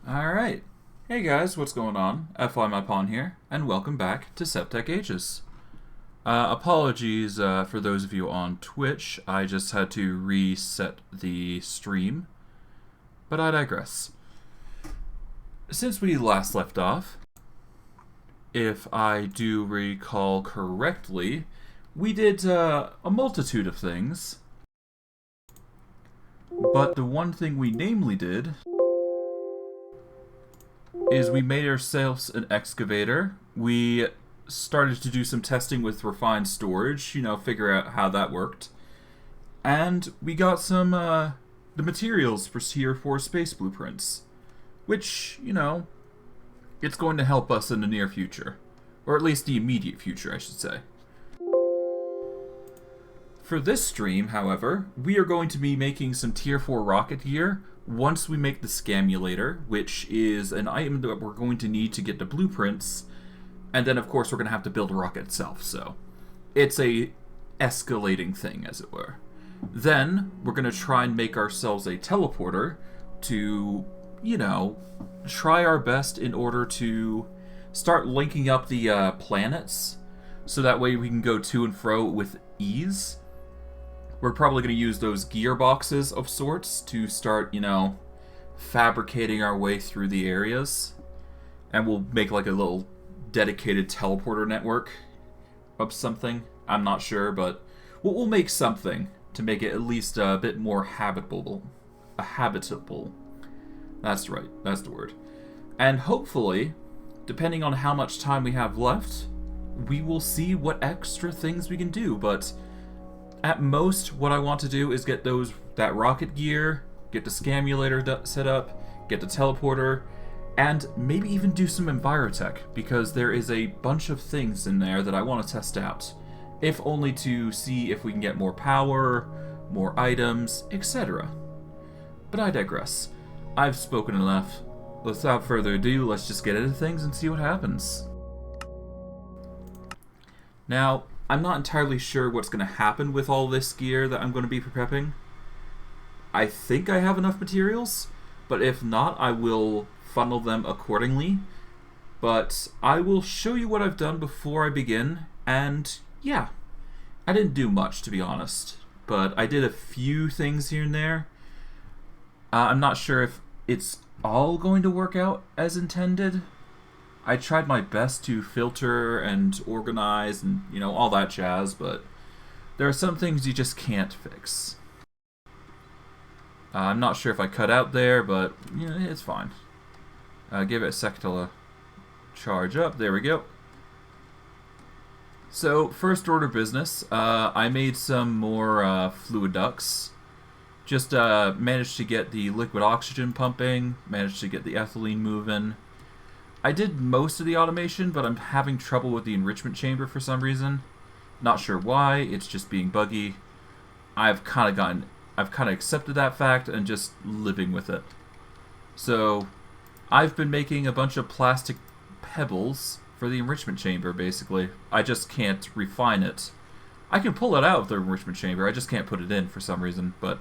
Alright. Hey guys, what's going on? FY My Pawn here, and welcome back to Sevtech Ages. Apologies for those of you on Twitch, I just had to reset the stream, but I digress. Since we last left off, if I do recall correctly, we did a multitude of things, but the one thing we namely did is we made ourselves an excavator. We started to do some testing with refined storage, figure out how that worked. And we got some, the materials for Tier 4 space blueprints. Which, it's going to help us in the near future. Or at least the immediate future, I should say. For this stream, however, we are going to be making some Tier 4 rocket gear once we make the Scamulator, which is an item that we're going to need to get the blueprints, and then of course we're going to have to build a rocket itself, so it's a escalating thing, as it were. Then we're going to try and make ourselves a teleporter to, try our best in order to start linking up the planets, so that way we can go to and fro with ease. We're probably going to use those gearboxes of sorts to start, fabricating our way through the areas. And we'll make like a little dedicated teleporter network of something. I'm not sure, but we'll make something to make it at least a bit more habitable. Habitable. That's right, that's the word. And hopefully, depending on how much time we have left, we will see what extra things we can do, but at most, what I want to do is get that rocket gear, get the Scamulator set up, get the teleporter, and maybe even do some Envirotech, because there is a bunch of things in there that I want to test out, if only to see if we can get more power, more items, etc. But I digress. I've spoken enough. Without further ado, let's just get into things and see what happens. Now, I'm not entirely sure what's going to happen with all this gear that I'm going to be prepping. I think I have enough materials, but if not, I will funnel them accordingly. But I will show you what I've done before I begin, and yeah, I didn't do much, to be honest, but I did a few things here and there. I'm not sure if it's all going to work out as intended. I tried my best to filter and organize and, all that jazz, but there are some things you just can't fix. I'm not sure if I cut out there, but, it's fine. Give it a sec to charge up. There we go. So, first order business, I made some more fluid ducts. Just managed to get the liquid oxygen pumping, managed to get the ethylene moving. I did most of the automation, but I'm having trouble with the enrichment chamber for some reason. Not sure why, it's just being buggy. I've kind of accepted that fact and just living with it. So, I've been making a bunch of plastic pebbles for the enrichment chamber, basically. I just can't refine it. I can pull it out of the enrichment chamber, I just can't put it in for some reason, but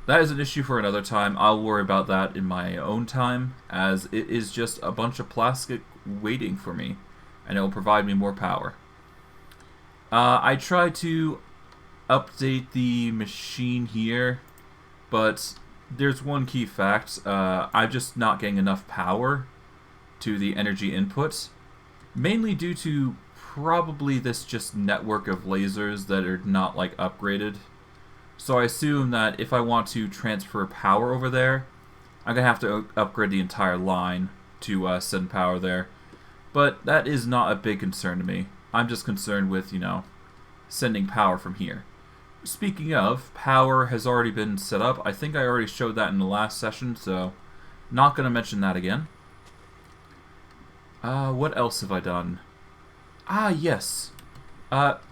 that is an issue for another time. I'll worry about that in my own time, as it is just a bunch of plastic waiting for me, and it will provide me more power. I tried to update the machine here, but there's one key fact. I'm just not getting enough power to the energy input, mainly due to probably this just network of lasers that are not upgraded. So I assume that if I want to transfer power over there, I'm going to have to upgrade the entire line to send power there. But that is not a big concern to me. I'm just concerned with, sending power from here. Speaking of, power has already been set up. I think I already showed that in the last session, so not going to mention that again. What else have I done? Yes.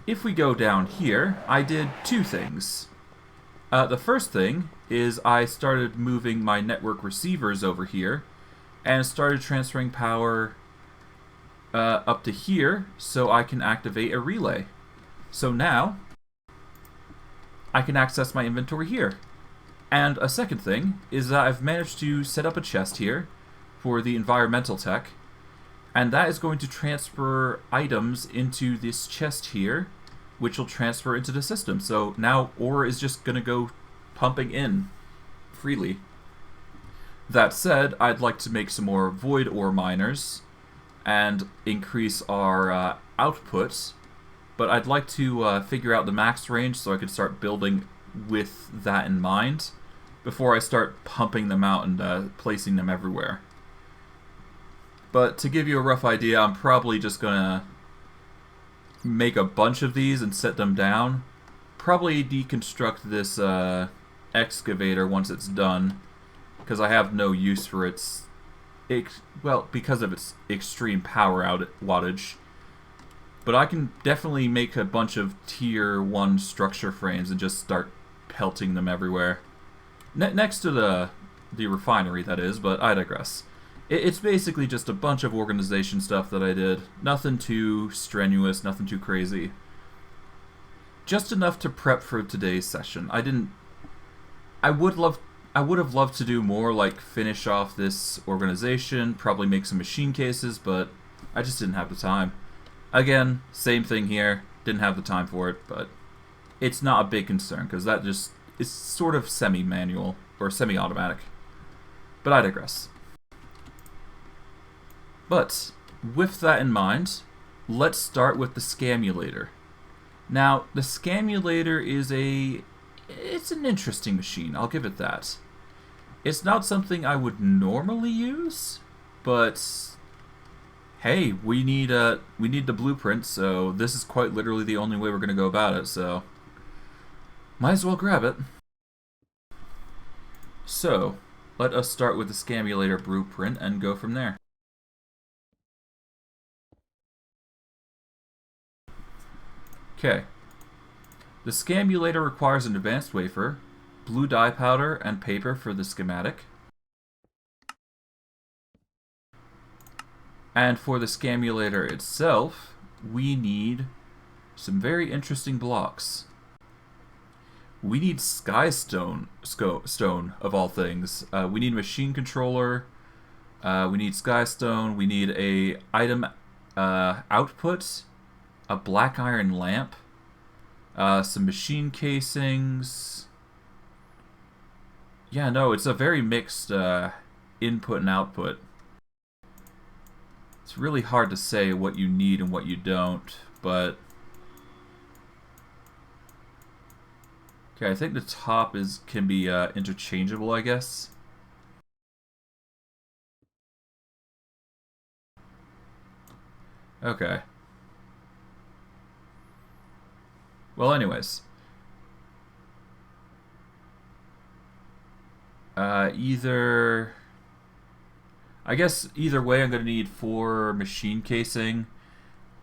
If we go down here, I did two things. The first thing is I started moving my network receivers over here and started transferring power up to here so I can activate a relay. So now I can access my inventory here. And a second thing is that I've managed to set up a chest here for the environmental tech. And that is going to transfer items into this chest here, which will transfer into the system. So now ore is just going to go pumping in freely. That said, I'd like to make some more void ore miners and increase our output, but I'd like to figure out the max range so I can start building with that in mind before I start pumping them out and placing them everywhere. But to give you a rough idea, I'm probably just gonna make a bunch of these and set them down. Probably deconstruct this excavator once it's done, because I have no use for its, well, because of its extreme power wattage. But I can definitely make a bunch of tier 1 structure frames and just start pelting them everywhere. Next to the refinery, that is, but I digress. It's basically just a bunch of organization stuff that I did. Nothing too strenuous, nothing too crazy. Just enough to prep for today's session. I would have loved to do more, like finish off this organization, probably make some machine cases, but I just didn't have the time. Again, same thing here. Didn't have the time for it, but it's not a big concern, because that just is sort of semi-manual, or semi-automatic. But I digress. But, with that in mind, let's start with the Scamulator. Now, the Scamulator is it's an interesting machine, I'll give it that. It's not something I would normally use, but hey, we need the blueprint, so this is quite literally the only way we're going to go about it, so might as well grab it. So, let us start with the Scamulator Blueprint and go from there. Okay. The Scamulator requires an advanced wafer, blue dye powder, and paper for the schematic. And for the Scamulator itself, we need some very interesting blocks. We need Skystone, of all things. We need a machine controller. We need Skystone. We need a item output, a black iron lamp, some machine casings. Yeah, no, it's a very mixed input and output. It's really hard to say what you need and what you don't, but okay, I think the top can be interchangeable, I guess. Okay. Well, anyways. I guess either way I'm going to need 4 machine casing.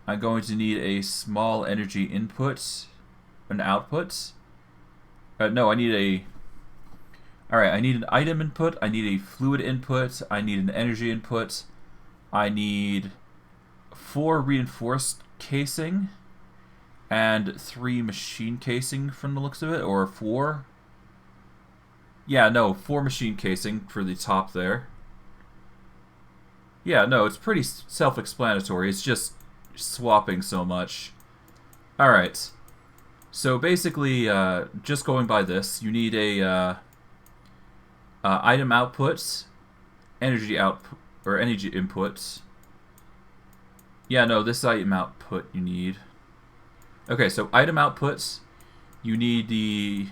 I'm going to need a small energy input, an output. No, I need Alright, I need an item input, I need a fluid input, I need an energy input, I need 4 reinforced casing, and 3 machine casing from the looks of it, or 4. Yeah, no, 4 machine casing for the top there. Yeah, no, it's pretty self-explanatory. It's just swapping so much. Alright. So basically, just going by this, you need a item output, energy output, or energy input. Yeah, no, this item output you need. Okay, so item outputs, you need the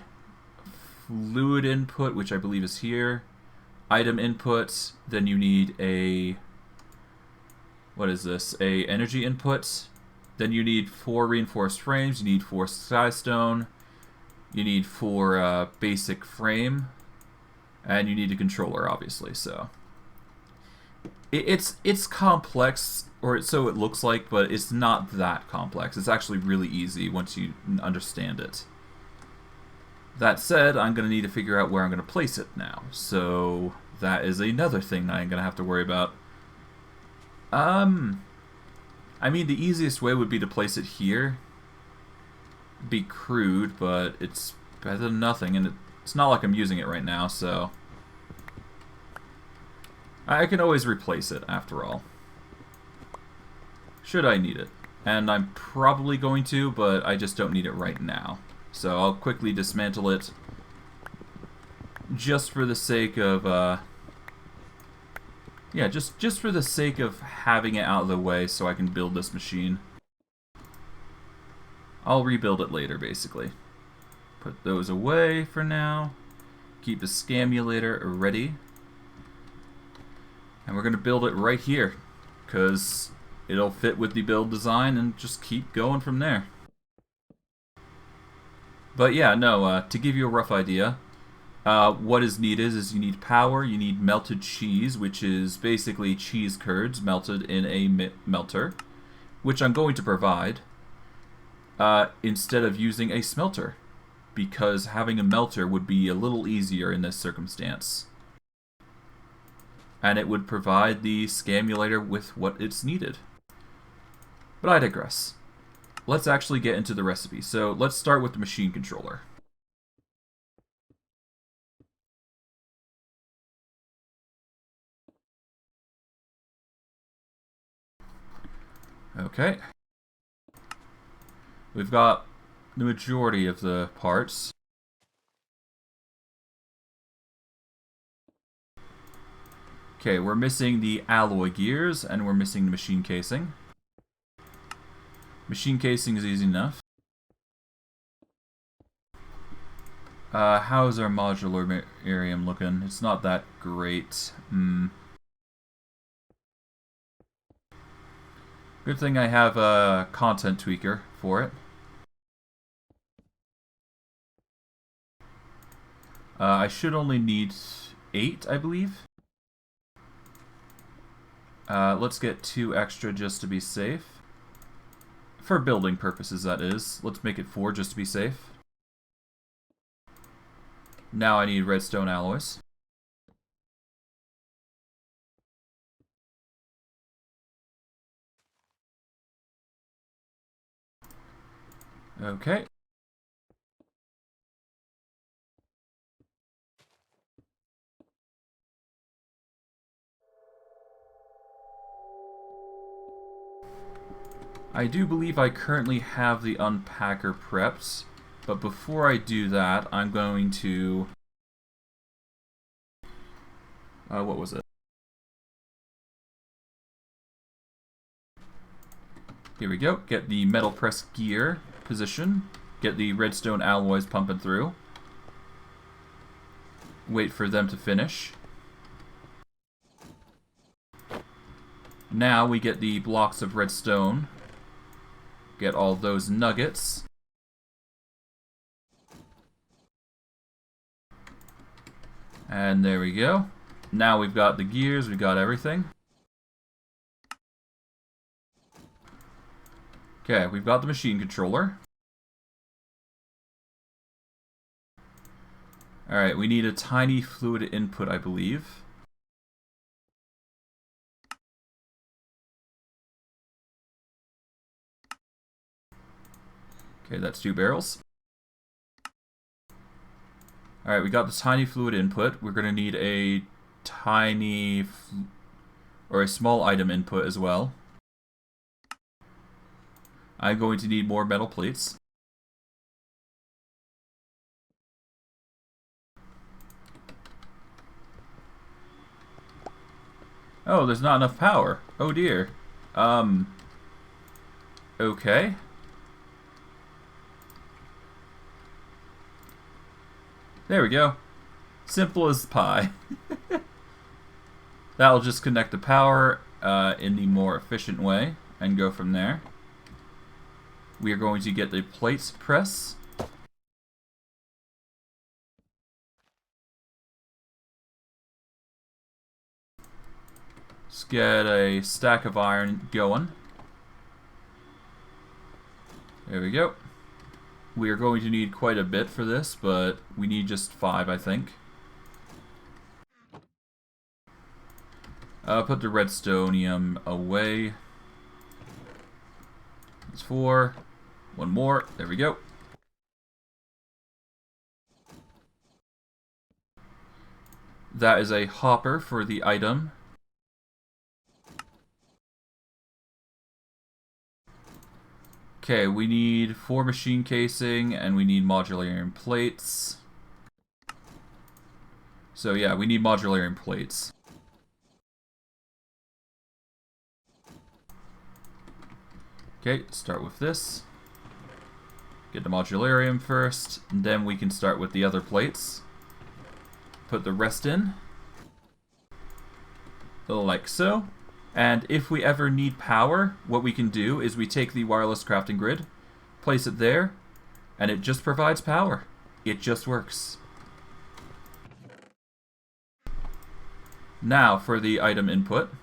fluid input, which I believe is here. Item inputs, then you need a, what is this? A energy input. Then you need 4 reinforced frames, you need 4 Skystone, you need 4 basic frame, and you need a controller, obviously, so. It's complex, or so it looks like, but it's not that complex. It's actually really easy once you understand it. That said, I'm going to need to figure out where I'm going to place it now, so that is another thing I'm going to have to worry about. I mean, the easiest way would be to place it here. It'd be crude, but it's better than nothing, and it's not like I'm using it right now, so. I can always replace it, after all. Should I need it. And I'm probably going to, but I just don't need it right now. So I'll quickly dismantle it just for the sake of, yeah, just for the sake of having it out of the way so I can build this machine. I'll rebuild it later, basically. Put those away for now. Keep the Scamulator ready. And we're going to build it right here, because it'll fit with the build design and just keep going from there. But yeah, no, to give you a rough idea, what is needed is you need power, you need melted cheese, which is basically cheese curds melted in a melter, which I'm going to provide, instead of using a smelter, because having a melter would be a little easier in this circumstance. And it would provide the Scamulator with what it's needed. But I digress. Let's actually get into the recipe. So let's start with the machine controller. Okay. We've got the majority of the parts. Okay, we're missing the alloy gears, and we're missing the machine casing. Machine casing is easy enough. How's our modular area looking? It's not that great. Good thing I have a content tweaker for it. I should only need 8, I believe. Let's get 2 extra just to be safe. For building purposes, that is. Let's make it 4 just to be safe. Now I need redstone alloys. Okay. I do believe I currently have the unpacker prepped, but before I do that, I'm going to... what was it? Here we go. Get the metal press gear position. Get the redstone alloys pumping through. Wait for them to finish. Now we get the blocks of redstone. Get all those nuggets. And there we go. Now we've got the gears, we've got everything. Okay, we've got the machine controller. Alright, we need a tiny fluid input, I believe. Okay, that's 2 barrels. Alright, we got the tiny fluid input. We're going to need a tiny... or a small item input as well. I'm going to need more metal plates. Oh, there's not enough power. Oh dear. Okay. There we go. Simple as pie. That'll just connect the power in the more efficient way and go from there. We are going to get the plates press. Let's get a stack of iron going. There we go. We are going to need quite a bit for this, but we need just 5, I think. Put the redstonium away. It's 4. 1 more. There we go. That is a hopper for the item. Okay, we need 4 machine casing, and we need modular iron plates. So yeah, we need modular iron plates. Okay, start with this. Get the modularium first, and then we can start with the other plates. Put the rest in. Like so. And if we ever need power, what we can do is we take the wireless crafting grid, place it there, and it just provides power. It just works. Now for the item input.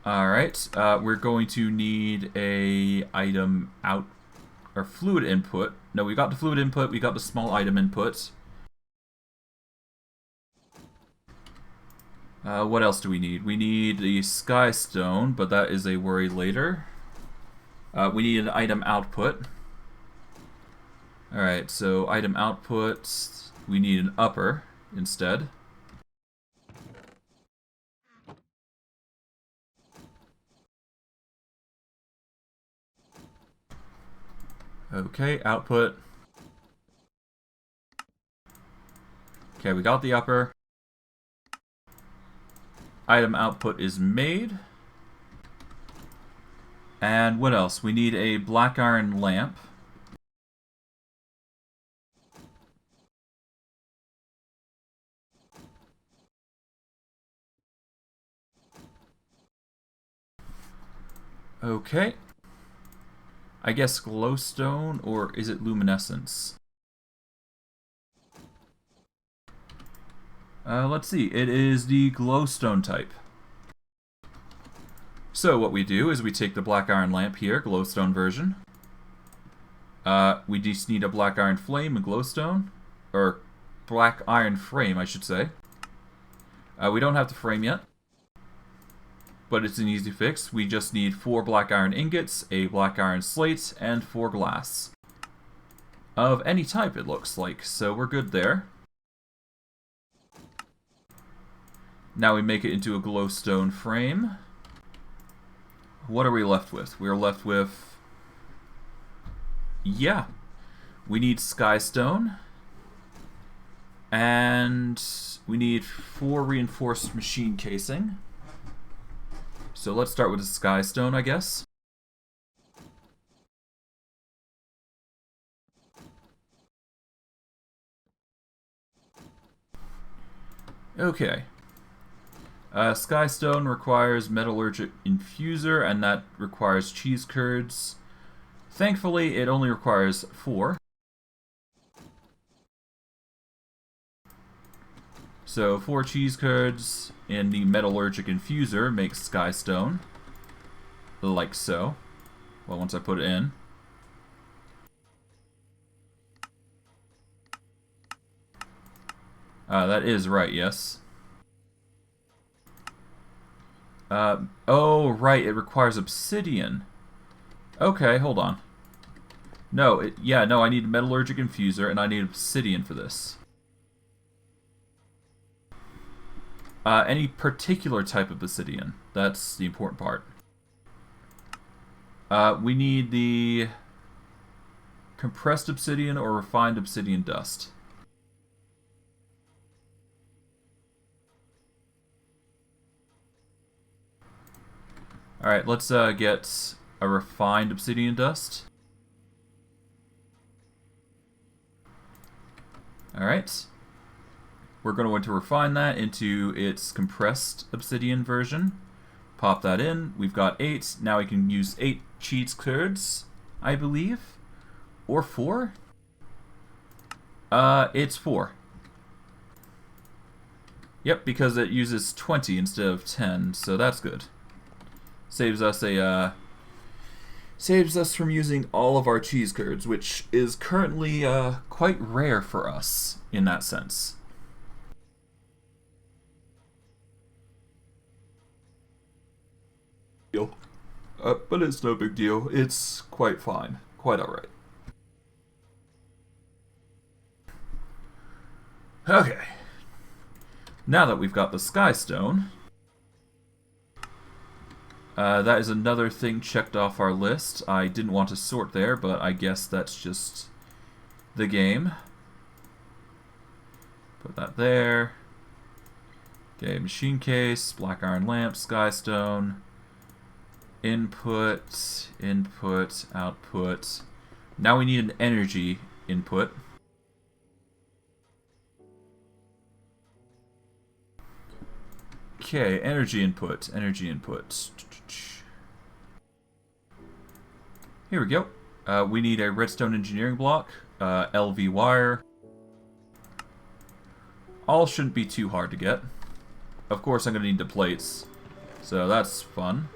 Alright, we're going to need a item out, or fluid input. No, we got the fluid input, we got the small item input. What else do we need? We need the Skystone, but that is a worry later. We need an item output. Alright, so item output, we need an upper instead. Okay, output. Okay, we got the upper. Item output is made. And what else? We need a black iron lamp. Okay. I guess glowstone, or is it luminescence? Let's see. It is the glowstone type. So what we do is we take the black iron lamp here, glowstone version. We just need a black iron flame and glowstone. Or black iron frame, I should say. We don't have the frame yet, but it's an easy fix. We just need 4 black iron ingots, a black iron slate, and 4 glass. Of any type, it looks like, so we're good there. Now we make it into a glowstone frame. What are we left with? We're left with... yeah. We need Skystone. And we need 4 reinforced machine casing. So let's start with the Skystone, I guess. Okay. Skystone requires Metallurgic Infuser, and that requires cheese curds. Thankfully, it only requires 4. So 4 cheese curds in the Metallurgic Infuser makes Skystone. Like so. Well, once I put it in. That is right, yes. Oh, right, it requires Obsidian. Okay, hold on. No, I need Metallurgic Infuser, and I need Obsidian for this. Any particular type of Obsidian. That's the important part. We need the compressed Obsidian or refined Obsidian dust. Alright, let's get a refined Obsidian dust. Alright. We're going to refine that into its compressed Obsidian version. Pop that in. We've got 8. Now we can use 8 cheese curds, I believe. Or 4? It's 4. Yep, because it uses 20 instead of 10, so that's good. Saves us from using all of our cheese curds, which is currently quite rare for us in that sense. But it's no big deal. It's quite fine. Quite alright. Okay. Now that we've got the Skystone, That is another thing checked off our list. I didn't want to sort there, but I guess that's just the game. Put that there. Okay, machine case, black iron lamp, skystone, input, input, output. Now we need an energy input. Okay, energy input, energy input. Here we go. We need a redstone engineering block, LV wire. All shouldn't be too hard to get. Of course I'm going to need the plates, so that's fun.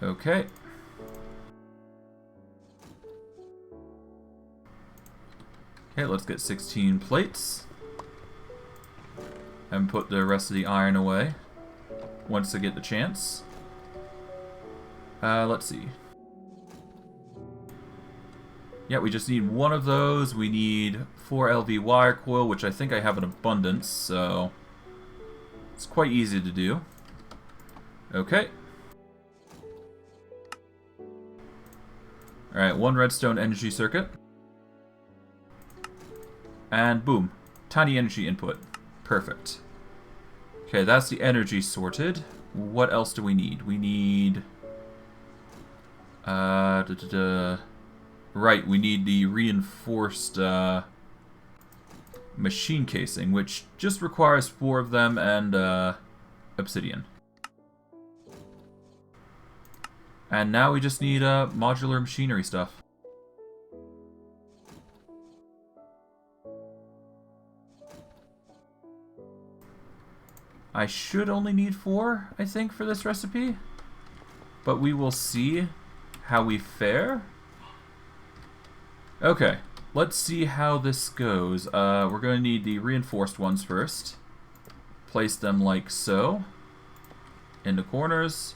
Okay. Okay, let's get 16 plates. And put the rest of the iron away once I get the chance. Let's see. Yeah, we just need one of those. We need 4 LV wire coil, which I think I have in abundance, so it's quite easy to do. Okay. Alright, 1 redstone energy circuit. And boom. Tiny energy input. Perfect. Okay, that's the energy sorted. What else do we need? We need... Right, we need the reinforced machine casing, which just requires 4 of them and obsidian. And now we just need modular machinery stuff. I should only need 4, I think, for this recipe. But we will see how we fare. Okay, let's see how this goes. We're going to need the reinforced ones first. Place them like so. In the corners.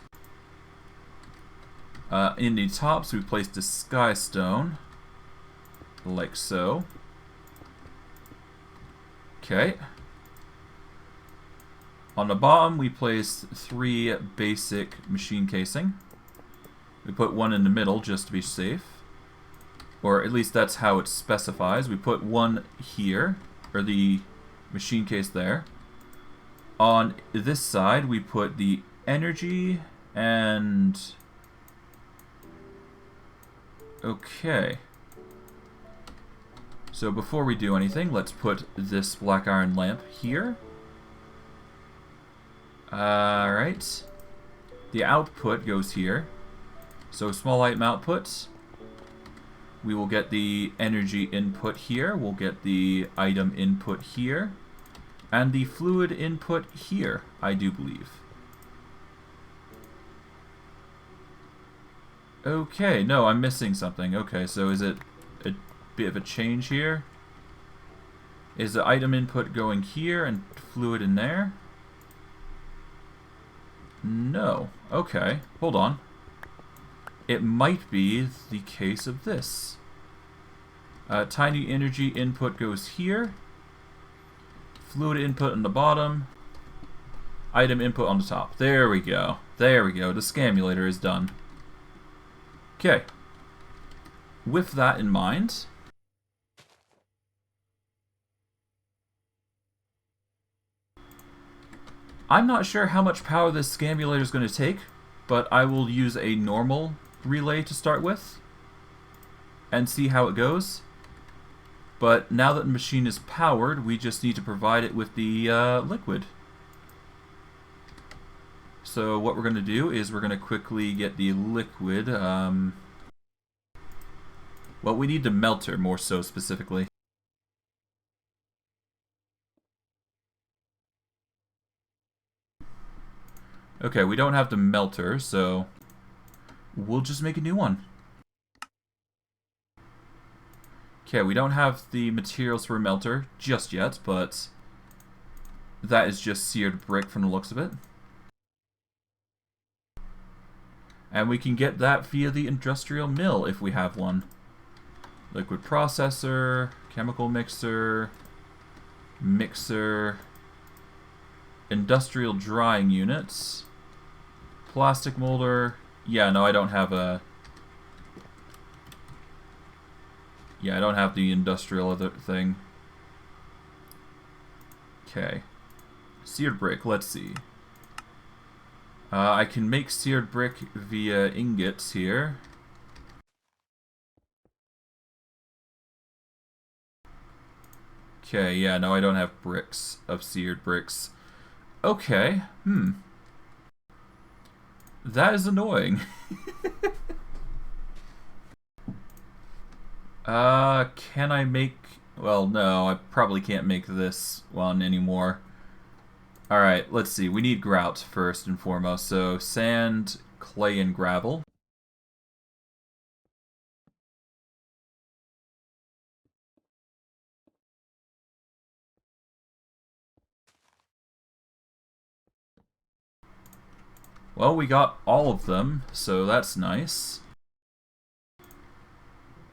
In the tops, we place the skystone. Like so. Okay. On the bottom, we place 3 basic machine casing. We put 1 in the middle just to be safe. Or at least that's how it specifies. We put 1 here, or the machine case there. On this side, we put the energy and... Okay. So before we do anything, let's put this black iron lamp here. Alright. The output goes here. So small item output. We will get the energy input here. We'll get the item input here. And the fluid input here, I do believe. Okay, no, I'm missing something. Okay, so is it a bit of a change here? Is the item input going here and fluid in there? No. Okay, hold on. It might be the case of this. Tiny energy input goes here. Fluid input on the bottom. Item input on the top. There we go. There we go. The Scamulator is done. Okay. With that in mind... I'm not sure how much power this Scamulator is going to take, but I will use a normal relay to start with and see how it goes. But now that the machine is powered, we just need to provide it with the liquid. So what we're going to do is we're going to quickly get the liquid. Well, we need the melter more so specifically. Okay, we don't have the melter, so we'll just make a new one. Okay, we don't have the materials for a melter just yet, but that is just seared brick from the looks of it. And we can get that via the industrial mill if we have one. Liquid processor, chemical mixer, mixer, industrial drying units. Plastic molder. Yeah, no, I don't have a... Yeah, I don't have the industrial other thing. Okay. Seared brick, let's see. I can make seared brick via ingots here. Okay, yeah, no, I don't have bricks of seared bricks. Okay, That is annoying. Can I make... Well, no, I probably can't make this one anymore. Alright, let's see. We need grout first and foremost. So, sand, clay, and gravel. Well, we got all of them, so that's nice.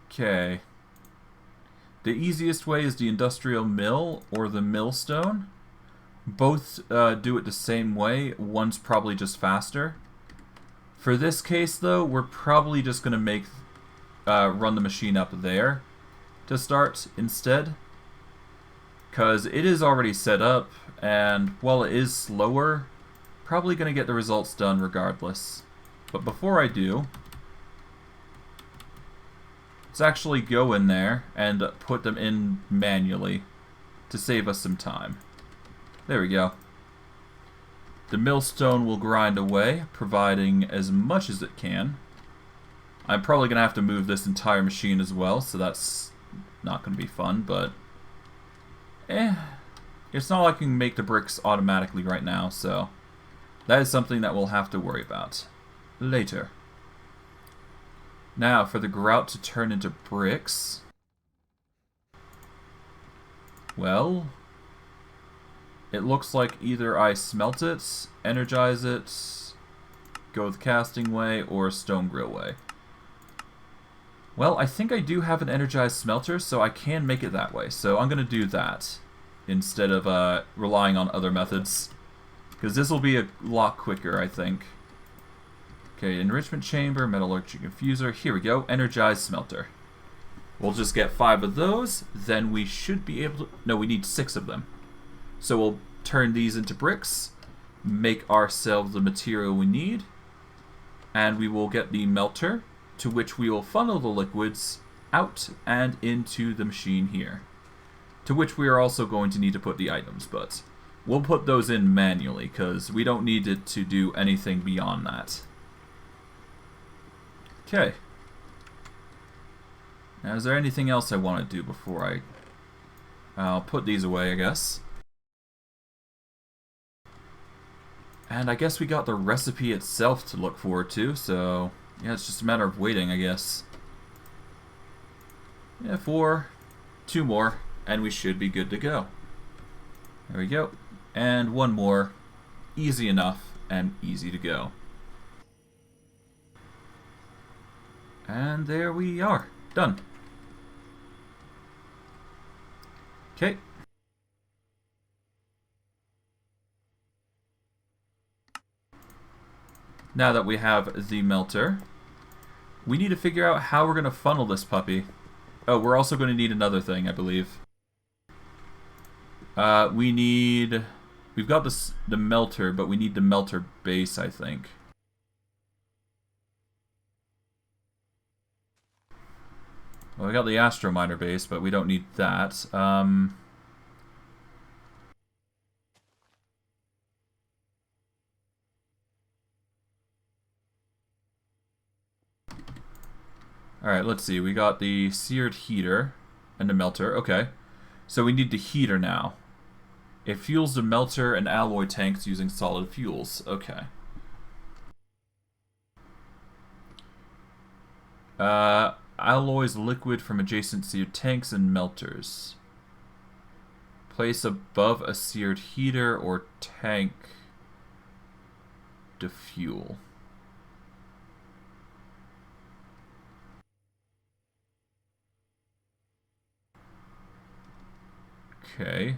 Okay. The easiest way is the industrial mill or the millstone. Both do it the same way. One's probably just faster. For this case, though, we're probably just going to make run the machine up there to start instead. Because it is already set up, and while it is slower, probably going to get the results done regardless. But before I do, let's actually go in there and put them in manually to save us some time. There we go. The millstone will grind away, providing as much as it can. I'm probably going to have to move this entire machine as well, so that's not going to be fun, but... It's not like I can make the bricks automatically right now, so... That is something that we'll have to worry about later. Now, for the grout to turn into bricks... Well... It looks like either I smelt it, energize it, go the casting way, or stone grill way. Well, I think I do have an energized smelter, so I can make it that way. So I'm going to do that instead of relying on other methods. Because this will be a lot quicker, I think. Okay, enrichment chamber, metallurgic infuser. Here we go, energized smelter. We'll just get 5 of those, then we should be able to... No, we need 6 of them. So we'll turn these into bricks, make ourselves the material we need, and we will get the melter, to which we will funnel the liquids out and into the machine here. To which we are also going to need to put the items, but we'll put those in manually, because we don't need it to do anything beyond that. Okay. Now, is there anything else I want to do before I'll put these away, I guess. And I guess we got the recipe itself to look forward to, so yeah, it's just a matter of waiting, I guess. Yeah, 2 more, and we should be good to go. There we go. And 1 more. Easy enough and easy to go. And there we are. Done. Okay. Now that we have the melter, we need to figure out how we're going to funnel this puppy. Oh, we're also going to need another thing, I believe. We've got the melter, but we need the melter base, I think. Well, we got the Astro Miner base, but we don't need that. Alright, let's see. We got the Seared Heater and the melter. Okay. So we need the heater now. It fuels the melter and alloy tanks using solid fuels. Okay. Alloys liquid from adjacent seared tanks and melters. Place above a seared heater or tank to fuel. Okay.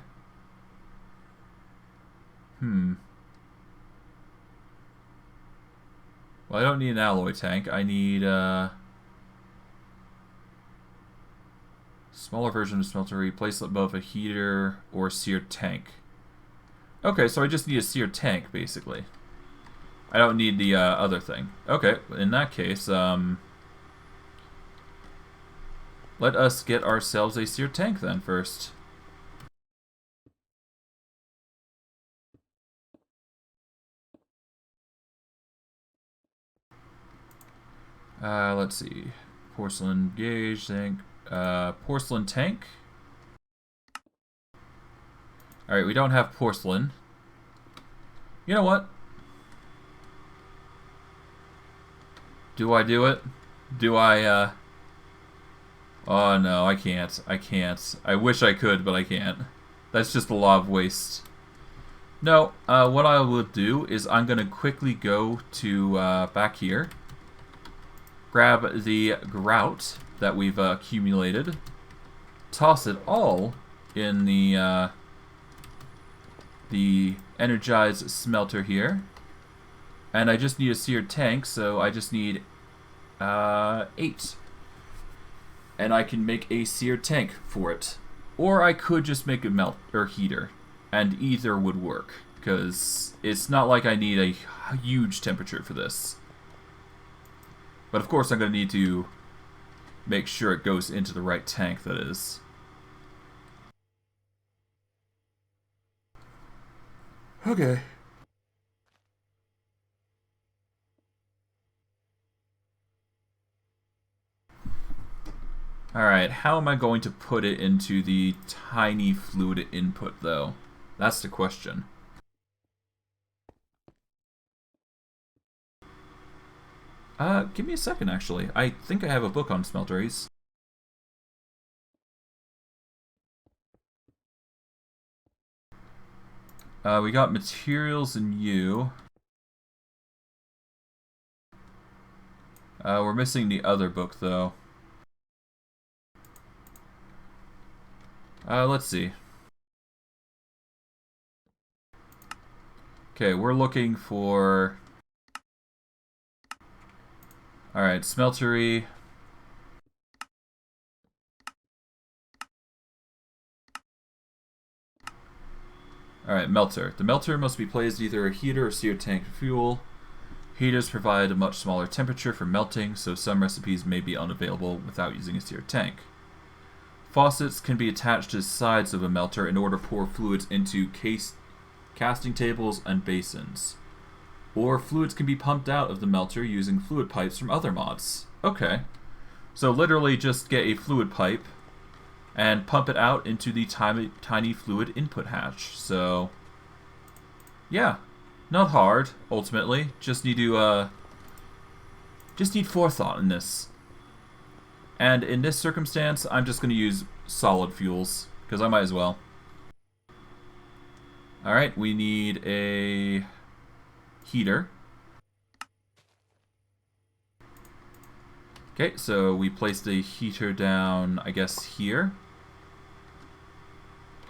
Well, I don't need an alloy tank. I need smaller version of smelter. Place it above a heater or seared tank. Okay, so I just need a seared tank, basically. I don't need the other thing. Okay, in that case, let us get ourselves a seared tank then first. Let's see. Porcelain gauge tank. Porcelain tank. Alright, we don't have porcelain. You know what? Do I do it? Do I, Oh no, I can't. I can't. I wish I could, but I can't. That's just a law of waste. No, what I will do is I'm gonna quickly go to, back here. Grab the grout that we've accumulated. Toss it all in the Energized Smelter here. And I just need a seared tank, so I just need 8. And I can make a seared tank for it. Or I could just make a heater, and either would work, because it's not like I need a huge temperature for this. But of course I'm going to need to make sure it goes into the right tank, that is. Okay. Alright, how am I going to put it into the tiny fluid input, though? That's the question. Give me a second, actually. I think I have a book on smelteries. We got materials in U. We're missing the other book, though. Let's see. Okay, we're looking for... Alright, smeltery. Alright, melter. The melter must be placed either a heater or seared tank of fuel. Heaters provide a much smaller temperature for melting, so some recipes may be unavailable without using a seared tank. Faucets can be attached to the sides of a melter in order to pour fluids into casting tables and basins. Or fluids can be pumped out of the melter using fluid pipes from other mods. Okay. So literally just get a fluid pipe and pump it out into the tiny fluid input hatch. So, yeah. Not hard, ultimately. Just need to, just need forethought in this. And in this circumstance, I'm just going to use solid fuels, because I might as well. Alright, we need a heater. Okay, so we place the heater down, I guess, here.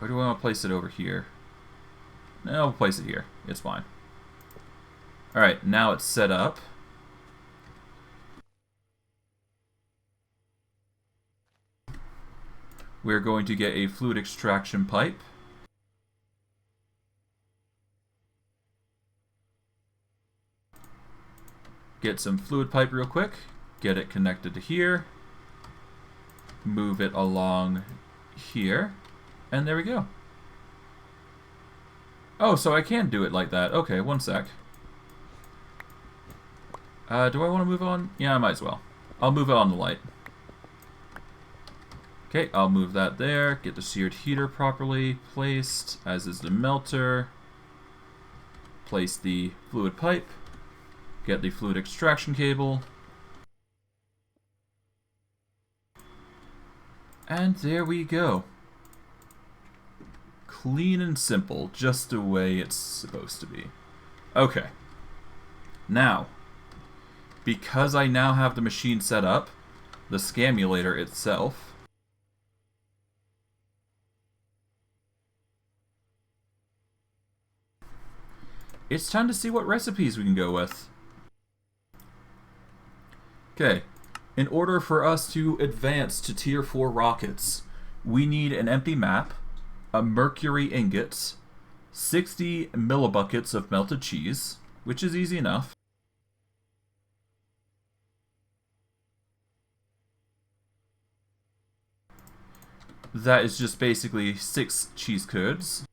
Or do I want to place it over here? No, we'll place it here. It's fine. Alright, now it's set up. We're going to get a fluid extraction pipe. Get some fluid pipe real quick. Get it connected to here. Move it along here. And there we go. Oh, so I can do it like that. Okay, one sec. Do I want to move on? Yeah, I might as well. I'll move it on the light. Okay, I'll move that there. Get the seared heater properly placed, as is the melter. Place the fluid pipe. Get the fluid extraction cable. And there we go. Clean and simple, just the way it's supposed to be. Okay. Now, because I now have the machine set up, the Scamulator itself, it's time to see what recipes we can go with. Okay, in order for us to advance to Tier 4 rockets, we need an empty map, a mercury ingot, 60 millibuckets of melted cheese, which is easy enough. That is just basically 6 cheese curds.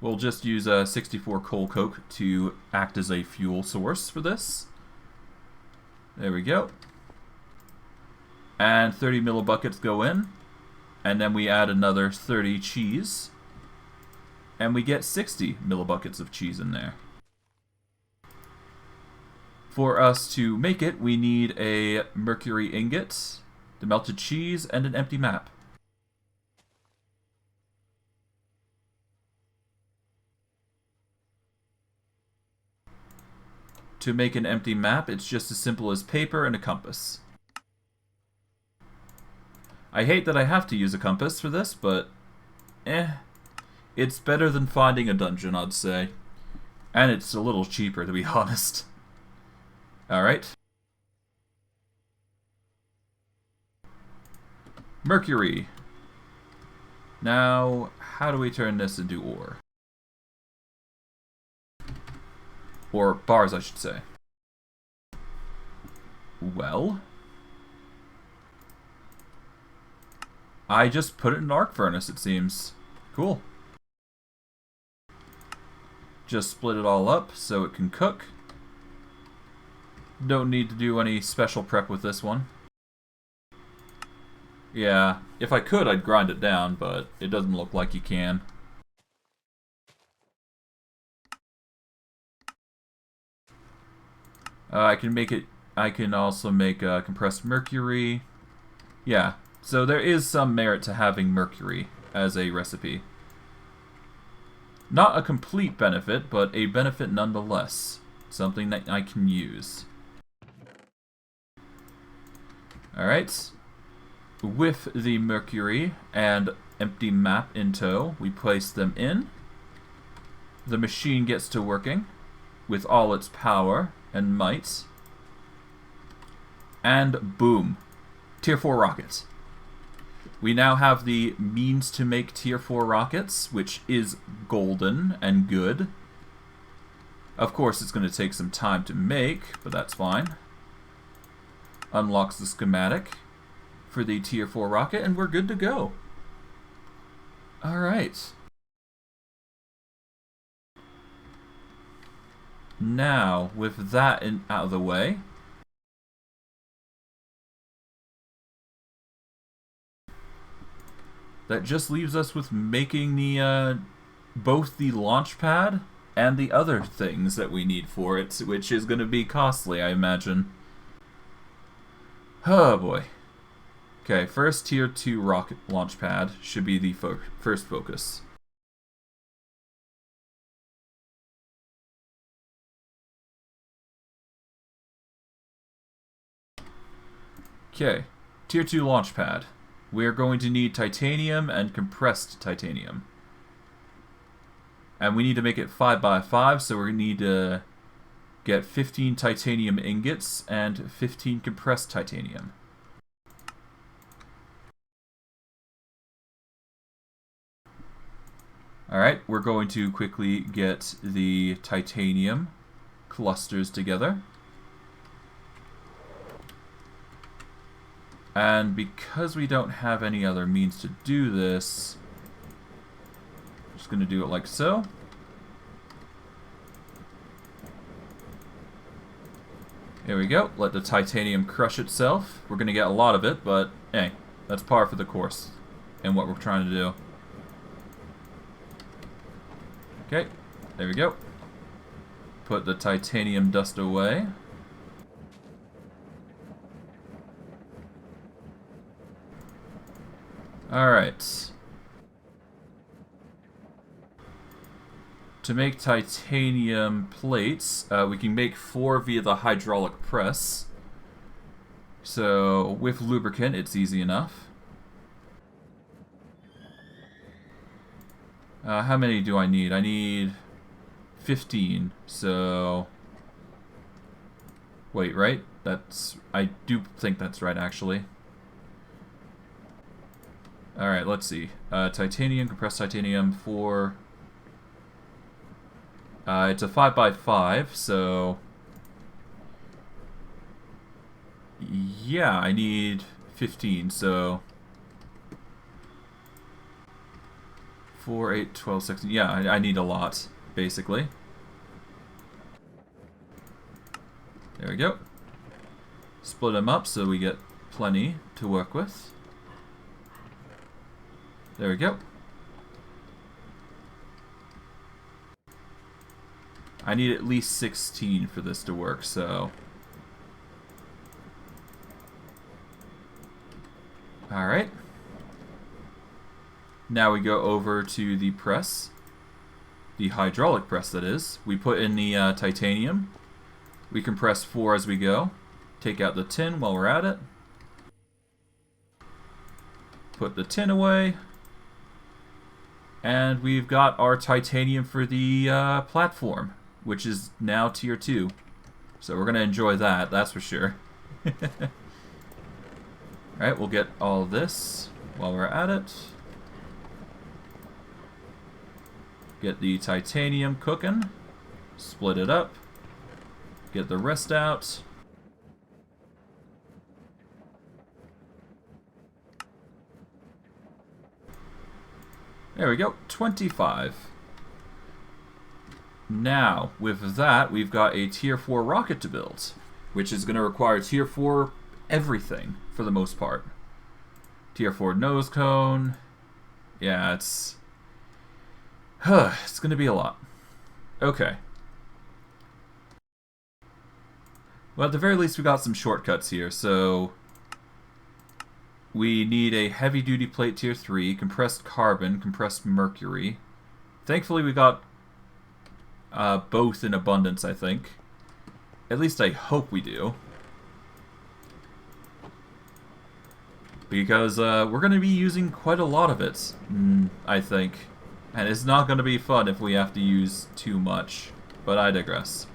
We'll just use a 64 coal coke to act as a fuel source for this. There we go. And 30 millibuckets go in. And then we add another 30 cheese. And we get 60 millibuckets of cheese in there. For us to make it, we need a mercury ingot, the melted cheese, and an empty map. To make an empty map, it's just as simple as paper and a compass. I hate that I have to use a compass for this, but it's better than finding a dungeon, I'd say. And it's a little cheaper, to be honest. Alright. Mercury. Now, how do we turn this into ore? Or bars, I should say. Well, I just put it in an arc furnace, it seems. Cool. Just split it all up so it can cook. Don't need to do any special prep with this one. Yeah, if I could, I'd grind it down, but it doesn't look like you can. I can also make compressed mercury. Yeah, so there is some merit to having mercury as a recipe. Not a complete benefit, but a benefit nonetheless. Something that I can use. Alright. With the mercury and empty map in tow, we place them in. The machine gets to working with all its power and might. And boom. Tier 4 rockets. We now have the means to make Tier 4 rockets, which is golden and good. Of course, it's going to take some time to make, but that's fine. Unlocks the schematic for the Tier 4 rocket, and we're good to go. Alright. Now, with that out of the way, that just leaves us with making the both the launch pad and the other things that we need for it, which is going to be costly, I imagine. Oh boy. Okay, first Tier 2 rocket launch pad should be the first focus. Okay, Tier 2 launch pad. We are going to need titanium and compressed titanium. And we need to make it 5x5, so we need to get 15 titanium ingots and 15 compressed titanium. Alright, we're going to quickly get the titanium clusters together. And because we don't have any other means to do this, I'm just going to do it like so. There we go. Let the titanium crush itself. We're going to get a lot of it, but hey, that's par for the course and what we're trying to do. Okay, there we go. Put the titanium dust away. Alright. To make titanium plates, we can make 4 via the hydraulic press. So, with lubricant, it's easy enough. How many do I need? I need 15, so... Wait, right? That's... I do think that's right, actually. Alright, let's see. Titanium, compressed titanium for... it's a 5x5, so... Yeah, I need 15, so... 4, 8, 12, 16... Yeah, I need a lot, basically. There we go. Split them up so we get plenty to work with. There we go. I need at least 16 for this to work, so... Alright. Now we go over to the press. The hydraulic press, that is. We put in the titanium. We compress 4 as we go. Take out the tin while we're at it. Put the tin away. And we've got our titanium for the platform, which is now tier 2. So we're going to enjoy that, that's for sure. Alright, we'll get all this while we're at it. Get the titanium cooking. Split it up. Get the rest out. There we go, 25. Now, with that, we've got a tier 4 rocket to build, which is going to require tier 4 everything, for the most part. Tier 4 nose cone. Yeah, it's going to be a lot. Okay. Well, at the very least, we got some shortcuts here, so... We need a heavy-duty plate tier 3, compressed carbon, compressed mercury. Thankfully, we got both in abundance, I think. At least I hope we do. Because we're going to be using quite a lot of it, I think. And it's not going to be fun if we have to use too much. But I digress.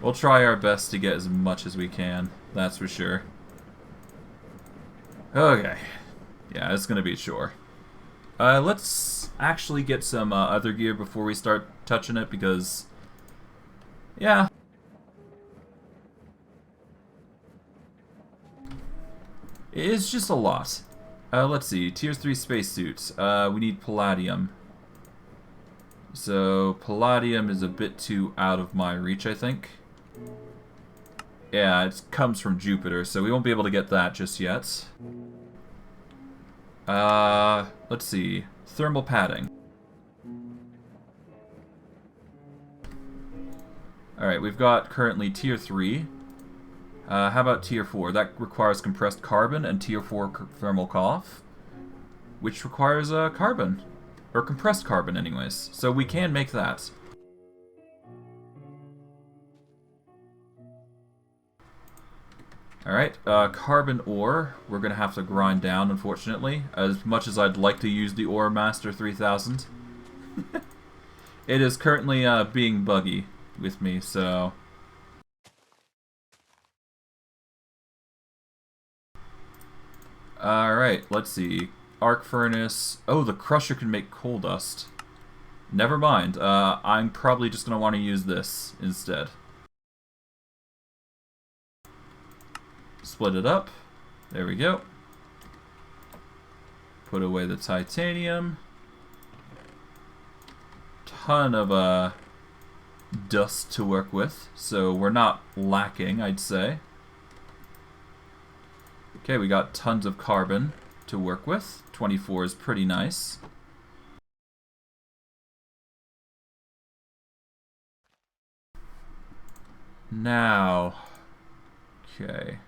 We'll try our best to get as much as we can, that's for sure. Okay. Yeah, it's going to be sure. Let's actually get some other gear before we start touching it, because... Yeah. It is just a lot. Let's see. Tier 3 spacesuits. We need palladium. So, palladium is a bit too out of my reach, I think. Yeah, it comes from Jupiter, so we won't be able to get that just yet. Let's see. Thermal padding. Alright, we've got currently tier 3. How about tier 4? That requires compressed carbon and tier 4 thermal cloth, which requires carbon. Or compressed carbon, anyways. So we can make that. Alright, carbon ore, we're going to have to grind down, unfortunately, as much as I'd like to use the Ore Master 3000. It is currently being buggy with me, so... Alright, let's see. Arc furnace. Oh, the crusher can make coal dust. Never mind, I'm probably just going to want to use this instead. Split it up. There we go. Put away the titanium. Ton of dust to work with, so we're not lacking, I'd say. Okay, we got tons of carbon to work with. 24 is pretty nice. Now, okay.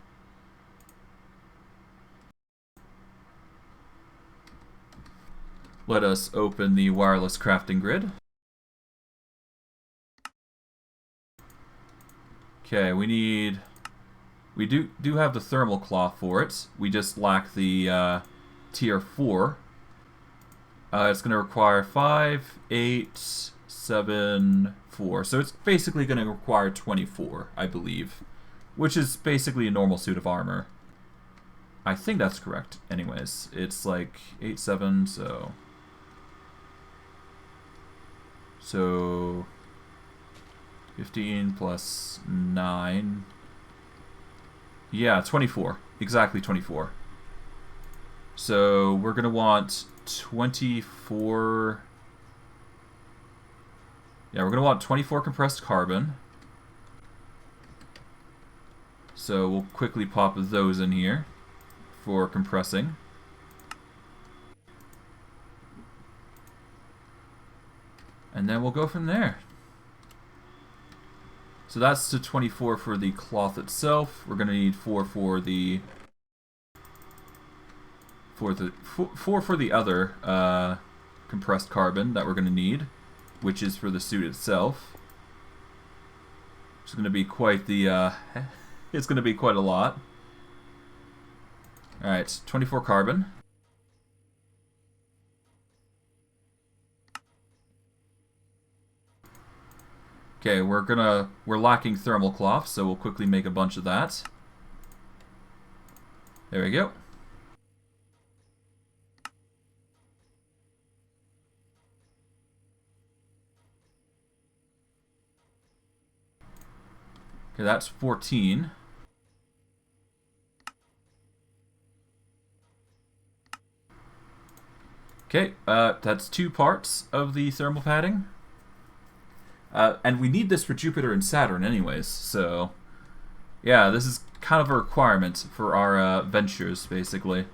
Let us open the wireless crafting grid. Okay, we do have the thermal cloth for it. We just lack the tier 4 It's going to require 5, 8, 7, 4. So it's basically going to require 24, I believe. Which is basically a normal suit of armor. I think that's correct. Anyways, it's like 8, 7, so... So... 15 plus 9... Yeah, 24. Exactly 24. So we're going to want 24... Yeah, we're going to want 24 compressed carbon. So we'll quickly pop those in here for compressing. And then we'll go from there. So that's to 24 for the cloth itself. We're going to need 4 for the... 4 for the other compressed carbon that we're going to need, which is for the suit itself. It's going to be quite the... it's going to be quite a lot. Alright, 24 carbon. Okay, we're lacking thermal cloth, so we'll quickly make a bunch of that. There we go. Okay, that's 14. Okay, that's 2 parts of the thermal padding. And we need this for Jupiter and Saturn anyways, so... Yeah, this is kind of a requirement for our ventures, basically.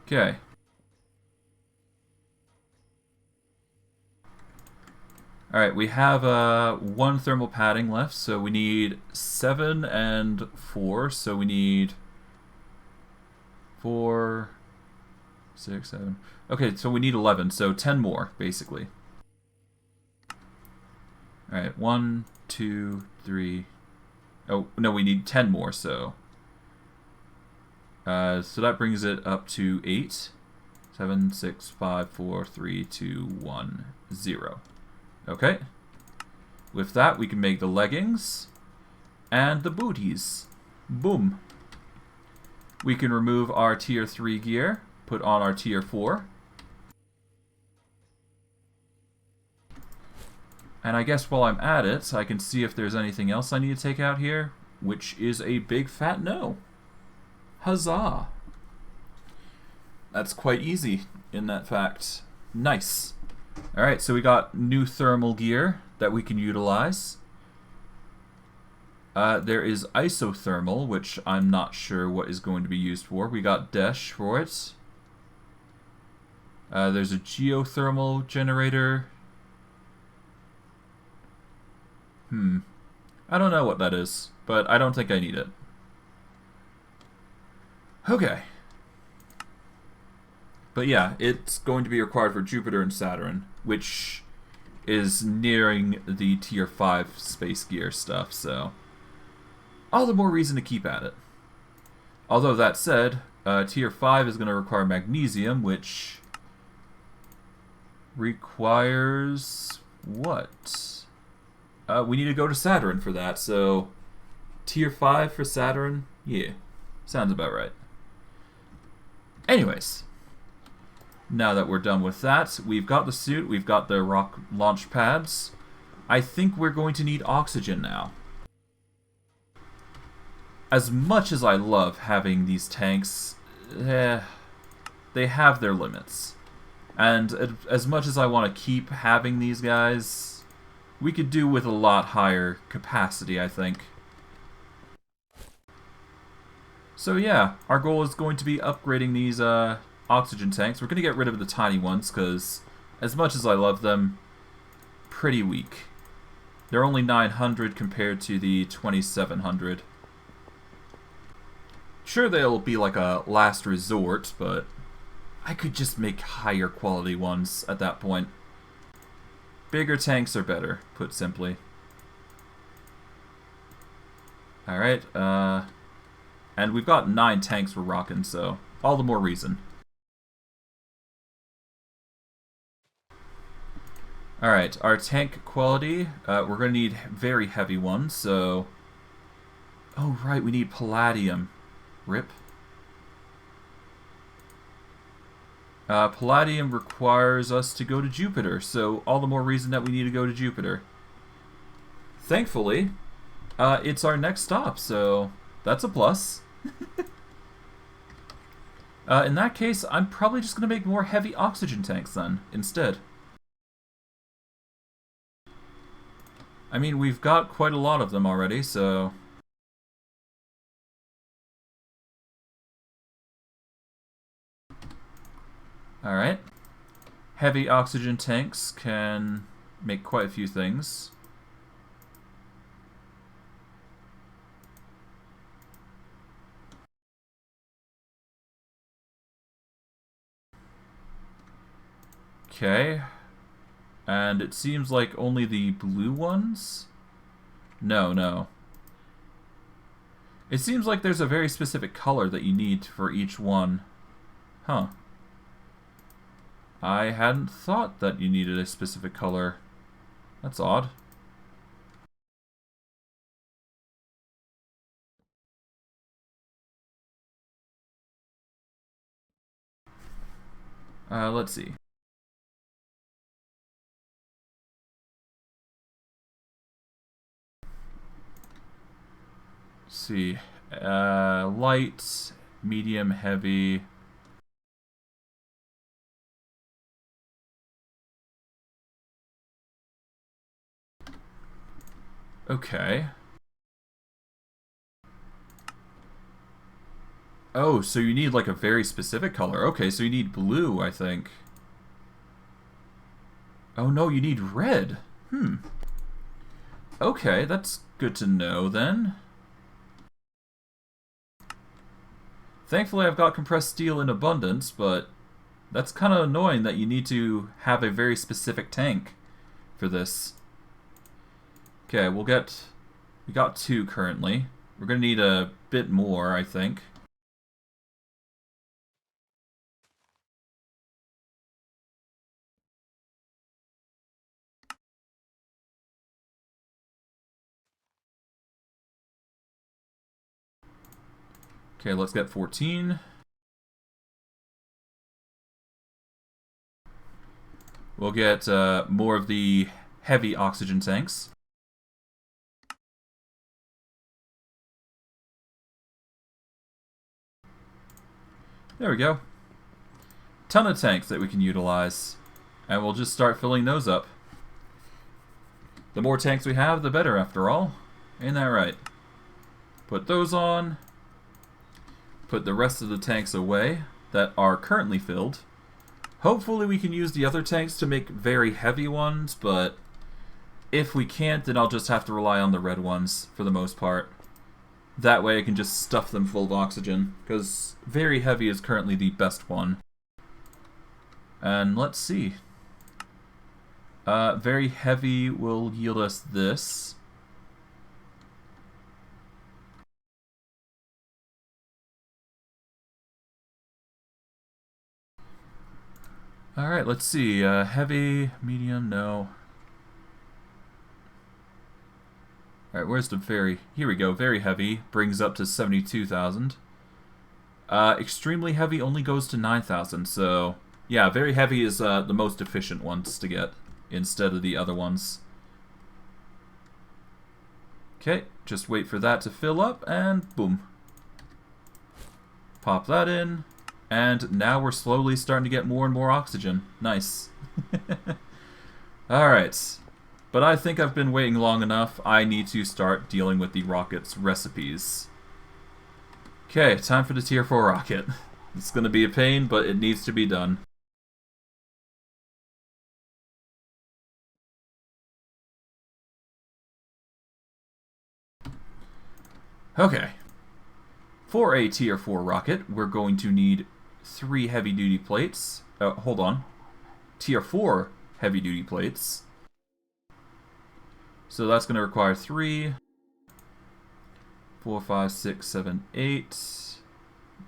Okay. Alright, we have 1 thermal padding left, so we need 7 and 4, so we need 4, 6, 7. Okay, so we need 11, so 10 more, basically. Alright, 1, 2, 3. Oh, no, we need 10 more, so. So that brings it up to 8. 7, 6, 5, 4, 3, 2, 1, 0. Okay. With that, we can make the leggings and the booties. Boom. We can remove our tier 3 gear, put on our tier 4. And I guess while I'm at it, I can see if there's anything else I need to take out here, which is a big fat no. Huzzah. That's quite easy in that fact. Nice. Alright, so we got new thermal gear that we can utilize. There is isothermal, which I'm not sure what is going to be used for. We got Desh for it. There's a geothermal generator. I don't know what that is, but I don't think I need it. Okay. But yeah, it's going to be required for Jupiter and Saturn, which is nearing the tier 5 space gear stuff, so all the more reason to keep at it. Although that said, tier 5 is going to require magnesium, which requires what? We need to go to Saturn for that, so tier 5 for Saturn, yeah, sounds about right. Anyways, now that we're done with that, we've got the suit, we've got the rock launch pads. I think we're going to need oxygen now. As much as I love having these tanks, they have their limits. And as much as I want to keep having these guys, we could do with a lot higher capacity, I think. So yeah, our goal is going to be upgrading these oxygen tanks. We're going to get rid of the tiny ones because, as much as I love them, pretty weak. They're only 900 compared to the 2700. Sure, they'll be like a last resort, but I could just make higher quality ones at that point. Bigger tanks are better, put simply. Alright, and we've got 9 tanks we're rocking, so all the more reason. Alright, our tank quality, we're going to need very heavy ones, so... Oh, right, we need palladium. RIP. Palladium requires us to go to Jupiter, so all the more reason that we need to go to Jupiter. Thankfully, it's our next stop, so that's a plus. In that case, I'm probably just going to make more heavy oxygen tanks then, instead. I mean, we've got quite a lot of them already, so... Alright. Heavy oxygen tanks can make quite a few things. Okay. And it seems like only the blue ones? No. It seems like there's a very specific color that you need for each one. Huh. I hadn't thought that you needed a specific color. That's odd. Let's see. Let's see. Light, medium, heavy. Okay. Oh, so you need like a very specific color. Okay, so you need blue, I think. Oh no, you need red. Okay, that's good to know then. Thankfully I've got compressed steel in abundance, but that's kind of annoying that you need to have a very specific tank for this. Okay, we got 2 currently. We're gonna need a bit more, I think. Okay, let's get 14. We'll get more of the heavy oxygen tanks. There we go. Ton of tanks that we can utilize. And we'll just start filling those up. The more tanks we have, the better after all. Ain't that right? Put those on. Put the rest of the tanks away that are currently filled. Hopefully we can use the other tanks to make very heavy ones, but if we can't, then I'll just have to rely on the red ones for the most part. That way I can just stuff them full of oxygen, because very heavy is currently the best one. And let's see. Very heavy will yield us this. Alright, let's see. Heavy, medium, no. Alright, where's the very... Here we go, very heavy. Brings up to 72,000. Extremely heavy only goes to 9,000, so... Yeah, very heavy is the most efficient ones to get, instead of the other ones. Okay, just wait for that to fill up, and boom. Pop that in, and now we're slowly starting to get more and more oxygen. Nice. Alright. But I think I've been waiting long enough. I need to start dealing with the rocket's recipes. Okay, time for the Tier 4 rocket. It's going to be a pain, but it needs to be done. Okay. For a Tier 4 rocket, we're going to need 3 heavy-duty plates. Hold on. Tier 4 heavy-duty plates. So that's going to require 3, 4, 5, 6, 7, 8,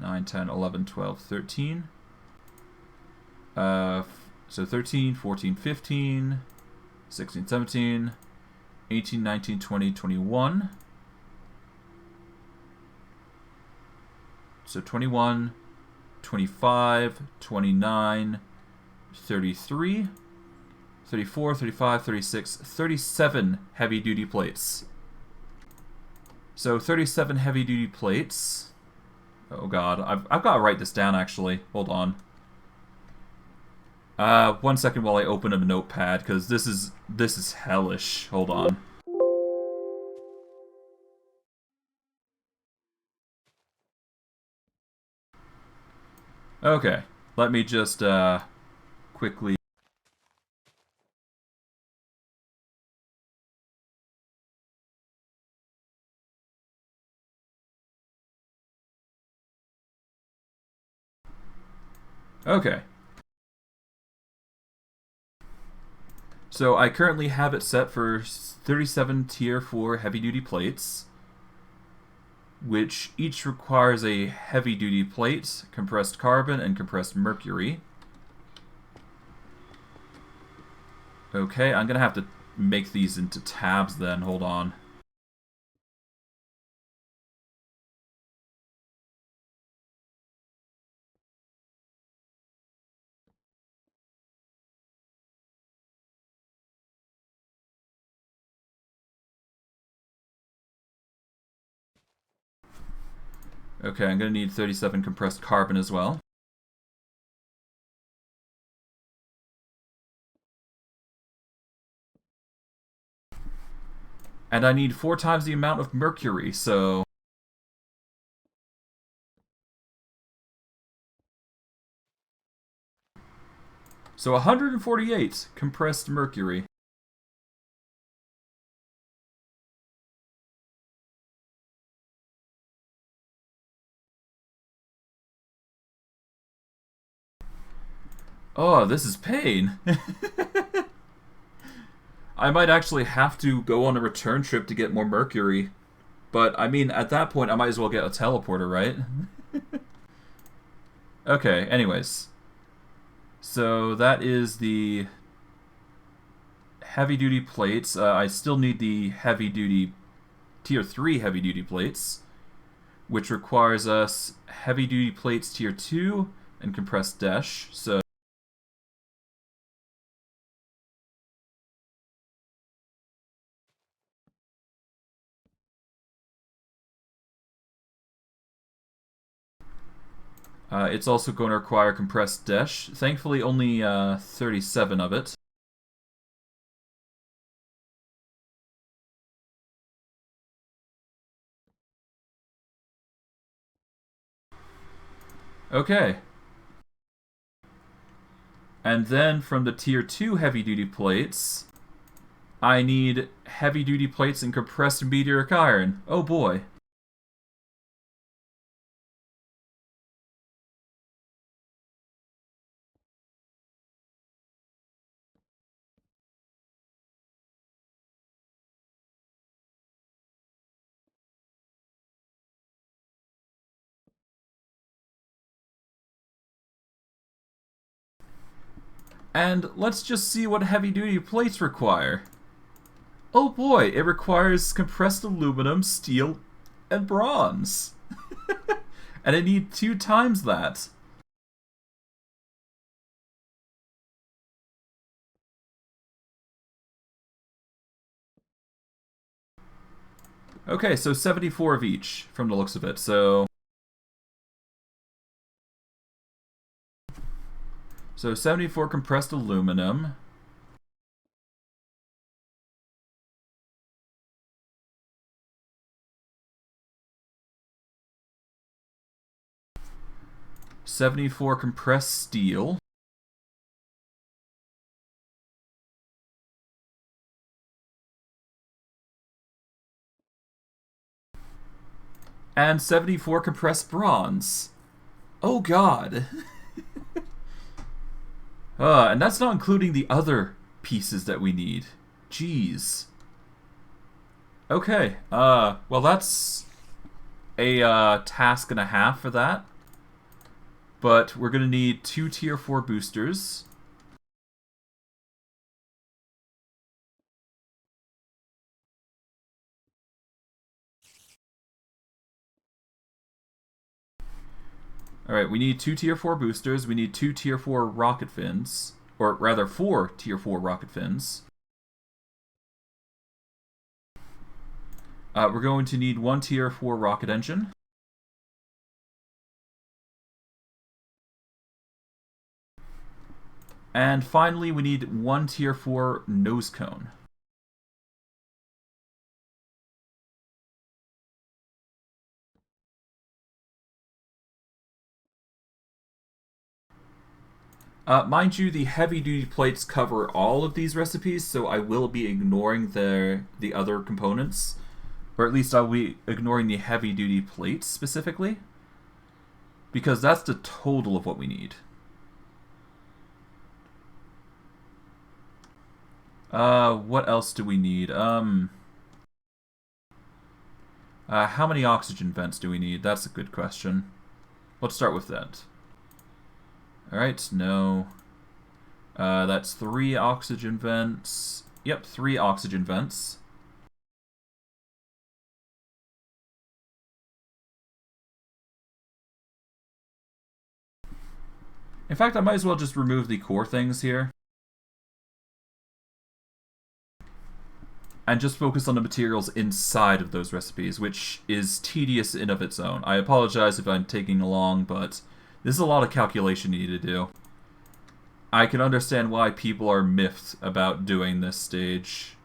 9, 10, 11, 12, 13. So 13, 14, 15, 16, 17, 18, 19, 20, 21. So 21, 25, 29, 33, 34, 35, 36, 37 heavy-duty plates. So 37 heavy-duty plates. Oh god, I've got to write this down actually. Hold on. 1 second while I open a notepad, because this is hellish. Hold on. Okay, let me just quickly. Okay. So I currently have it set for 37 tier 4 heavy-duty plates, which each requires a heavy-duty plate, compressed carbon, and compressed mercury. Okay, I'm gonna have to make these into tabs then, hold on. Okay, I'm gonna need 37 compressed carbon as well. And I need 4 times the amount of mercury, so... So 148 compressed mercury. Oh, this is pain. I might actually have to go on a return trip to get more mercury. But, I mean, at that point, I might as well get a teleporter, right? Okay, anyways. So, that is the heavy-duty plates. I still need the heavy-duty, tier 3 heavy-duty plates, which requires us heavy-duty plates tier 2 and compressed dash. So, it's also going to require compressed dash. Thankfully, only 37 of it. Okay. And then from the tier 2 heavy-duty plates, I need heavy-duty plates and compressed meteoric iron. Oh boy. And let's just see what heavy-duty plates require. Oh boy, it requires compressed aluminum, steel, and bronze. And I need 2 times that. Okay, so 74 of each, from the looks of it, so... So 74 compressed aluminum. $74 compressed steel. And 74 compressed bronze. Oh god. And that's not including the other pieces that we need. Jeez. Okay, well that's a task and a half for that. But we're going to need 2 tier 4 boosters. Alright, we need 2 tier 4 boosters. We need 2 tier 4 rocket fins. Or rather, 4 tier 4 rocket fins. We're going to need 1 tier 4 rocket engine. And finally, we need 1 tier 4 nose cone. Mind you, the heavy-duty plates cover all of these recipes, so I will be ignoring the other components. Or at least I'll be ignoring the heavy-duty plates specifically. Because that's the total of what we need. What else do we need? How many oxygen vents do we need? That's a good question. Let's start with that. Alright, no. That's 3 oxygen vents. Yep, 3 oxygen vents. In fact, I might as well just remove the core things here. And just focus on the materials inside of those recipes, which is tedious in of its own. I apologize if I'm taking long, but this is a lot of calculation you need to do. I can understand why people are miffed about doing this stage.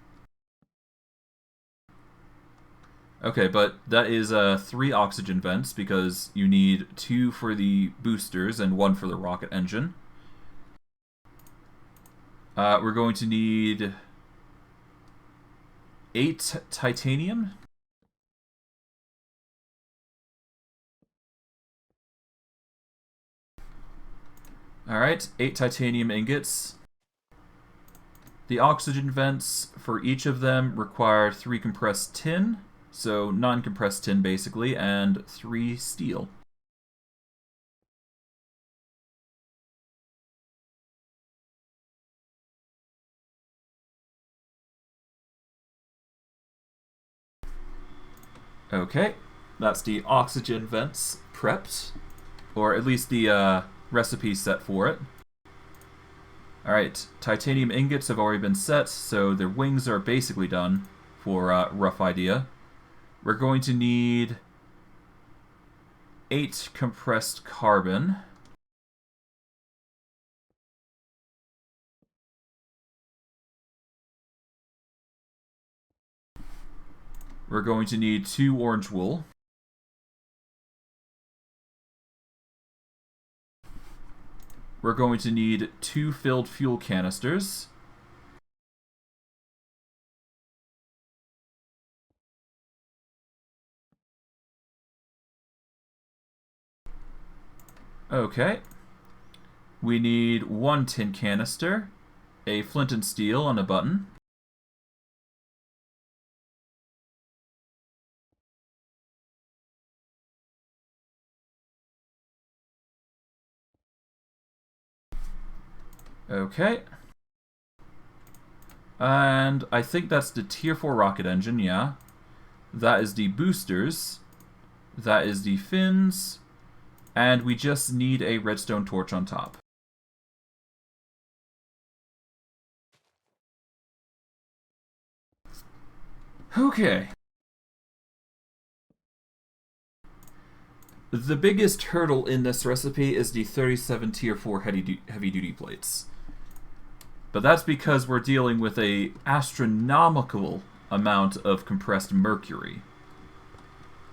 Okay, but that is 3 oxygen vents, because you need 2 for the boosters and 1 for the rocket engine. We're going to need 8 titanium. Alright, 8 titanium ingots. The oxygen vents for each of them require 3 compressed tin, so non-compressed tin basically, and 3 steel. Okay, that's the oxygen vents prepped, or at least the recipe set for it. Alright, titanium ingots have already been set, so their wings are basically done for a rough idea. We're going to need 8 compressed carbon. We're going to need 2 orange wool. We're going to need 2 filled fuel canisters. Okay. We need 1 tin canister, a flint and steel on a button. Okay. And I think that's the tier 4 rocket engine, yeah. That is the boosters. That is the fins. And we just need a redstone torch on top. Okay. The biggest hurdle in this recipe is the 37 tier 4 heavy-duty plates. But that's because we're dealing with a astronomical amount of compressed mercury.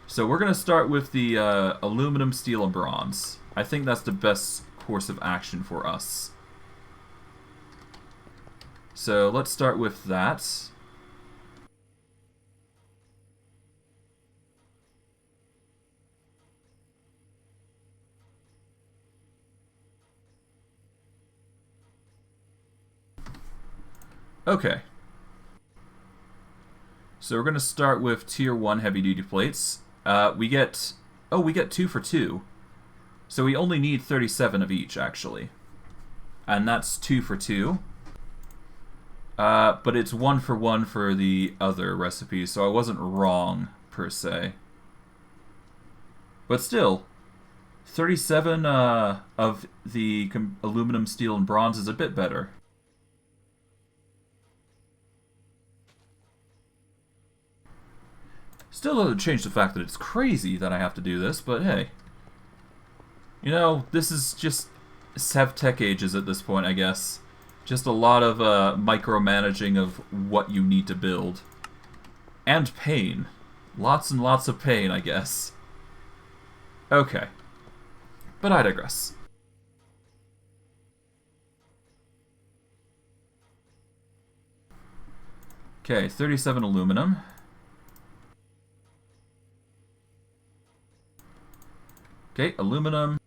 So we're going to start with the aluminum, steel, and bronze. I think that's the best course of action for us. So let's start with that. Okay. So we're going to start with tier 1 heavy-duty plates. We get... Oh, we get 2 for 2. So we only need 37 of each, actually. And that's 2 for 2. But it's 1 for 1 for the other recipe, so I wasn't wrong, per se. But still, 37 of the aluminum, steel, and bronze is a bit better. Still doesn't change the fact that it's crazy that I have to do this, but hey. You know, this is just Sevtech Ages at this point, I guess. Just a lot of micromanaging of what you need to build. And pain. Lots and lots of pain, I guess. Okay. But I digress. Okay, 37 aluminum. Okay, aluminum.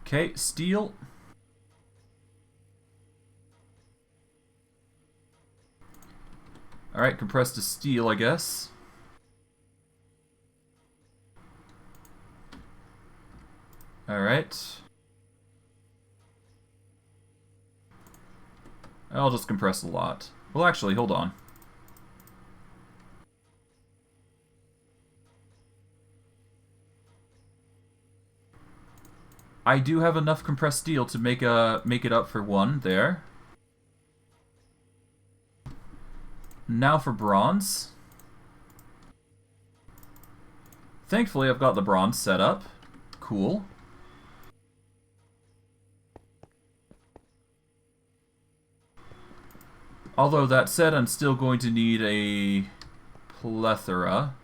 Okay, steel. Alright, compressed to steel, I guess. Alright. I'll just compress a lot. Well, actually, hold on. I do have enough compressed steel to make it up for 1 there. Now for bronze. Thankfully, I've got the bronze set up. Cool. Although, that said, I'm still going to need a plethora.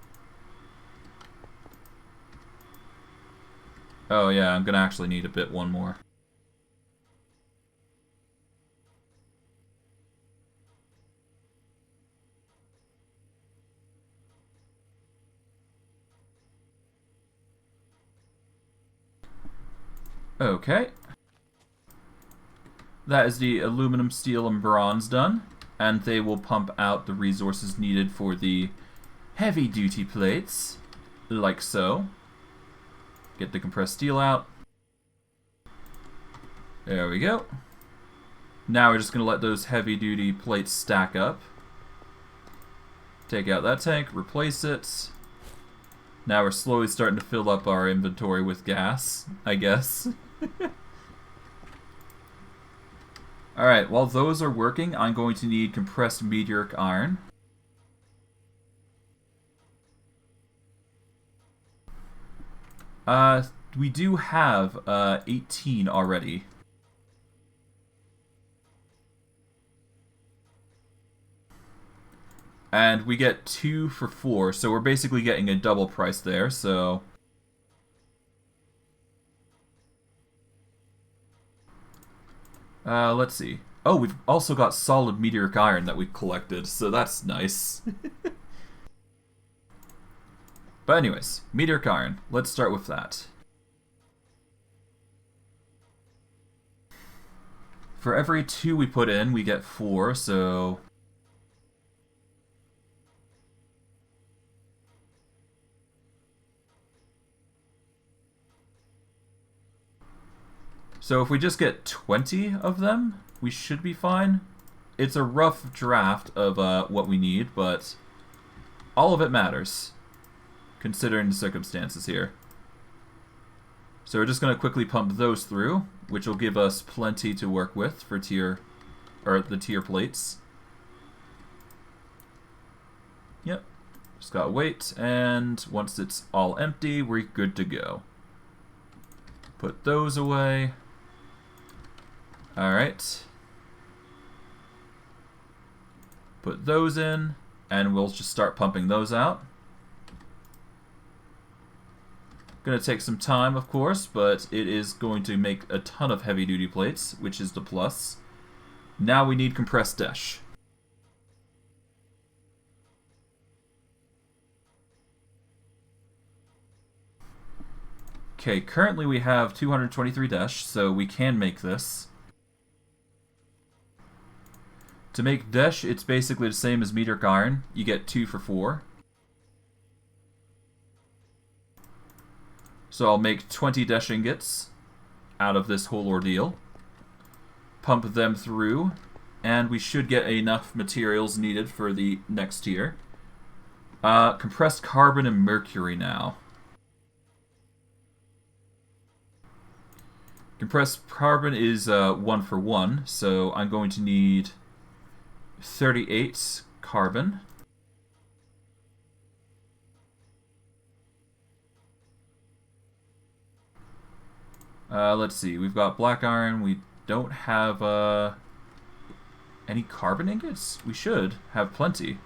Oh yeah, I'm gonna actually need a bit one more. Okay. That is the aluminum, steel, and bronze done. And they will pump out the resources needed for the heavy-duty plates, like so. Get the compressed steel out. There we go. Now we're just going to let those heavy-duty plates stack up. Take out that tank, replace it. Now we're slowly starting to fill up our inventory with gas, I guess. Alright, while those are working, I'm going to need compressed meteoric iron. We do have 18 already. And we get 2 for 4, so we're basically getting a double price there, so... let's see. Oh, we've also got solid meteoric iron that we've collected, so that's nice. But anyways, meteoric iron. Let's start with that. For every 2 we put in, we get 4, so... So if we just get 20 of them, we should be fine. It's a rough draft of what we need, but all of it matters, considering the circumstances here. So we're just going to quickly pump those through, which will give us plenty to work with for the tier plates. Yep, just gotta wait, and once it's all empty, we're good to go. Put those away. Alright. Put those in, and we'll just start pumping those out. Gonna take some time, of course, but it is going to make a ton of heavy-duty plates, which is the plus. Now we need compressed dash. Okay, currently we have 223 dash, so we can make this. To make dash, it's basically the same as meteoric iron. You get 2 for 4. So I'll make 20 dash ingots out of this whole ordeal. Pump them through, and we should get enough materials needed for the next tier. Compressed carbon and mercury now. Compressed carbon is 1 for 1, so I'm going to need 38 carbon. Let's see, we've got black iron, we don't have any carbon ingots? We should have plenty.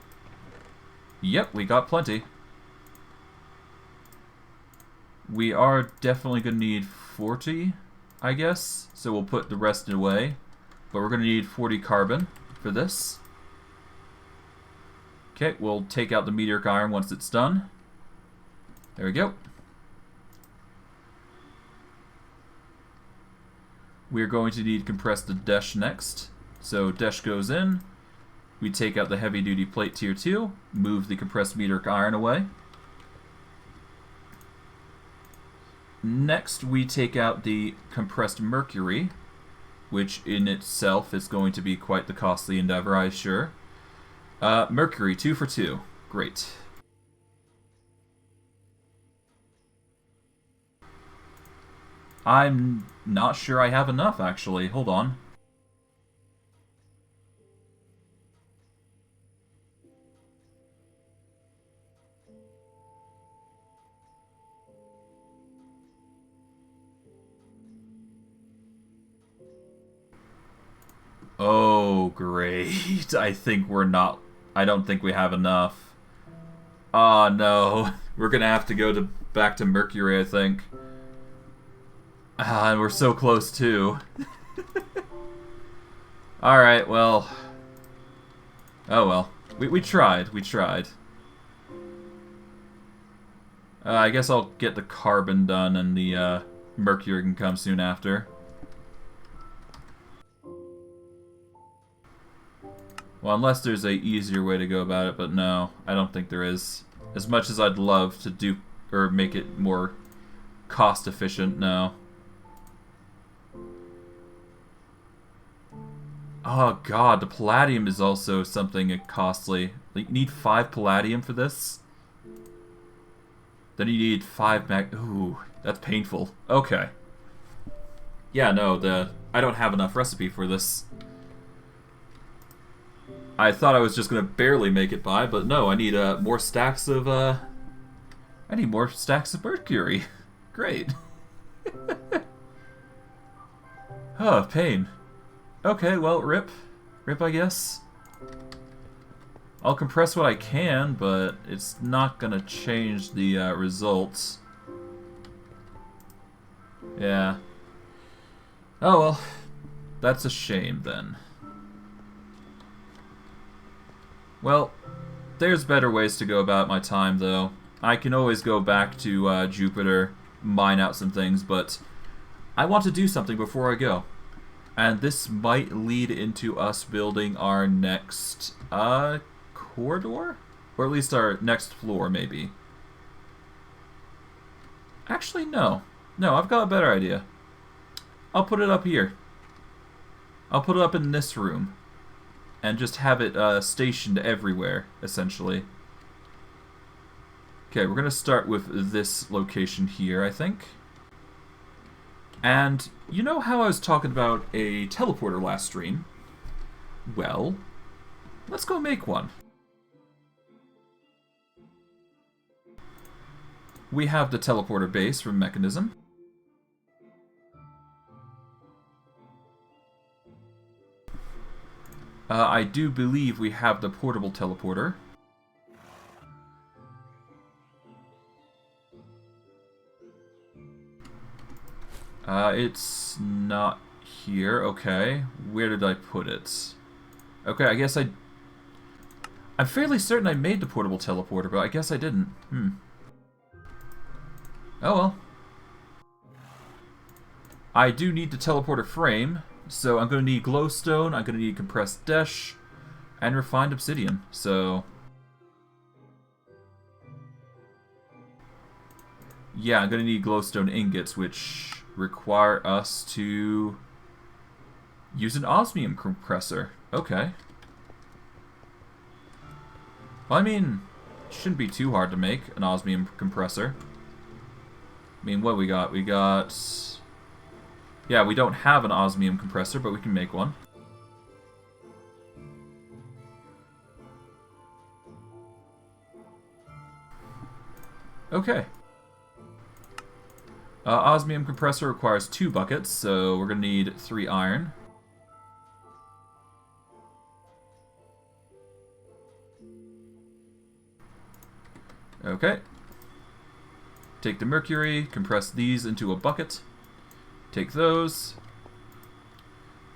Yep, we got plenty. We are definitely going to need 40, I guess, so we'll put the rest away. But we're going to need 40 carbon for this. Okay, we'll take out the meteoric iron once it's done. There we go. We're going to need compressed dash next. So dash goes in. We take out the heavy duty plate tier 2, move the compressed meteoric iron away. Next we take out the compressed mercury, which in itself is going to be quite the costly endeavor, I'm sure. Mercury, 2 for 2. Great. I'm not sure I have enough, actually. Hold on. Oh, great. I don't think we have enough. Oh, no. We're gonna have to go back to mercury, I think. And we're so close, too. Alright, well. Oh, well. We tried. We tried. I guess I'll get the carbon done, and the mercury can come soon after. Well, unless there's a easier way to go about it, but no, I don't think there is. As much as I'd love to do, or make it more cost efficient, no. Oh god, the palladium is also something costly. Like, you need 5 palladium for this? Then you need 5 ooh, that's painful. Okay. Yeah, no, I don't have enough recipe for this. I thought I was just gonna barely make it by, but no, I need more stacks of mercury. Great. Oh, pain. Okay, well, rip, I guess. I'll compress what I can, but it's not gonna change the results. Yeah. Oh well, that's a shame then. Well, there's better ways to go about my time, though. I can always go back to Jupiter, mine out some things, but I want to do something before I go. And this might lead into us building our next corridor? Or at least our next floor, maybe. Actually, no. No, I've got a better idea. I'll put it up here. I'll put it up in this room. And just have it stationed everywhere, essentially. Okay, we're going to start with this location here, I think. And you know how I was talking about a teleporter last stream? Well, let's go make one. We have the teleporter base from Mechanism. I do believe we have the portable teleporter. It's not here. Okay. Where did I put it? Okay, I guess I'm fairly certain I made the portable teleporter, but I guess I didn't. Oh well. I do need the teleporter frame, so I'm going to need glowstone, I'm going to need compressed desh, and refined obsidian, so... Yeah, I'm going to need glowstone ingots, which require us to use an osmium compressor. Okay. Well, I mean, it shouldn't be too hard to make an osmium compressor. I mean, what we got? We got... Yeah, we don't have an osmium compressor, but we can make one. Okay. Osmium compressor requires 2 buckets, so we're going to need 3 iron. Okay. Take the mercury, compress these into a bucket. Take those.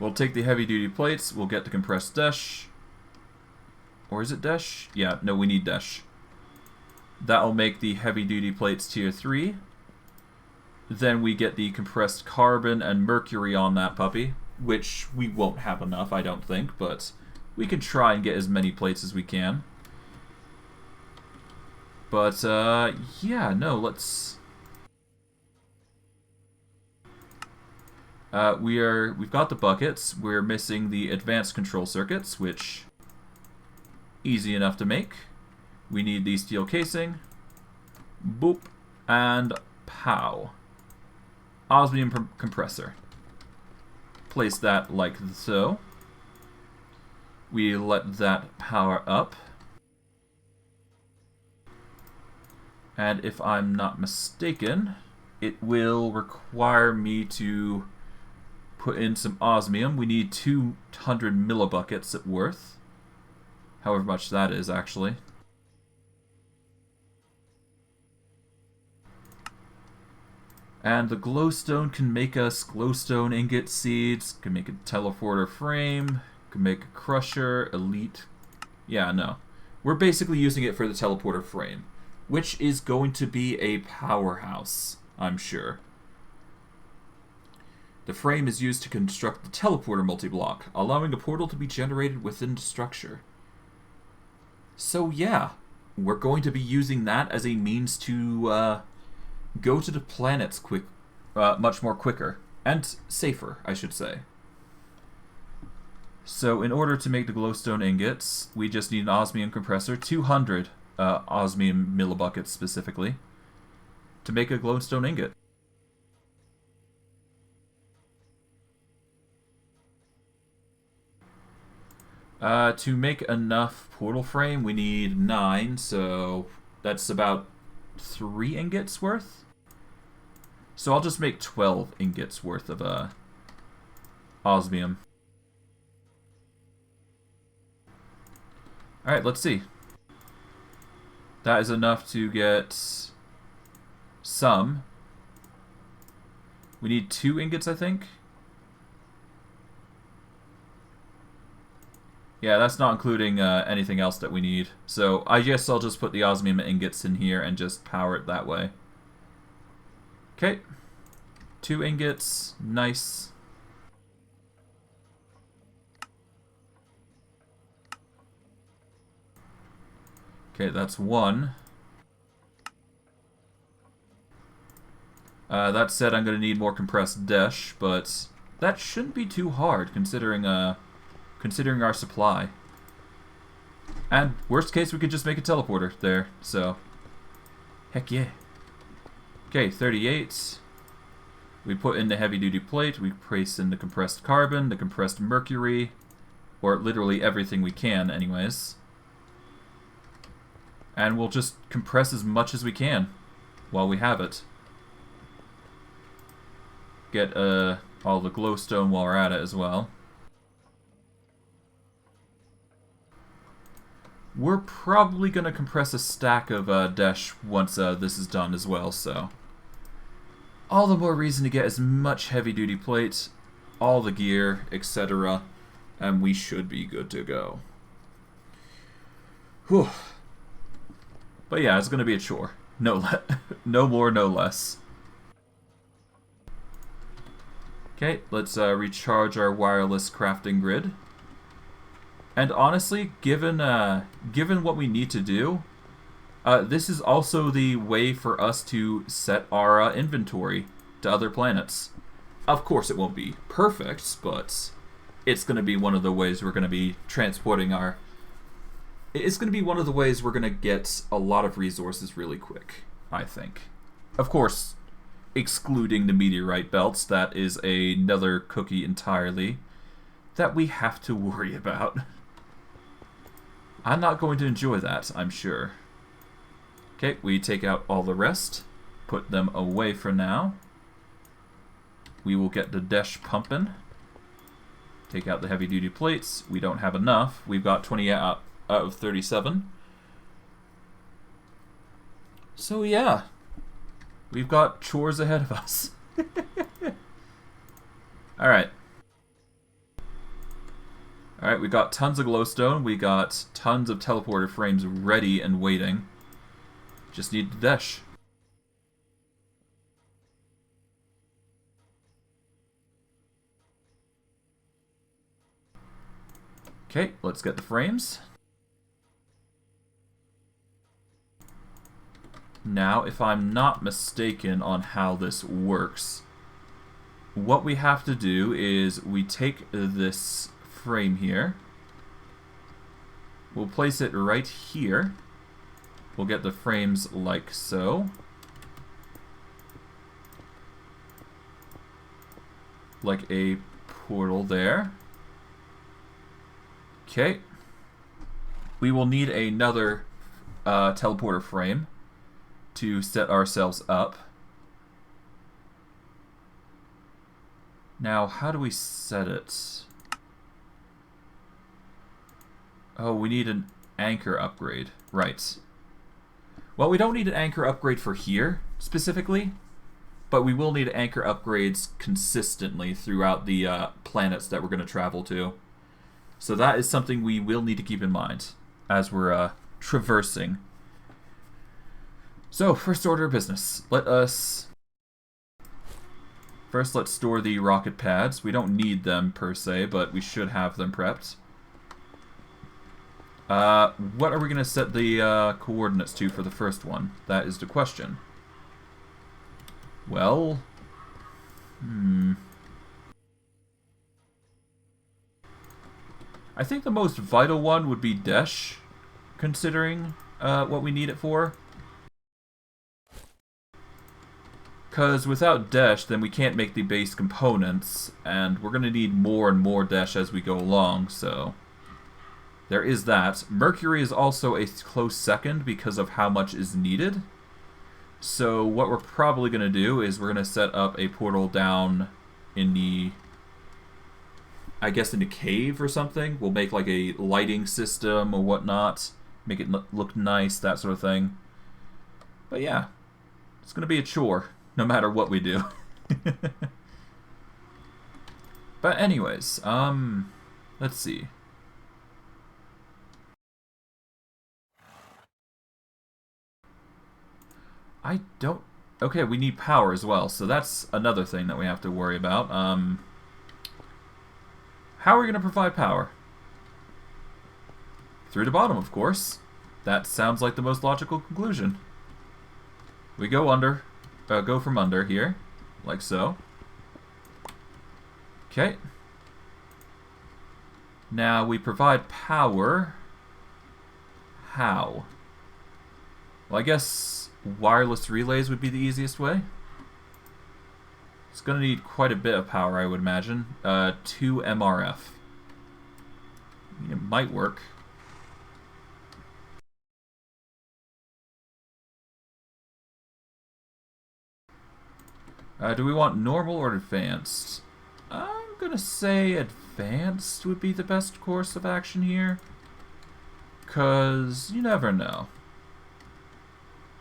We'll take the heavy-duty plates, we'll get the compressed desh. Or is it desh? Yeah, no, we need desh. That'll make the heavy-duty plates tier 3. Then we get the compressed carbon and mercury on that puppy, which we won't have enough, I don't think, but we can try and get as many plates as we can. But, yeah, no, let's... We've got the buckets, we're missing the advanced control circuits, which... easy enough to make. We need the steel casing. Boop. And pow. Osmium compressor. Place that like so. We let that power up. And if I'm not mistaken, it will require me to put in some osmium. We need 200 millibuckets at worth. However much that is, actually. And the glowstone can make us glowstone ingot seeds, can make a teleporter frame, can make a crusher, elite. Yeah, no. We're basically using it for the teleporter frame, which is going to be a powerhouse, I'm sure. The frame is used to construct the teleporter multi-block, allowing a portal to be generated within the structure. So yeah, we're going to be using that as a means to go to the planets much more quicker. And safer, I should say. So in order to make the glowstone ingots, we just need an osmium compressor, 200 osmium millibuckets specifically, to make a glowstone ingot. To make enough portal frame, we need 9, so that's about 3 ingots worth. So I'll just make 12 ingots worth of osmium. Alright, let's see. That is enough to get some. We need 2 ingots, I think. Yeah, that's not including anything else that we need. So I guess I'll just put the osmium ingots in here and just power it that way. Okay. 2 ingots. Nice. Okay, that's 1. That said, I'm going to need more compressed desh, but that shouldn't be too hard considering our supply. And worst case, we could just make a teleporter there, so heck yeah. Okay, 38. We put in the heavy-duty plate, we place in the compressed carbon, the compressed mercury, or literally everything we can anyways. And we'll just compress as much as we can while we have it. Get all the glowstone while we're at it as well. We're probably going to compress a stack of desh once this is done as well, so all the more reason to get as much heavy-duty plates, all the gear, etc., and we should be good to go. Whew. But yeah, it's going to be a chore. No more, no less. Okay, let's recharge our wireless crafting grid. And honestly, given what we need to do, this is also the way for us to set our inventory to other planets. Of course, it won't be perfect, but it's going to be one of the ways we're going to be transporting our... It's going to be one of the ways we're going to get a lot of resources really quick, I think. Of course, excluding the meteorite belts, that is another cookie entirely that we have to worry about. I'm not going to enjoy that, I'm sure. Okay, we take out all the rest, put them away for now. We will get the dash pumping. Take out the heavy-duty plates. We don't have enough. We've got 20 out of 37. So yeah, we've got chores ahead of us. Alright. Alright, we got tons of glowstone. We got tons of teleporter frames ready and waiting. Just need the dash. Okay, let's get the frames. Now, if I'm not mistaken on how this works, what we have to do is we take this frame here. We'll place it right here. We'll get the frames like so. Like a portal there. Okay. We will need another teleporter frame to set ourselves up. Now, how do we set it? Oh, we need an anchor upgrade. Right. Well, we don't need an anchor upgrade for here, specifically, but we will need anchor upgrades consistently throughout the planets that we're going to travel to. So that is something we will need to keep in mind as we're traversing. So, first order of business. Let's store the rocket pads. We don't need them per se, but we should have them prepped. What are we going to set the coordinates to for the first one? That is the question. Well, I think the most vital one would be Desh, considering what we need it for. Because without Desh, then we can't make the base components, and we're going to need more and more Desh as we go along, so... There is that. Mercury is also a close second because of how much is needed. So what we're probably going to do is we're going to set up a portal down in the... I guess in the cave or something. We'll make like a lighting system or whatnot. Make it look nice, that sort of thing. But yeah, it's going to be a chore, no matter what we do. But anyways, let's see. I don't... Okay, we need power as well, so that's another thing that we have to worry about. How are we going to provide power? Through the bottom, of course. That sounds like the most logical conclusion. We go under, go from under here, like so. Okay. Now we provide power. How? Well, I guess wireless relays would be the easiest way. It's going to need quite a bit of power, I would imagine. 2 MRF. It might work. Do we want normal or advanced? I'm going to say advanced would be the best course of action here. Because you never know.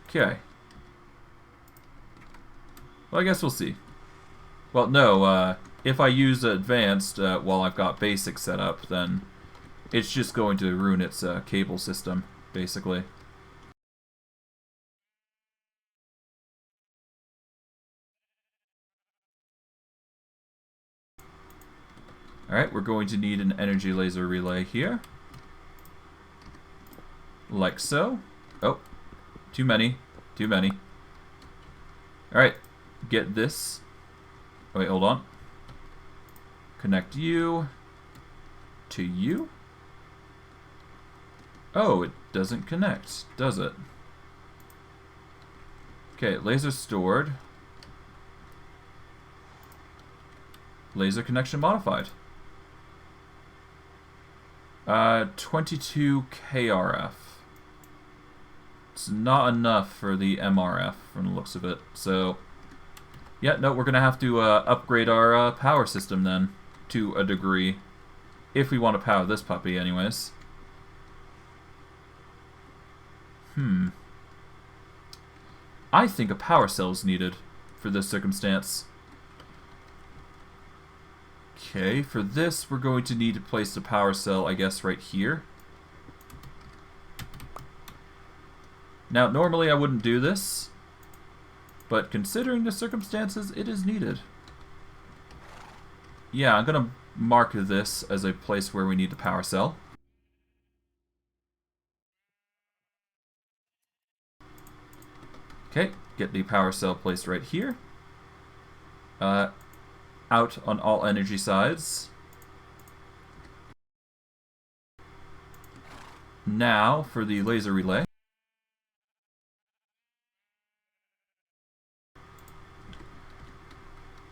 Okay. Well, I guess we'll see. Well, no, if I use advanced while I've got basic set up, then it's just going to ruin its cable system, basically. Alright, we're going to need an energy laser relay here. Like so. Oh, too many. Too many. Alright, get this. Oh, wait, hold on. Connect you to you. Oh, it doesn't connect, does it? Okay, laser stored. Laser connection modified. 22 KRF. It's not enough for the MRF from the looks of it. So, yeah, no, we're going to have to upgrade our power system then, to a degree. If we want to power this puppy anyways. I think a power cell is needed for this circumstance. Okay, for this we're going to need to place the power cell, I guess, right here. Now, normally I wouldn't do this, but considering the circumstances, it is needed. Yeah, I'm going to mark this as a place where we need the power cell. Okay, get the power cell placed right here. Out on all energy sides. Now for the laser relay.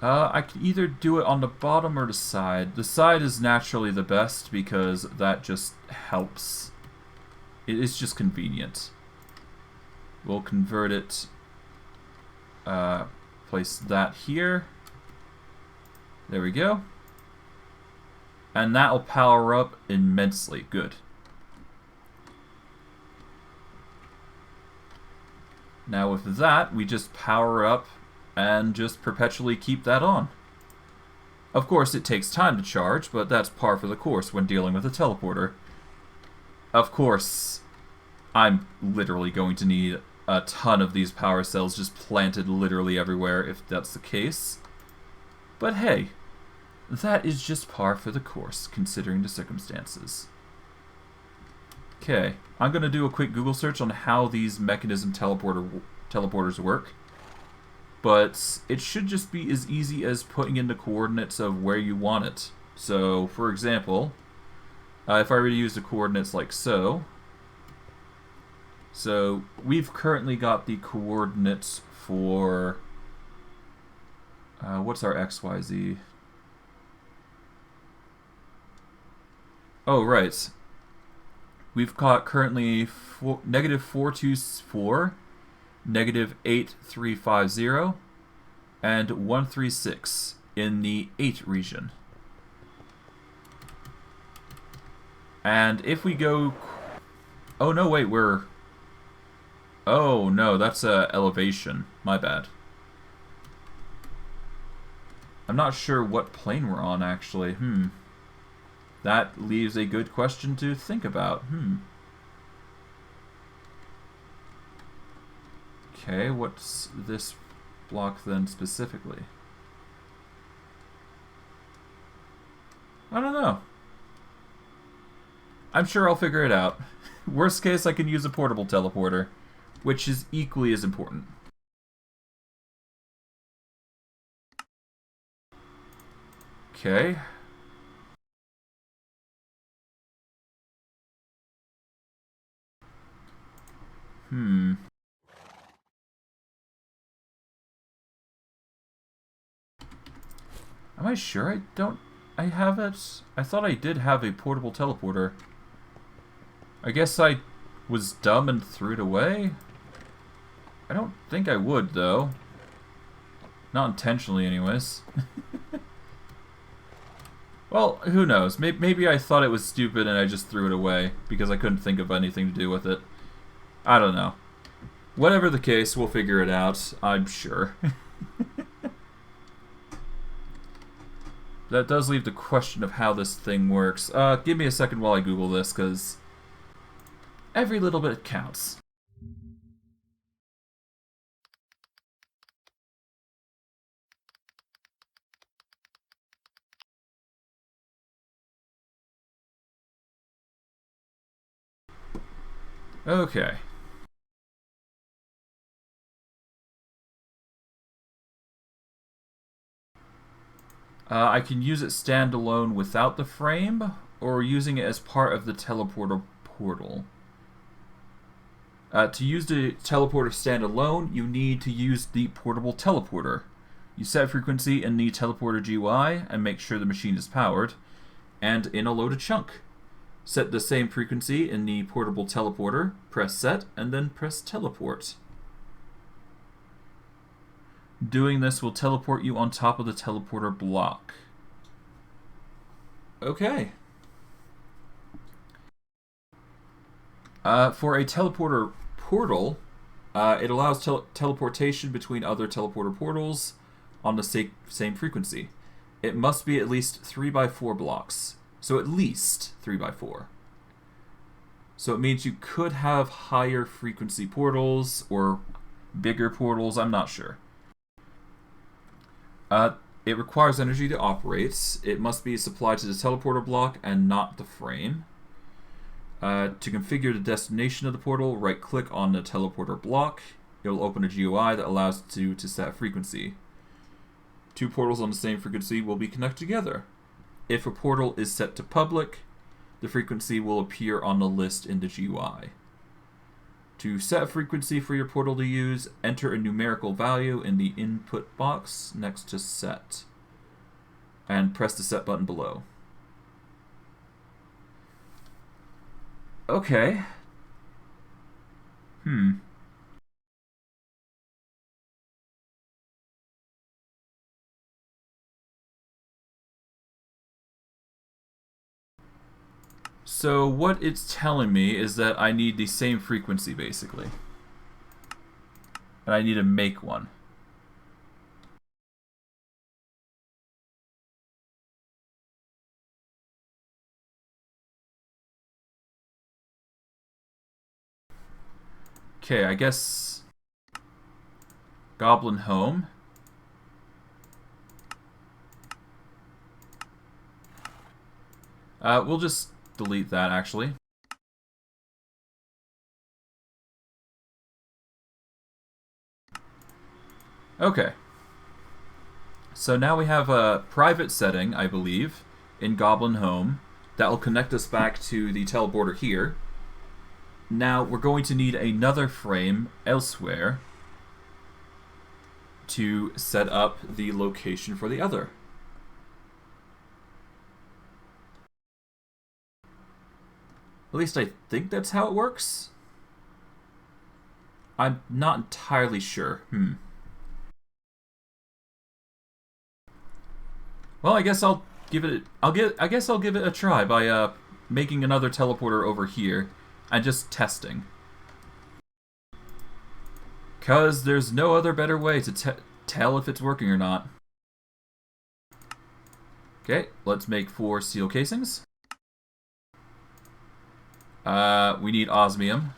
I can either do it on the bottom or the side. The side is naturally the best because that just helps. It is just convenient. We'll convert it. Place that here. There we go. And that will power up immensely. Good. Now with that, we just power up and just perpetually keep that on. Of course, it takes time to charge, but that's par for the course when dealing with a teleporter. Of course, I'm literally going to need a ton of these power cells just planted literally everywhere if that's the case. But hey, that is just par for the course, considering the circumstances. Okay, I'm going to do a quick Google search on how these mechanism teleporters work. But it should just be as easy as putting in the coordinates of where you want it. So, for example, if I were to use the coordinates like so. So, we've currently got the coordinates for... what's our XYZ? Oh, right. We've got currently negative 424, negative 8350, and 136 in the 8 region. And if we go... Oh, no, wait, we're... Oh, no, that's elevation. My bad. I'm not sure what plane we're on, actually. That leaves a good question to think about. Okay, what's this block then specifically? I don't know. I'm sure I'll figure it out. Worst case, I can use a portable teleporter, which is equally as important. Okay. Am I sure I have it? I thought I did have a portable teleporter. I guess I was dumb and threw it away? I don't think I would, though. Not intentionally, anyways. Well, who knows? Maybe I thought it was stupid and I just threw it away because I couldn't think of anything to do with it. I don't know. Whatever the case, we'll figure it out, I'm sure. That does leave the question of how this thing works. Give me a second while I Google this, because every little bit counts. Okay. I can use it standalone without the frame, or using it as part of the teleporter portal. To use the teleporter standalone, you need to use the portable teleporter. You set frequency in the teleporter GUI and make sure the machine is powered, and in a loaded chunk. Set the same frequency in the portable teleporter, press set, and then press teleport. Doing this will teleport you on top of the teleporter block. Okay. For a teleporter portal, it allows teleportation between other teleporter portals on the same frequency. It must be at least 3x4 blocks. So at least 3x4. So it means you could have higher frequency portals or bigger portals, I'm not sure. It requires energy to operate. It must be supplied to the teleporter block and not the frame. To configure the destination of the portal, right-click on the teleporter block. It will open a GUI that allows you to set a frequency. Two portals on the same frequency will be connected together. If a portal is set to public, the frequency will appear on the list in the GUI. To set a frequency for your portal to use, enter a numerical value in the input box next to set, and press the set button below. Okay. So what it's telling me is that I need the same frequency, basically. And I need to make one. Okay, I guess... Goblin home. We'll just delete that, actually. Okay. So now we have a private setting, I believe, in Goblin home that will connect us back to the teleporter here. Now we're going to need another frame elsewhere to set up the location for the other. At least I think that's how it works. I'm not entirely sure. Well, I guess I'll give it. I guess I'll give it a try by making another teleporter over here and just testing. Cause there's no other better way to tell if it's working or not. Okay, let's make 4 steel casings. We need osmium.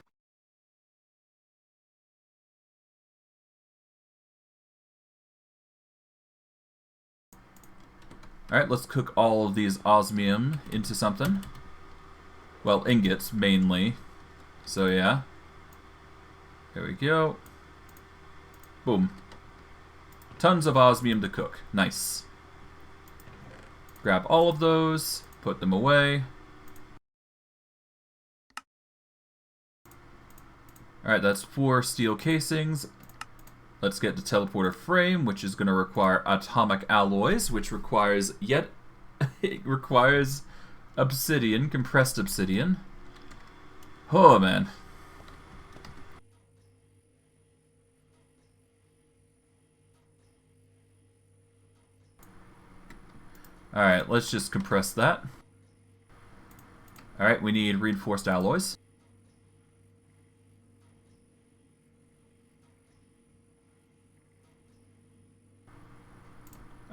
Alright, let's cook all of these osmium into something. Well, ingots, mainly. So, yeah. There we go. Boom. Tons of osmium to cook. Nice. Grab all of those, put them away. Alright, that's 4 steel casings. Let's get the teleporter frame, which is going to require atomic alloys, which requires it requires obsidian, compressed obsidian. Oh, man. Alright, let's just compress that. Alright, we need reinforced alloys.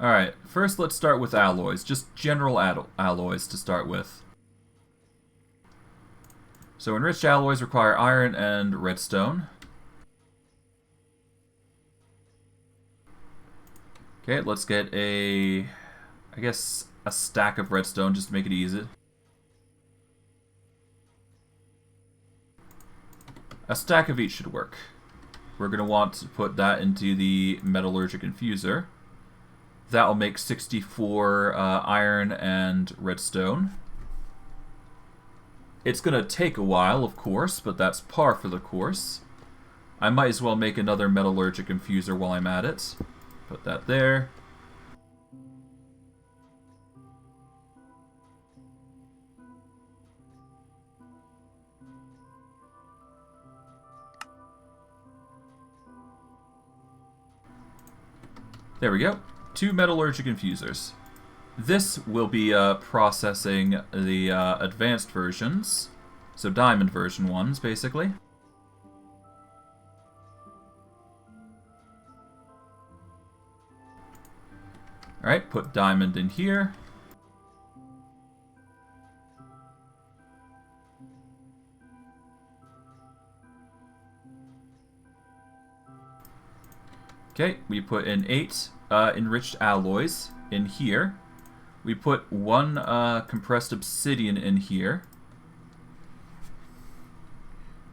Alright, first let's start with alloys. Just general alloys to start with. So enriched alloys require iron and redstone. Okay, let's get I guess a stack of redstone just to make it easy. A stack of each should work. We're going to want to put that into the Metallurgic Infuser. That will make 64 iron and redstone. It's going to take a while, of course, but that's par for the course. I might as well make another Metallurgic Infuser while I'm at it. Put that there. There we go. 2 Metallurgic Infusers. This will be processing the advanced versions. So diamond version ones, basically. Alright, put diamond in here. Okay, we put in 8 Enriched Alloys in here. We put 1 compressed obsidian in here.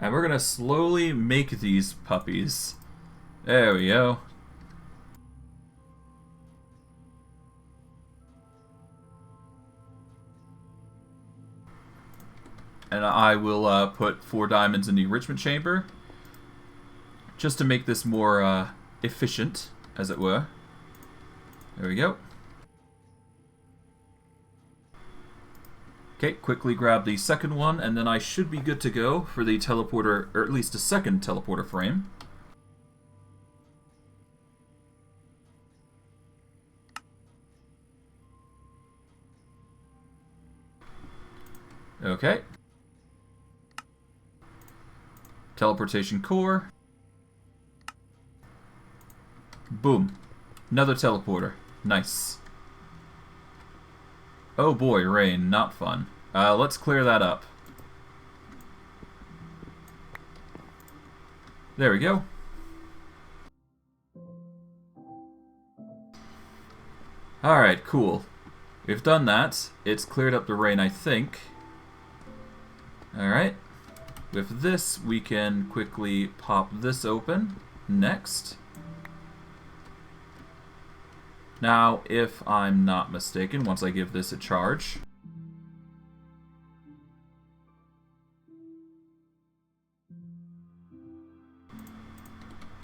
And we're going to slowly make these puppies. There we go. And I will put 4 diamonds in the enrichment chamber. Just to make this more efficient, as it were. There we go. Okay, quickly grab the second one, and then I should be good to go for the teleporter, or at least a second teleporter frame. Okay. Teleportation core. Boom. Another teleporter. Nice. Oh boy, rain. Not fun. Let's clear that up. There we go. Alright, cool. We've done that. It's cleared up the rain, I think. Alright. With this, we can quickly pop this open. Next. Now, if I'm not mistaken, once I give this a charge...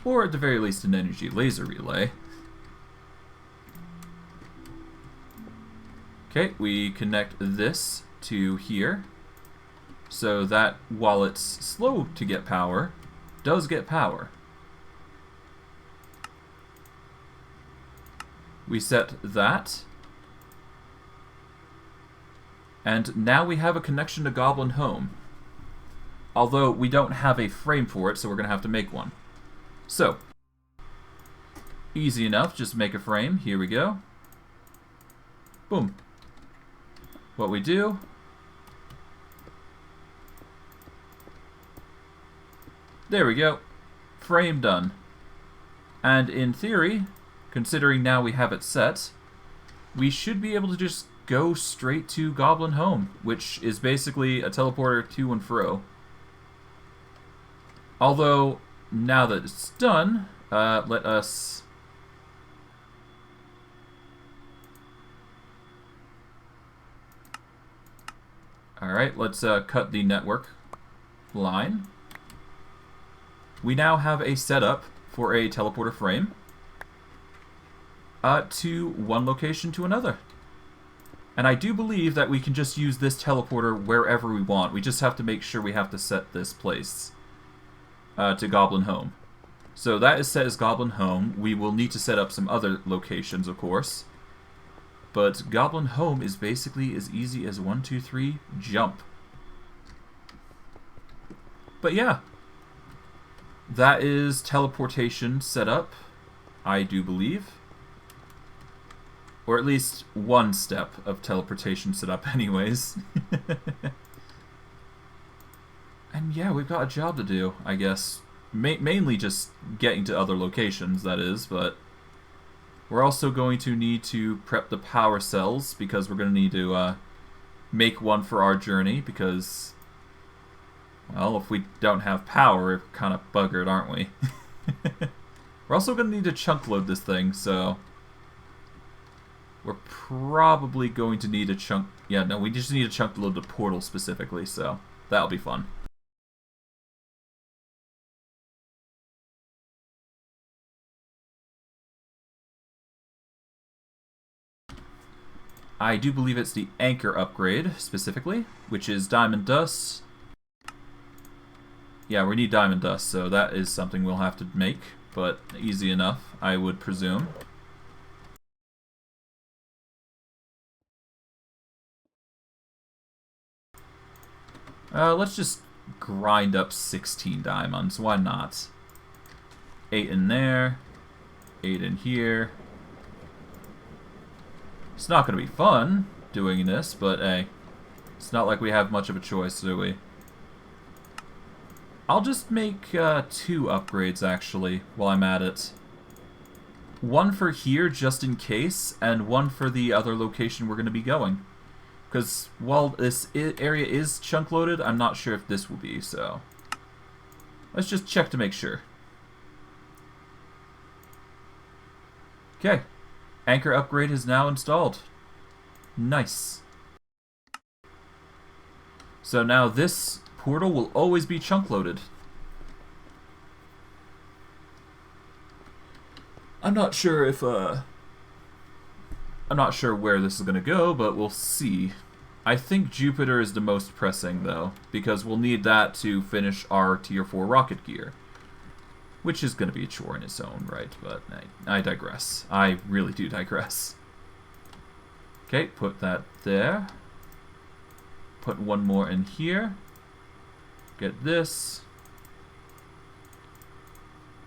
or at the very least an energy laser relay. Okay, we connect this to here. So that, while it's slow to get power, does get power. We set that. And now we have a connection to Goblin Home. Although we don't have a frame for it, so we're going to have to make one. So, easy enough, just make a frame. Here we go. Boom. What we do... there we go. Frame done. And in theory, considering now we have it set, we should be able to just go straight to Goblin Home, which is basically a teleporter to and fro. Although, now that it's done, let us... Alright, let's cut the network line. We now have a setup for a teleporter frame to one location to another. And I do believe that we can just use this teleporter wherever we want. We just have to make sure we have to set this place to Goblin Home. So that is set as Goblin Home. We will need to set up some other locations, of course. But Goblin Home is basically as easy as 1, 2, 3, jump. But yeah. That is teleportation set up, I do believe. Or at least one step of teleportation set up anyways. And yeah, we've got a job to do, I guess. Mainly just getting to other locations, that is, but... we're also going to need to prep the power cells, because we're going to need to make one for our journey, because... Well, if we don't have power, we're kind of buggered, aren't we? We're also going to need to chunk load this thing, so... We're probably going to need a chunk... Yeah, no, we just need a chunk load the portal specifically, so that'll be fun. I do believe it's the anchor upgrade, specifically, which is diamond dust. Yeah, we need diamond dust, so that is something we'll have to make, but easy enough, I would presume. Let's just grind up 16 diamonds, why not? 8 in there, 8 in here. It's not going to be fun doing this, but hey, it's not like we have much of a choice, do we? I'll just make 2 upgrades, actually, while I'm at it. One for here, just in case, and one for the other location we're going to be going. Because while this area is chunk-loaded, I'm not sure if this will be, so... Let's just check to make sure. Okay. Anchor upgrade is now installed. Nice. So now this portal will always be chunk-loaded. I'm not sure if, I'm not sure where this is going to go, but we'll see. I think Jupiter is the most pressing, though, because we'll need that to finish our Tier 4 rocket gear. Which is going to be a chore in its own right, but I digress. I really do digress. Okay, put that there. Put one more in here. Get this.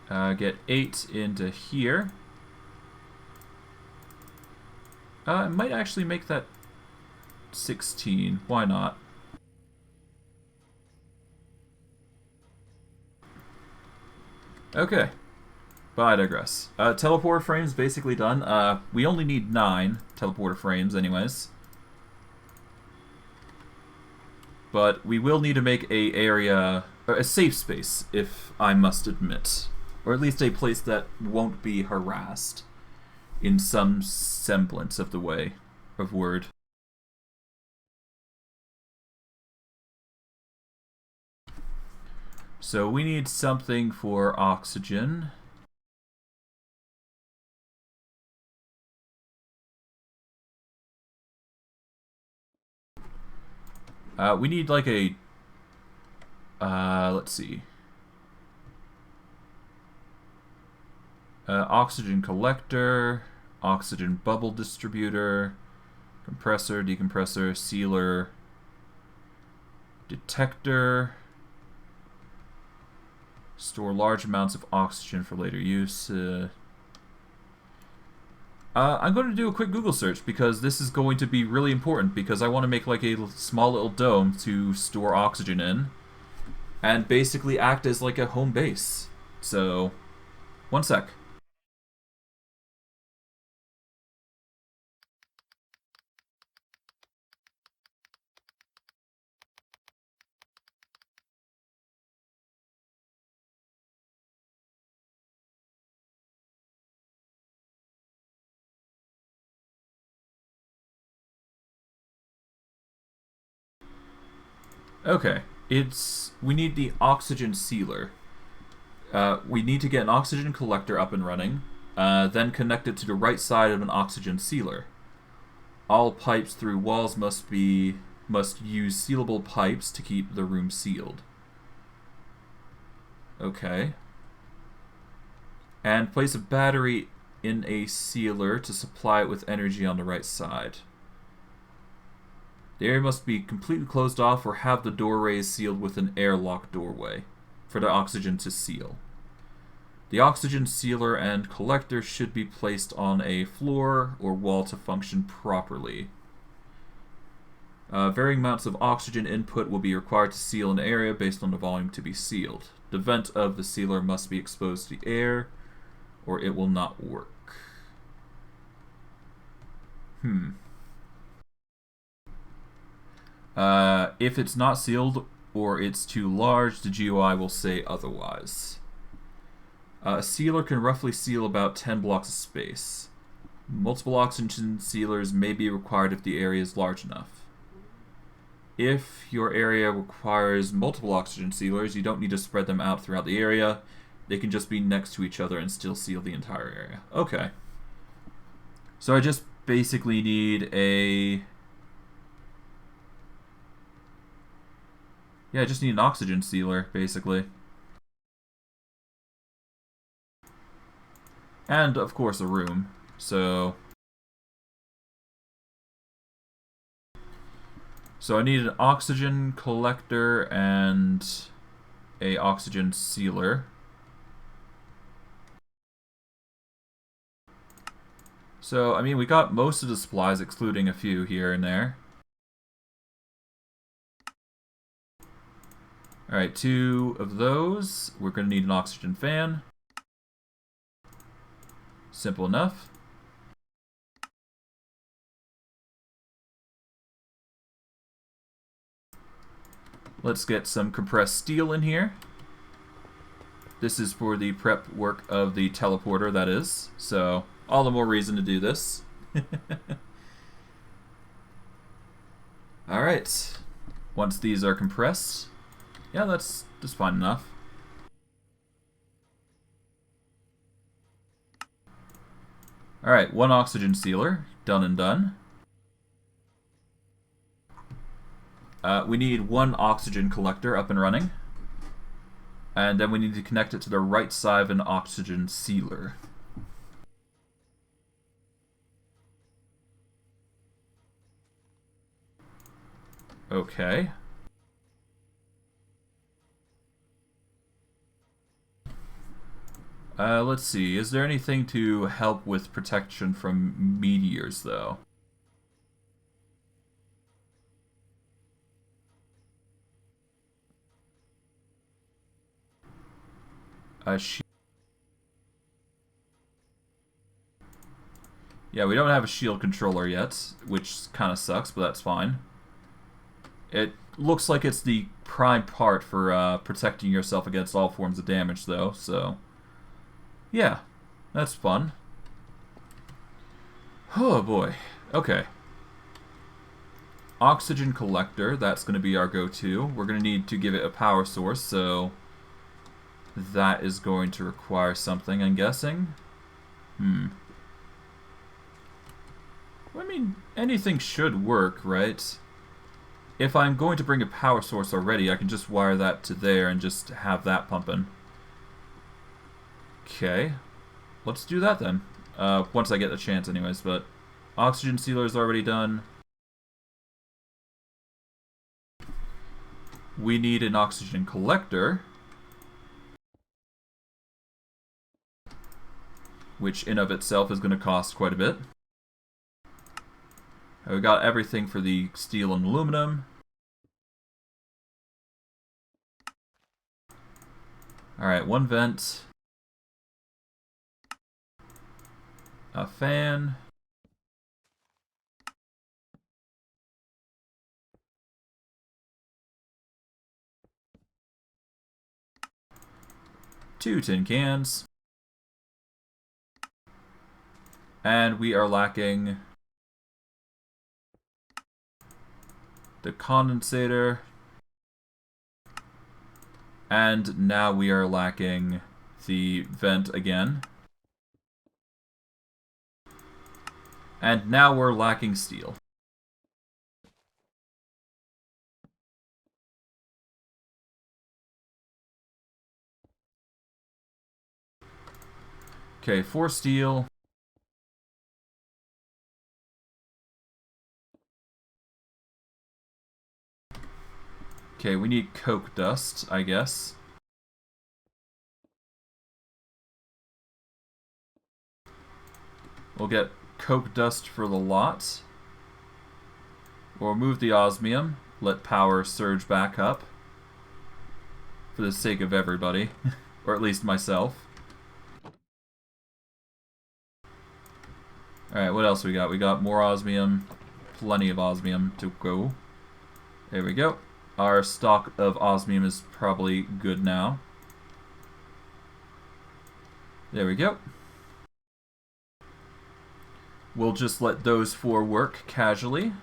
Get 8 into here. I might actually make that 16. Why not? Okay. But I digress. Teleporter frames basically done. We only need 9 teleporter frames anyways. But we will need to make a safe space, if I must admit. Or at least a place that won't be harassed in some semblance of the way of word. So we need something for oxygen. We need like a... let's see. Oxygen collector, oxygen bubble distributor, compressor, decompressor, sealer, detector, store large amounts of oxygen for later use. I'm going to do a quick Google search because this is going to be really important because I want to make like a small little dome to store oxygen in and basically act as like a home base. So, one sec. Okay, we need the oxygen sealer. We need to get an oxygen collector up and running, then connect it to the right side of an oxygen sealer. All pipes through walls must use sealable pipes to keep the room sealed. Okay. And place a battery in a sealer to supply it with energy on the right side. The area must be completely closed off or have the doorways sealed with an airlock doorway for the oxygen to seal. The oxygen sealer and collector should be placed on a floor or wall to function properly. Varying amounts of oxygen input will be required to seal an area based on the volume to be sealed. The vent of the sealer must be exposed to the air or it will not work. If it's not sealed or it's too large, the GUI will say otherwise. A sealer can roughly seal about 10 blocks of space. Multiple oxygen sealers may be required if the area is large enough. If your area requires multiple oxygen sealers, you don't need to spread them out throughout the area. They can just be next to each other and still seal the entire area. Okay. So I just basically need a... Yeah, I just need an oxygen sealer, basically. And, of course, a room. So I need an oxygen collector and a oxygen sealer. So, I mean, we got most of the supplies, excluding a few here and there. Alright, 2 of those. We're going to need an oxygen fan. Simple enough. Let's get some compressed steel in here. This is for the prep work of the teleporter, that is. So, all the more reason to do this. Alright. Once these are compressed, yeah, that's just fine enough. Alright, 1 oxygen sealer. Done and done. We need 1 oxygen collector up and running. And then we need to connect it to the right side of an oxygen sealer. Okay. Let's see. Is there anything to help with protection from meteors, though? Yeah, we don't have a shield controller yet, which kind of sucks, but that's fine. It looks like it's the prime part for protecting yourself against all forms of damage, though, so... Yeah, that's fun. Oh boy. Okay. Oxygen collector, that's going to be our go-to. We're going to need to give it a power source, so... that is going to require something, I'm guessing. I mean, anything should work, right? If I'm going to bring a power source already, I can just wire that to there and just have that pumping. Okay. Let's do that then. Once I get the chance anyways, but... Oxygen sealer is already done. We need an oxygen collector. Which in of itself is going to cost quite a bit. We got everything for the steel and aluminum. Alright, 1 vent. A fan. Two tin cans. And we are lacking the condensator. And now we are lacking the vent again. And now we're lacking steel. Okay, 4 steel. Okay, we need coke dust, I guess. We'll get coke dust for the lot. We'll remove the osmium, let power surge back up. For the sake of everybody. Or at least myself. Alright, what else we got? We got more osmium. Plenty of osmium to go. There we go. Our stock of osmium is probably good now. There we go. We'll just let those 4 work casually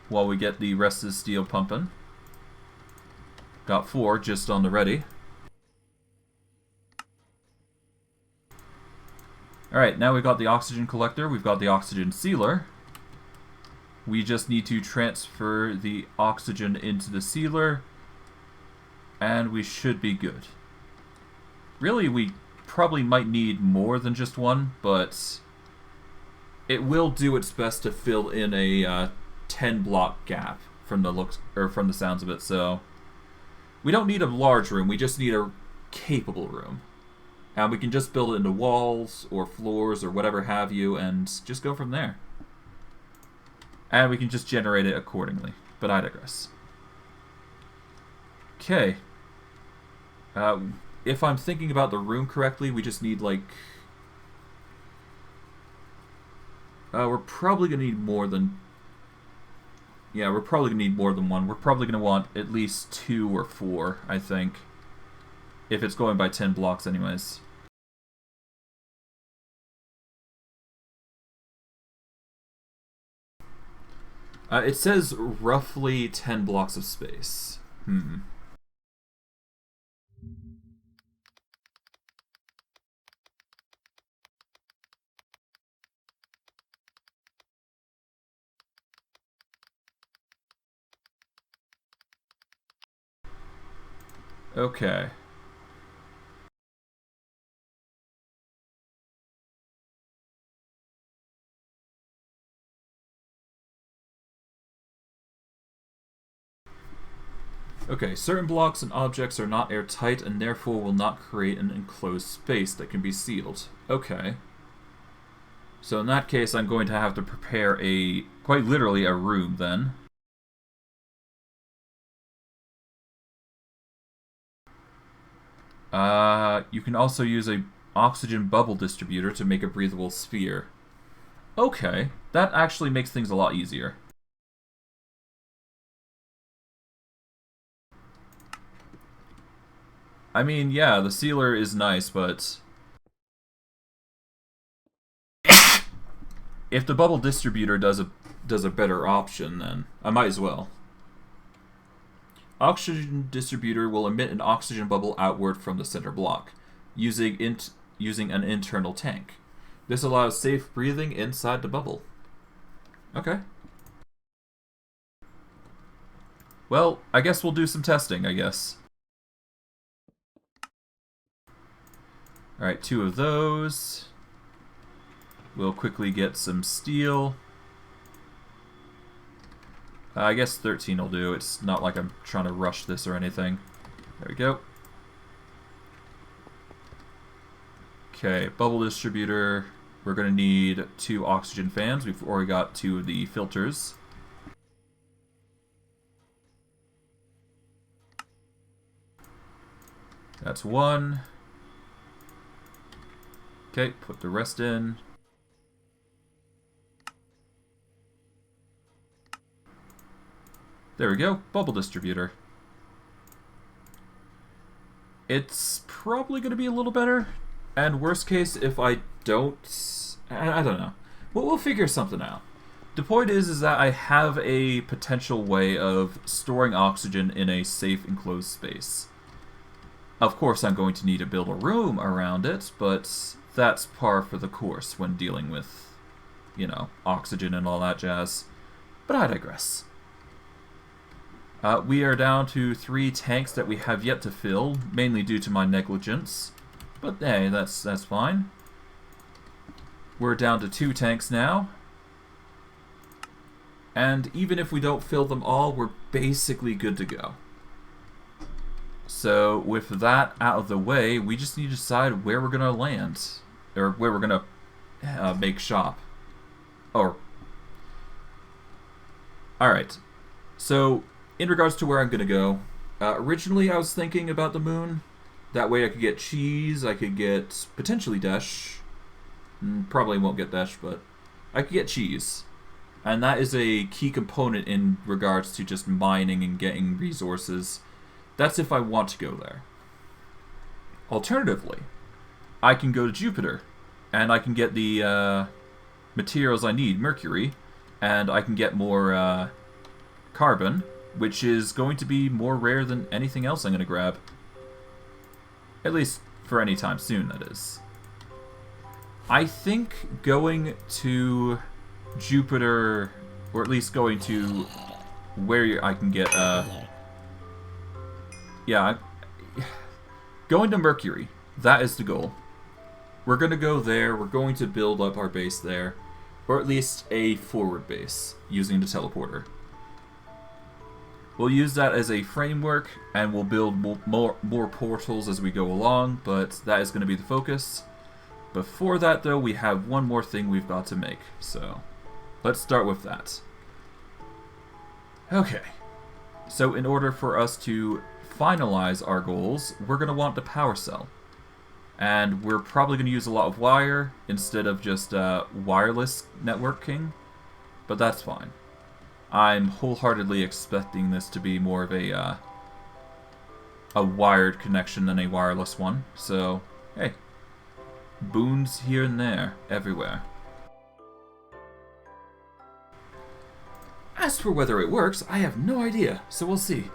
while we get the rest of the steel pumping. Got 4 just on the ready. Alright, now we've got the oxygen collector, we've got the oxygen sealer. We just need to transfer the oxygen into the sealer, and we should be good. Really, we probably might need more than just one, but it will do its best to fill in a 10 block gap from the looks or from the sounds of it. So we don't need a large room, we just need a capable room. And we can just build it into walls or floors or whatever have you and just go from there. And we can just generate it accordingly. But I digress. Okay. If I'm thinking about the room correctly, we just need like... we're probably going to need more than... Yeah, we're probably going to need more than one. We're probably going to want at least 2 or 4, I think. If it's going by 10 blocks anyways. It says roughly 10 blocks of space. Okay. Okay, certain blocks and objects are not airtight and therefore will not create an enclosed space that can be sealed. Okay. So in that case, I'm going to have to prepare quite literally a room then. You can also use a oxygen bubble distributor to make a breathable sphere. Okay, that actually makes things a lot easier. I mean, yeah, the sealer is nice, but... if the bubble distributor does a better option, then I might as well. Oxygen distributor will emit an oxygen bubble outward from the center block, using an internal tank. This allows safe breathing inside the bubble. Okay. Well, I guess we'll do some testing, I guess. Alright, 2 of those. We'll quickly get some steel. I guess 13 will do. It's not like I'm trying to rush this or anything. There we go. Okay, bubble distributor. We're going to need 2 oxygen fans. We've already got 2 of the filters. That's 1. Okay, put the rest in. There we go, bubble distributor. It's probably going to be a little better. And worst case, if I don't... I don't know. We'll figure something out. The point is that I have a potential way of storing oxygen in a safe enclosed space. Of course, I'm going to need to build a room around it, but that's par for the course when dealing with, you know, oxygen and all that jazz. But I digress. We are down to 3 tanks that we have yet to fill, mainly due to my negligence. But hey, that's fine. We're down to 2 tanks now. And even if we don't fill them all, we're basically good to go. So with that out of the way, we just need to decide where we're going to land. Or where we're going to make shop. Alright. So, in regards to where I'm going to go, originally I was thinking about the moon. That way I could get cheese, I could get potentially Dash. Probably won't get Dash, but I could get cheese. And that is a key component in regards to just mining and getting resources. That's if I want to go there. Alternatively, I can go to Jupiter, and I can get the materials I need, mercury, and I can get more carbon, which is going to be more rare than anything else I'm going to grab. At least for any time soon, that is. I think going to Jupiter, or at least going to where I can get, going to Mercury. That is the goal. We're going to go there, we're going to build up our base there, or at least a forward base, using the teleporter. We'll use that as a framework, and we'll build more portals as we go along, but that is going to be the focus. Before that, though, we have one more thing we've got to make, so let's start with that. Okay, so in order for us to finalize our goals, we're going to want the power cell. And we're probably going to use a lot of wire instead of just wireless networking, but that's fine. I'm wholeheartedly expecting this to be more of a wired connection than a wireless one, so hey, boons here and there, everywhere. As for whether it works, I have no idea, so we'll see.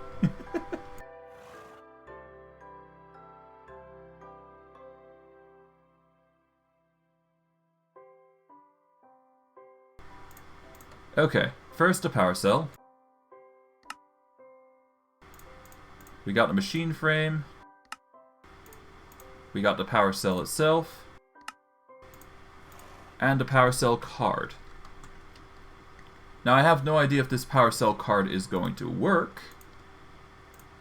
Okay, first a power cell. We got the machine frame. We got the power cell itself. And a power cell card. Now I have no idea if this power cell card is going to work,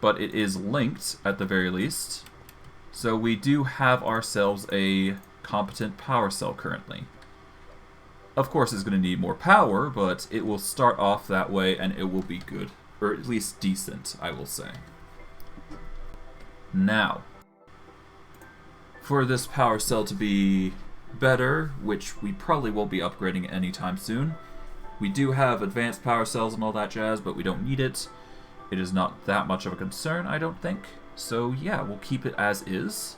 but it is linked at the very least. So we do have ourselves a competent power cell currently. Of course, it's going to need more power, but it will start off that way and it will be good. Or at least decent, I will say. Now, for this power cell to be better, which we probably won't be upgrading anytime soon, we do have advanced power cells and all that jazz, but we don't need it. It is not that much of a concern, I don't think. So yeah, we'll keep it as is.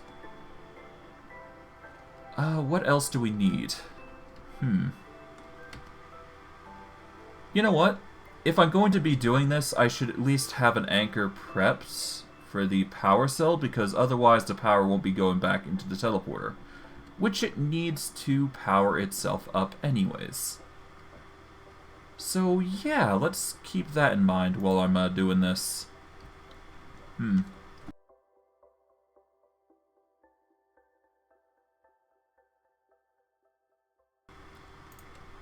What else do we need? You know what? If I'm going to be doing this, I should at least have an anchor prepped for the power cell, because otherwise the power won't be going back into the teleporter, which it needs to power itself up anyways. So yeah, let's keep that in mind while I'm doing this.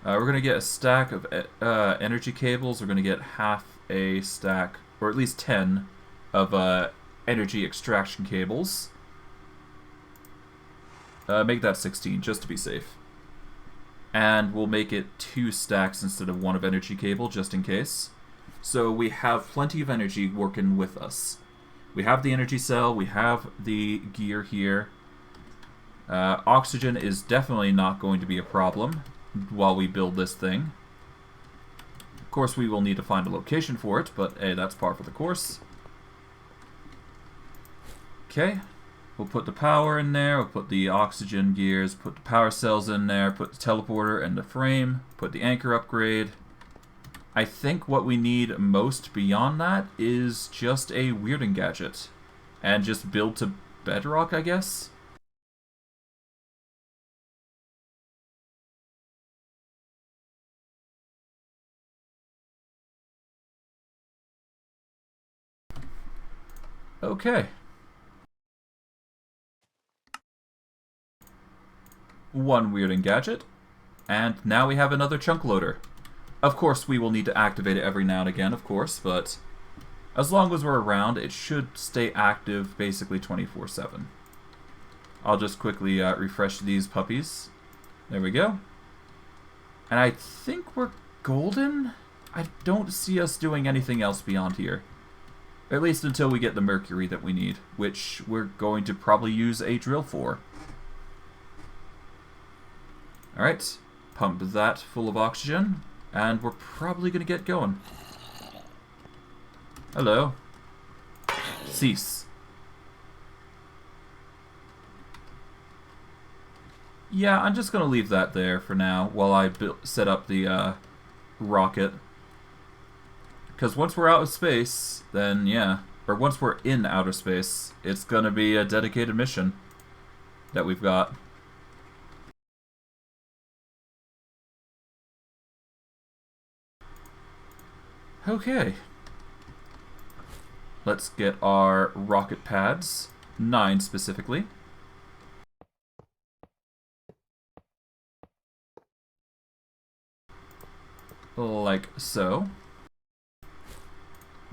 We're going to get a stack of energy cables. We're going to get half a stack, or at least 10, of energy extraction cables. Make that 16, just to be safe. And we'll make it 2 stacks instead of 1 of energy cable, just in case. So we have plenty of energy working with us. We have the energy cell, we have the gear here. Oxygen is definitely not going to be a problem while we build this thing. Of course, we will need to find a location for it, but hey, that's par for the course. Okay, we'll put the power in there, we'll put the oxygen gears, put the power cells in there, put the teleporter and the frame, put the anchor upgrade. I think what we need most beyond that is just a weirding gadget. And just build to bedrock, I guess? Okay. One weirding gadget. And now we have another chunk loader. Of course, we will need to activate it every now and again, of course, but as long as we're around, it should stay active basically 24/7. I'll just quickly refresh these puppies. There we go. And I think we're golden? I don't see us doing anything else beyond here. At least until we get the mercury that we need, which we're going to probably use a drill for. Alright, pump that full of oxygen. And we're probably going to get going. Hello. Cease. Yeah, I'm just going to leave that there for now while I set up the rocket. Because once we're out of space, then yeah. Or once we're in outer space, it's going to be a dedicated mission that we've got. Okay. Let's get our rocket pads. 9 specifically. Like so.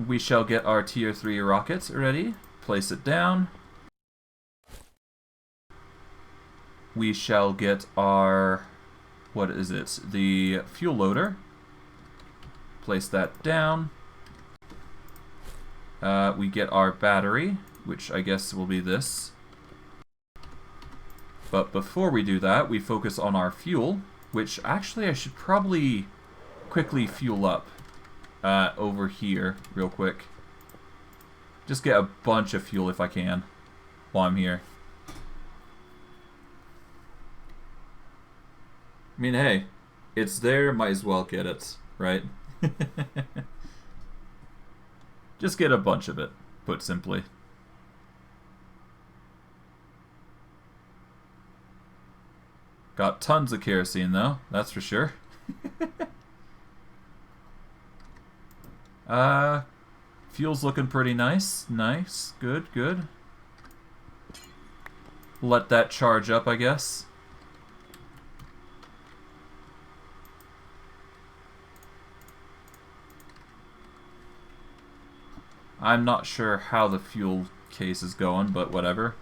We shall get our tier 3 rockets ready. Place it down. We shall get our... what is it? The fuel loader. Place that down. We get our battery, which I guess will be this. But before we do that, we focus on our fuel, which actually I should probably quickly fuel up over here real quick. Just get a bunch of fuel if I can while I'm here. I mean, hey, it's there, might as well get it, right? Just get a bunch of it, put simply. Got tons of kerosene though, that's for sure. Fuel's looking pretty nice. Nice, good, good. Let that charge up, I guess. I'm not sure how the fuel case is going, but whatever.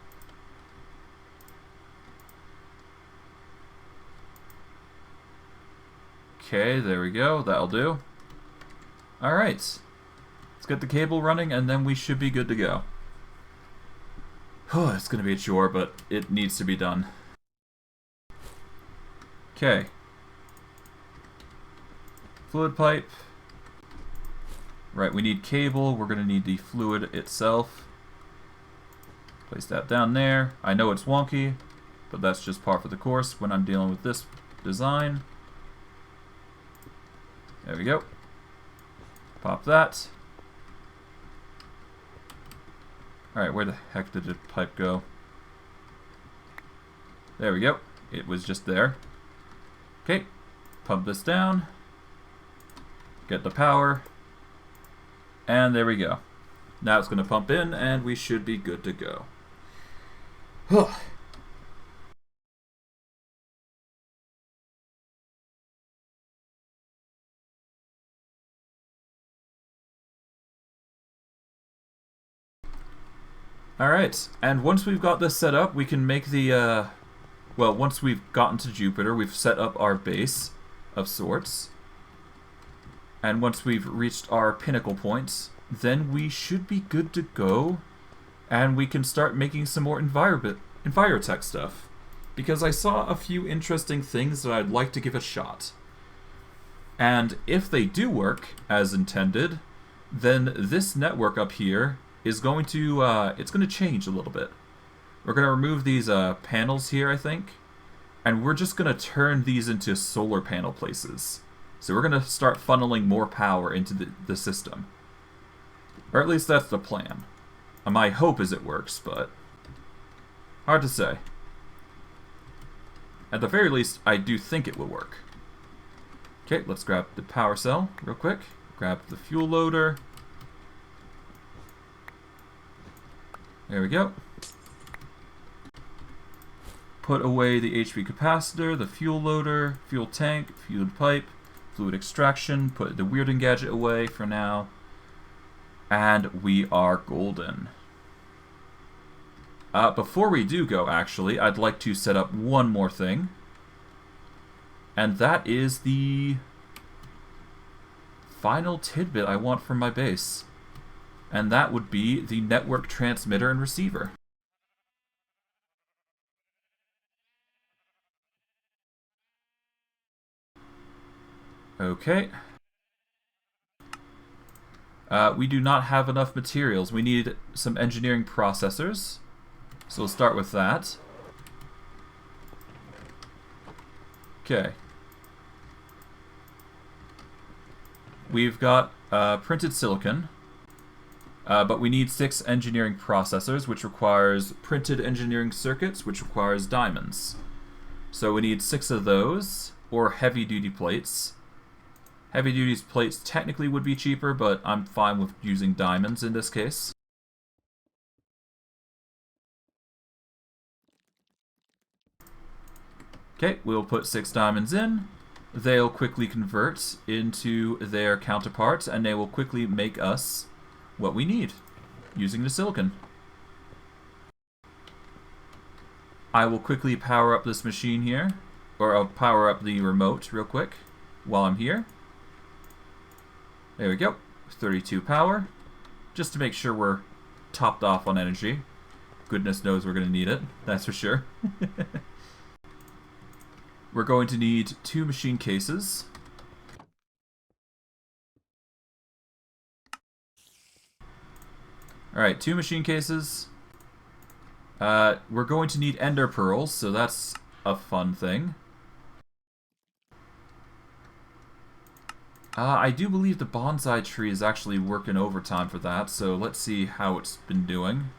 Okay, there we go. That'll do. Alright. Let's get the cable running, and then we should be good to go. It's going to be a chore, but it needs to be done. Okay. Fluid pipe. Right, we need cable. We're going to need the fluid itself. Place that down there. I know it's wonky, but that's just par for the course when I'm dealing with this design. There we go. Pop that. Alright, where the heck did the pipe go? There we go. It was just there. Okay. Pump this down. Get the power. And there we go. Now it's going to pump in, and we should be good to go. Alright, and once we've got this set up, we can make the, well, once we've gotten to Jupiter, we've set up our base of sorts. And once we've reached our pinnacle points, then we should be good to go. And we can start making some more Envirotech stuff. Because I saw a few interesting things that I'd like to give a shot. And if they do work as intended, then this network up here is going to, it's going to change a little bit. We're going to remove these panels here, I think. And we're just going to turn these into solar panel places. So we're going to start funneling more power into the system. Or at least that's the plan. My hope is it works, but hard to say. At the very least, I do think it will work. Okay, let's grab the power cell real quick. Grab the fuel loader. There we go. Put away the HP capacitor, the fuel loader, fuel tank, fuel pipe, fluid extraction, put the weirding gadget away for now, and we are golden. Before we do go, actually, I'd like to set up one more thing, and that is the final tidbit I want from my base, and that would be the network transmitter and receiver. Okay. We do not have enough materials. We need some engineering processors. So we'll start with that. Okay. We've got printed silicon. But we need 6 engineering processors, which requires printed engineering circuits, which requires diamonds. So we need 6 of those, or heavy-duty plates. Heavy-duty plates technically would be cheaper, but I'm fine with using diamonds in this case. Okay, we'll put 6 diamonds in. They'll quickly convert into their counterparts, and they will quickly make us what we need using the silicon. I will quickly power up this machine here, or I'll power up the remote real quick while I'm here. There we go, 32 power, just to make sure we're topped off on energy. Goodness knows we're going to need it, that's for sure. We're going to need 2 machine cases. Alright, 2 machine cases. We're going to need ender pearls, so that's a fun thing. I do believe the bonsai tree is actually working overtime for that, so let's see how it's been doing.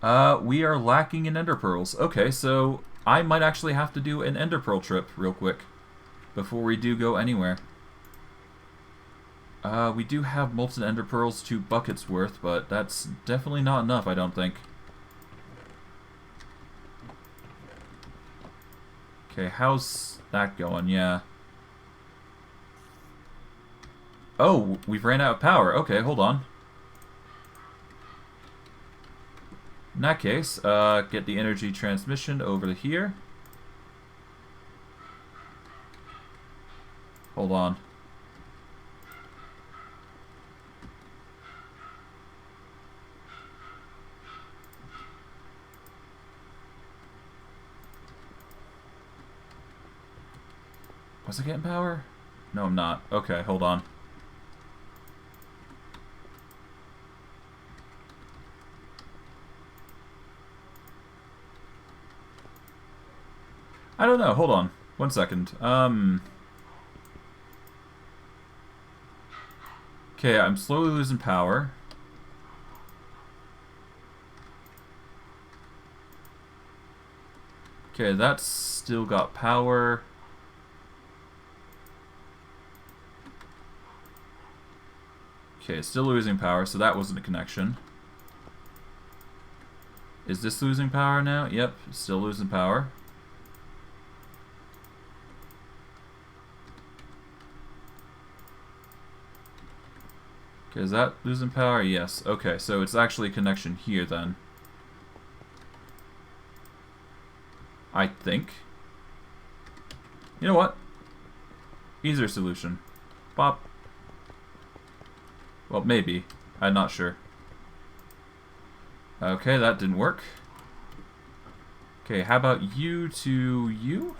We are lacking in ender pearls. Okay, so I might actually have to do an ender pearl trip real quick before we do go anywhere. We do have molten ender pearls, 2 buckets worth, but that's definitely not enough, I don't think. Okay, how's that going? Yeah. Oh, we've ran out of power. Okay, hold on. In that case, get the energy transmission over to here. Hold on. Was I getting power? No, I'm not. Okay, hold on. I don't know. Hold on. 1 second. Okay, I'm slowly losing power. Okay, that's still got power. Okay, still losing power, so that wasn't a connection. Is this losing power now? Yep, still losing power. Okay, is that losing power? Yes. Okay, so it's actually a connection here then. I think. You know what? Easier solution. Bop. Well, maybe. I'm not sure. Okay, that didn't work. Okay, how about you to you?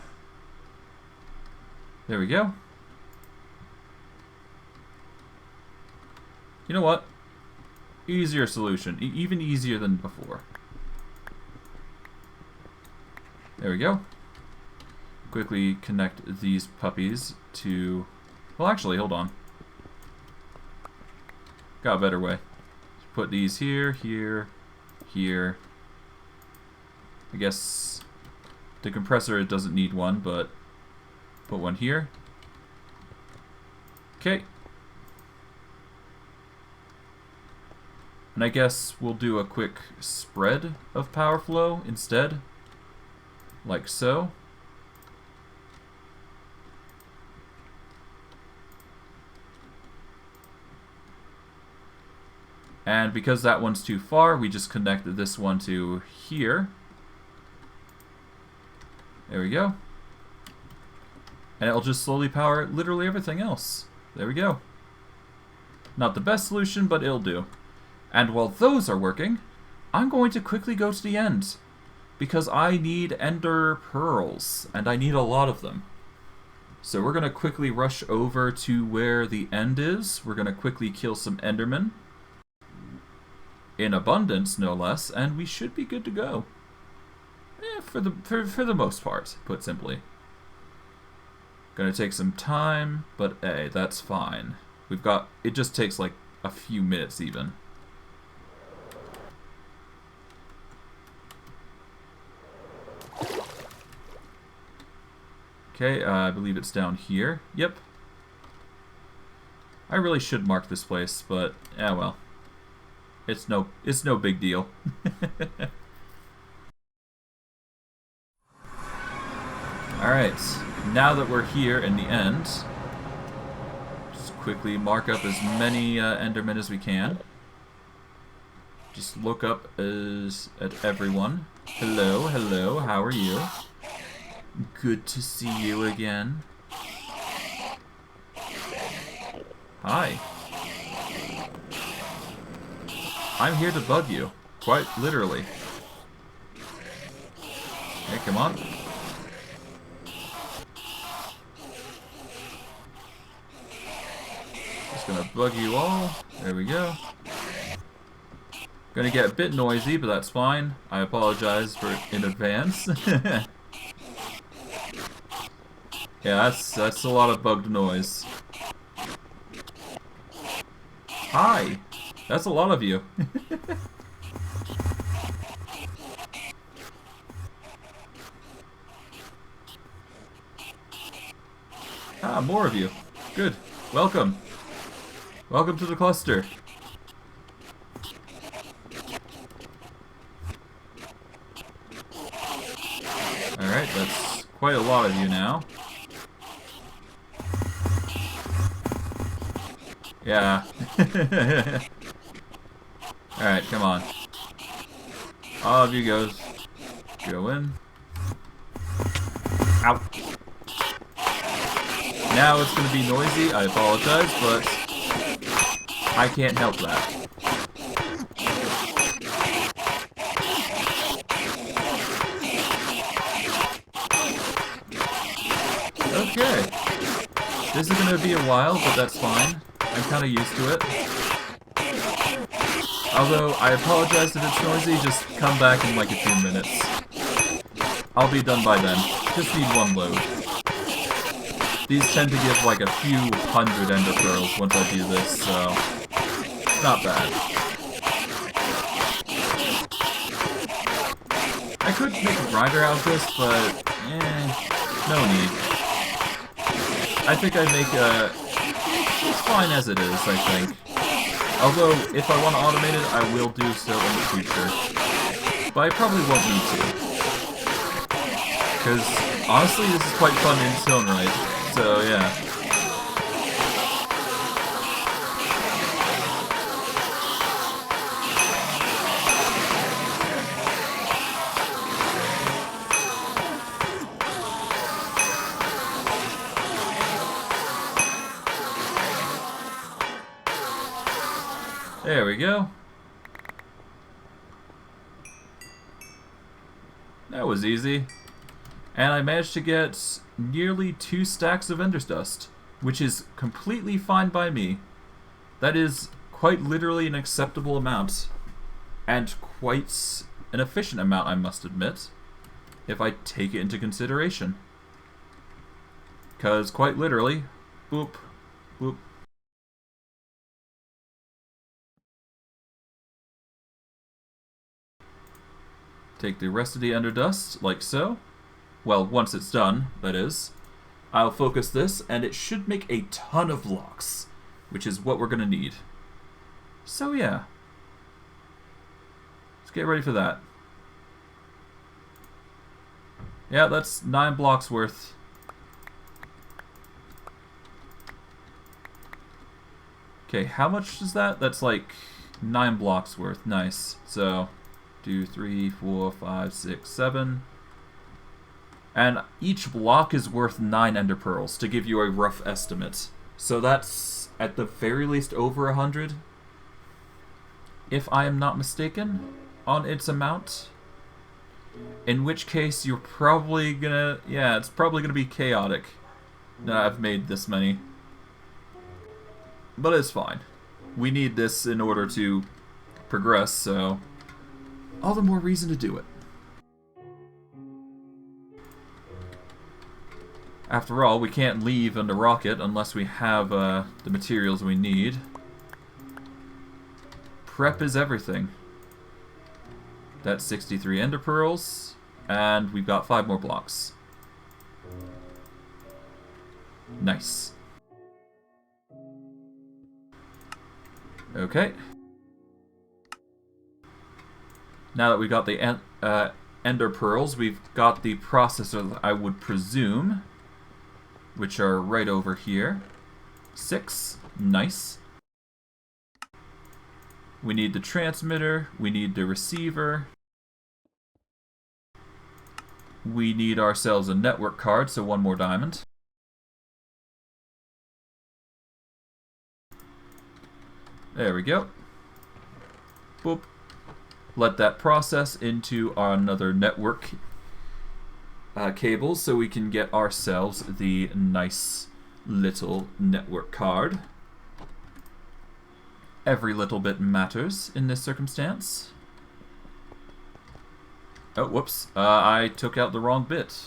There we go. You know what? Easier solution. Even easier than before. There we go. Quickly connect these puppies to... Well, actually, hold on. Got a better way. Put these here, here, here. I guess the compressor doesn't need one, but put one here. Okay. And I guess we'll do a quick spread of power flow instead. Like so. And because that one's too far, we just connect this one to here. There we go. And it'll just slowly power literally everything else. There we go. Not the best solution, but it'll do. And while those are working, I'm going to quickly go to the end, because I need ender pearls, and I need a lot of them. So we're going to quickly rush over to where the end is. We're going to quickly kill some endermen. In abundance, no less, and we should be good to go. For the most part, put simply. Gonna take some time, but hey, that's fine. We've got... It just takes like a few minutes even. Okay, I believe it's down here. Yep. I really should mark this place, but yeah, well. It's no big deal. Alright, now that we're here in the end, just quickly mark up as many endermen as we can. Just look up at everyone. Hello, hello, how are you? Good to see you again. Hi. I'm here to bug you, quite literally. Hey, come on. Just gonna bug you all. There we go. Gonna get a bit noisy, but that's fine. I apologize in advance. Yeah, that's a lot of bugged noise. Hi! That's a lot of you. Ah, more of you. Good. Welcome. Welcome to the cluster. Alright, that's quite a lot of you now. Yeah. Alright, come on. All of you goes. Go in. Ow. Now it's gonna be noisy, I apologize, but I can't help that. Okay. This is gonna be a while, but that's fine. I'm kinda used to it. Although, I apologize if it's noisy, just come back in like a few minutes. I'll be done by then. Just need one load. These tend to give like a few hundred ender pearls once I do this, so... It's not bad. I could make a grinder out of this, but... no need. I think I'd make a... It's fine as it is, I think. Although, if I want to automate it, I will do so in the future. But I probably won't need to. Because, honestly, this is quite fun in its own right. So, yeah. There we go. That was easy. And I managed to get nearly 2 stacks of Ender's Dust, which is completely fine by me. That is quite literally an acceptable amount. And quite an efficient amount, I must admit, if I take it into consideration. Because quite literally, boop, boop. Take the rest of the Ender Dust, like so. Well, once it's done, that is. I'll focus this, and it should make a ton of blocks, which is what we're going to need. So yeah. Let's get ready for that. Yeah, that's 9 blocks worth. Okay, how much is that? That's like 9 blocks worth. Nice. So... 2, 3, 4, 5, 6, 7. And each block is worth 9 ender pearls, to give you a rough estimate. So that's, at the very least, over 100. if I am not mistaken, on its amount. In which case, you're probably gonna... Yeah, it's probably gonna be chaotic. No, I've made this many. But it's fine. We need this in order to progress, so... all the more reason to do it. After all, we can't leave on the rocket unless we have the materials we need. Prep is everything. That's 63 ender pearls, and we've got 5 more blocks. Nice. Okay. Now that we got the ender pearls, we've got the processor, I would presume, which are right over here. 6. Nice. We need the transmitter, we need the receiver. We need ourselves a network card, so 1 more diamond. There we go. Boop. Let that process into another network cable so we can get ourselves the nice little network card. Every little bit matters in this circumstance. Oh, whoops. I took out the wrong bit.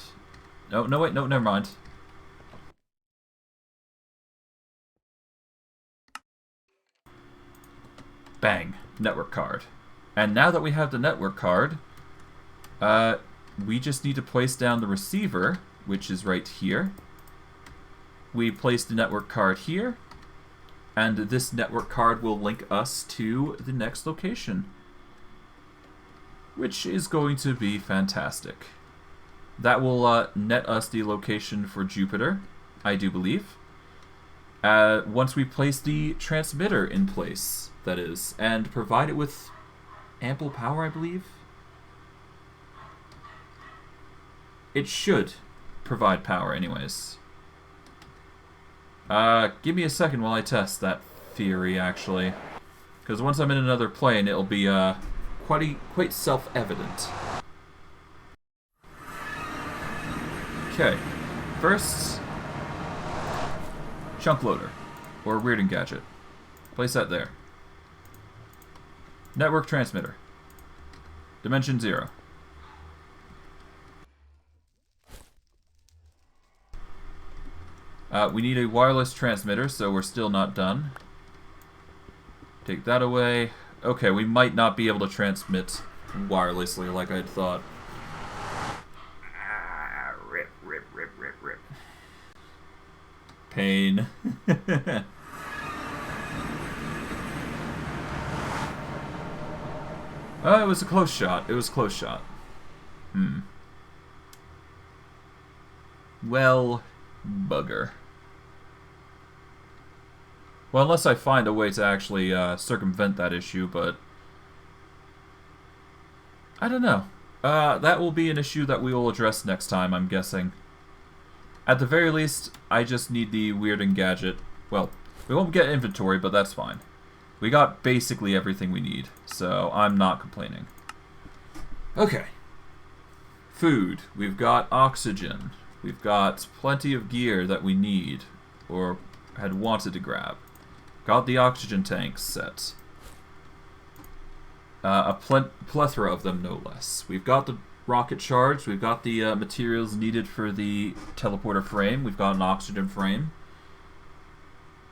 No, no, wait, no, never mind. Bang. Network card. And now that we have the network card, we just need to place down the receiver, which is right here. We place the network card here, and this network card will link us to the next location, which is going to be fantastic. That will net us the location for Jupiter, I do believe. Once we place the transmitter in place, that is, and provide it with ample power, I believe. It should provide power anyways. Give me a second while I test that theory, actually. Because once I'm in another plane, it'll be quite self-evident. Okay. First, chunk loader, or weirding gadget. Place that there. Network transmitter. Dimension 0. We need a wireless transmitter, so we're still not done. Take that away. Okay, we might not be able to transmit wirelessly like I'd thought. Rip. Pain. It was a close shot. It was a close shot. Well, bugger. Well, unless I find a way to actually circumvent that issue, but I don't know. That will be an issue that we will address next time, I'm guessing. At the very least, I just need the weirding gadget. Well, we won't get inventory, but that's fine. We got basically everything we need, so I'm not complaining. Okay. Food. We've got oxygen. We've got plenty of gear that we need, or had wanted to grab. Got the oxygen tanks set. A plethora of them, no less. We've got the rocket shards. We've got the materials needed for the teleporter frame. We've got an oxygen frame.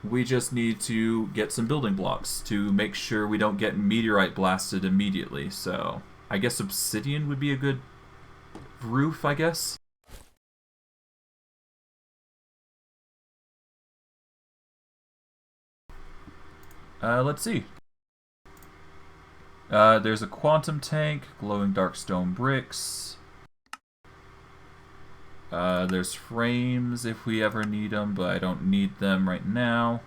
We just need to get some building blocks to make sure we don't get meteorite blasted immediately. So I guess obsidian would be a good roof, I guess. Let's see. There's a quantum tank, glowing dark stone bricks. There's frames if we ever need them, but I don't need them right now.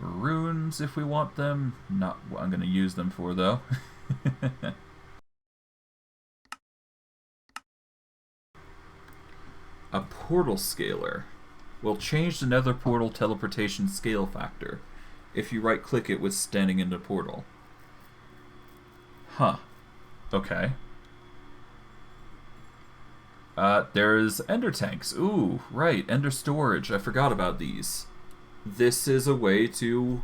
Runes if we want them. Not what I'm going to use them for, though. A portal scaler will change the nether portal teleportation scale factor. if you right-click it with standing in the portal. Huh. Okay. There's ender tanks. Ooh, right, ender storage. I forgot about these. This is a way to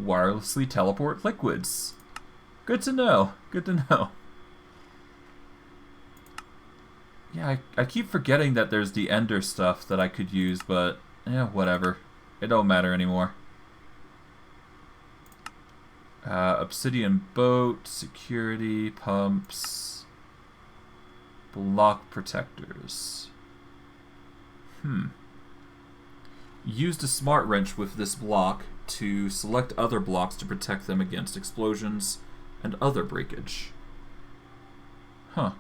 wirelessly teleport liquids. Good to know. Good to know. Yeah, I keep forgetting that there's the ender stuff that I could use, but yeah, whatever. It don't matter anymore. Obsidian boat, security, pumps, block protectors. Used a smart wrench with this block to select other blocks to protect them against explosions and other breakage. Huh.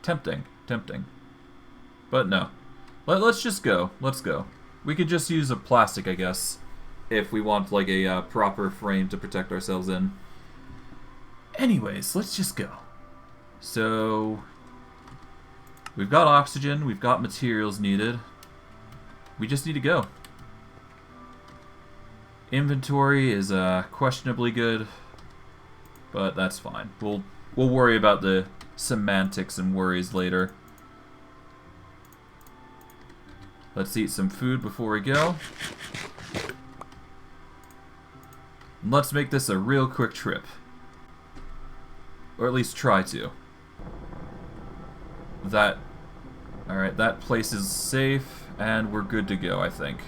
Tempting, tempting. But no. Let's just go. Let's go. We could just use a plastic, I guess, if we want like a proper frame to protect ourselves in. Anyways, let's just go. So, we've got oxygen, we've got materials needed. We just need to go. Inventory is questionably good, but that's fine. We'll worry about the semantics and worries later. Let's eat some food before we go. And let's make this a real quick trip. Or at least try to. Alright, that place is safe, and we're good to go, I think.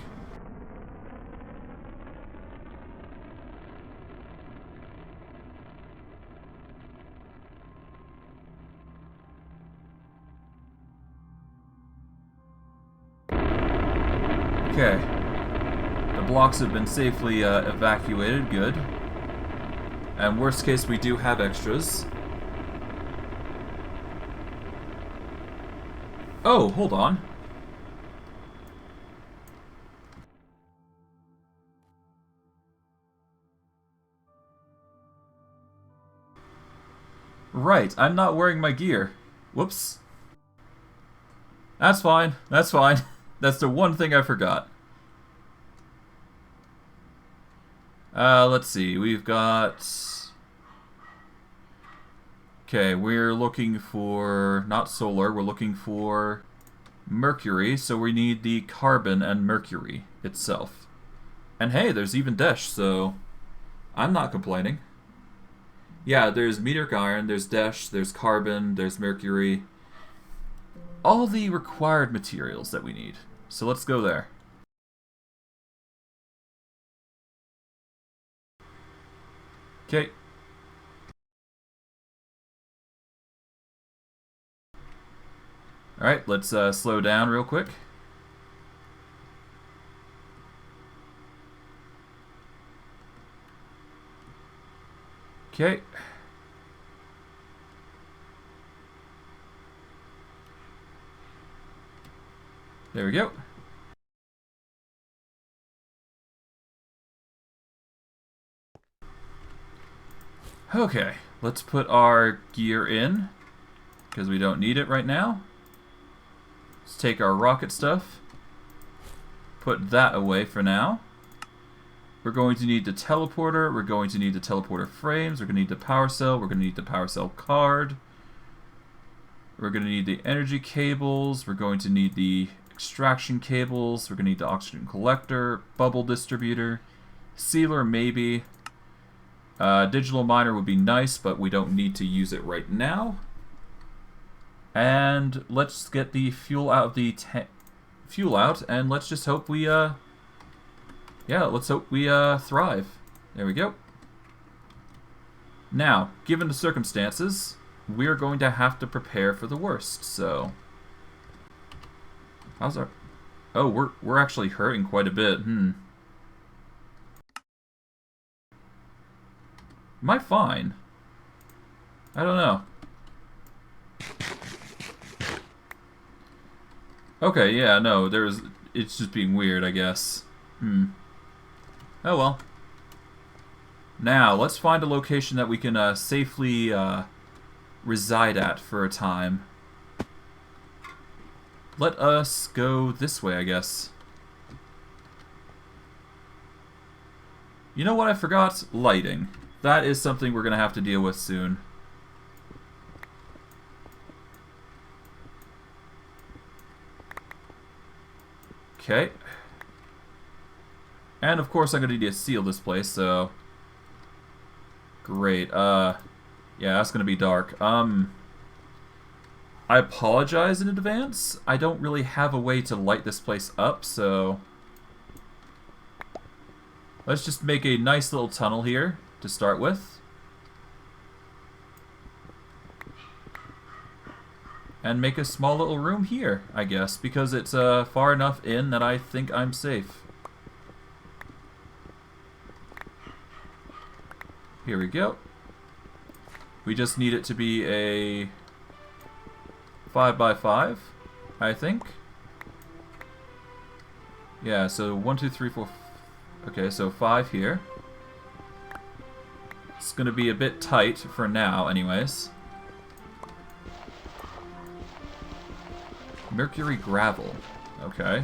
Okay. The blocks have been safely evacuated, good. And worst case, we do have extras. Oh, hold on. Right, I'm not wearing my gear. Whoops. That's fine, that's fine. That's the one thing I forgot. Let's see, we've got... Okay, we're looking for, not solar, we're looking for mercury, so we need the carbon and mercury itself. And hey, there's even Desh, so I'm not complaining. Yeah, there's meteoric iron, there's Desh, there's carbon, there's mercury. All the required materials that we need. So let's go there. Okay. Alright, let's slow down real quick. Okay. There we go. Okay, let's put our gear in, because we don't need it right now. Let's take our rocket stuff, put that away for now. We're going to need the teleporter, we're going to need the teleporter frames, we're going to need the power cell, we're going to need the power cell card. We're going to need the energy cables, we're going to need the extraction cables, we're going to need the oxygen collector, bubble distributor, sealer maybe. Digital miner would be nice, but we don't need to use it right now. And let's get the fuel out of the fuel out, and let's just hope we yeah, let's hope we thrive. There we go. Now, given the circumstances, we're going to have to prepare for the worst. So, how's our? Oh, we're actually hurting quite a bit. Am I fine? I don't know. Okay, yeah, no, it's just being weird, I guess. Oh well. Now, let's find a location that we can safely reside at for a time. Let us go this way, I guess. You know what I forgot? Lighting. That is something we're going to have to deal with soon. Okay. And of course I'm going to need to seal this place, so... Great. Yeah, that's going to be dark. I apologize in advance. I don't really have a way to light this place up, so... Let's just make a nice little tunnel here to start with. And make a small little room here, I guess, because it's far enough in that I think I'm safe. Here we go. We just need it to be a 5x5, I think. Yeah, so 1, 2, 3, 4... Okay, so 5 here. It's gonna be a bit tight for now, anyways. Mercury gravel. Okay.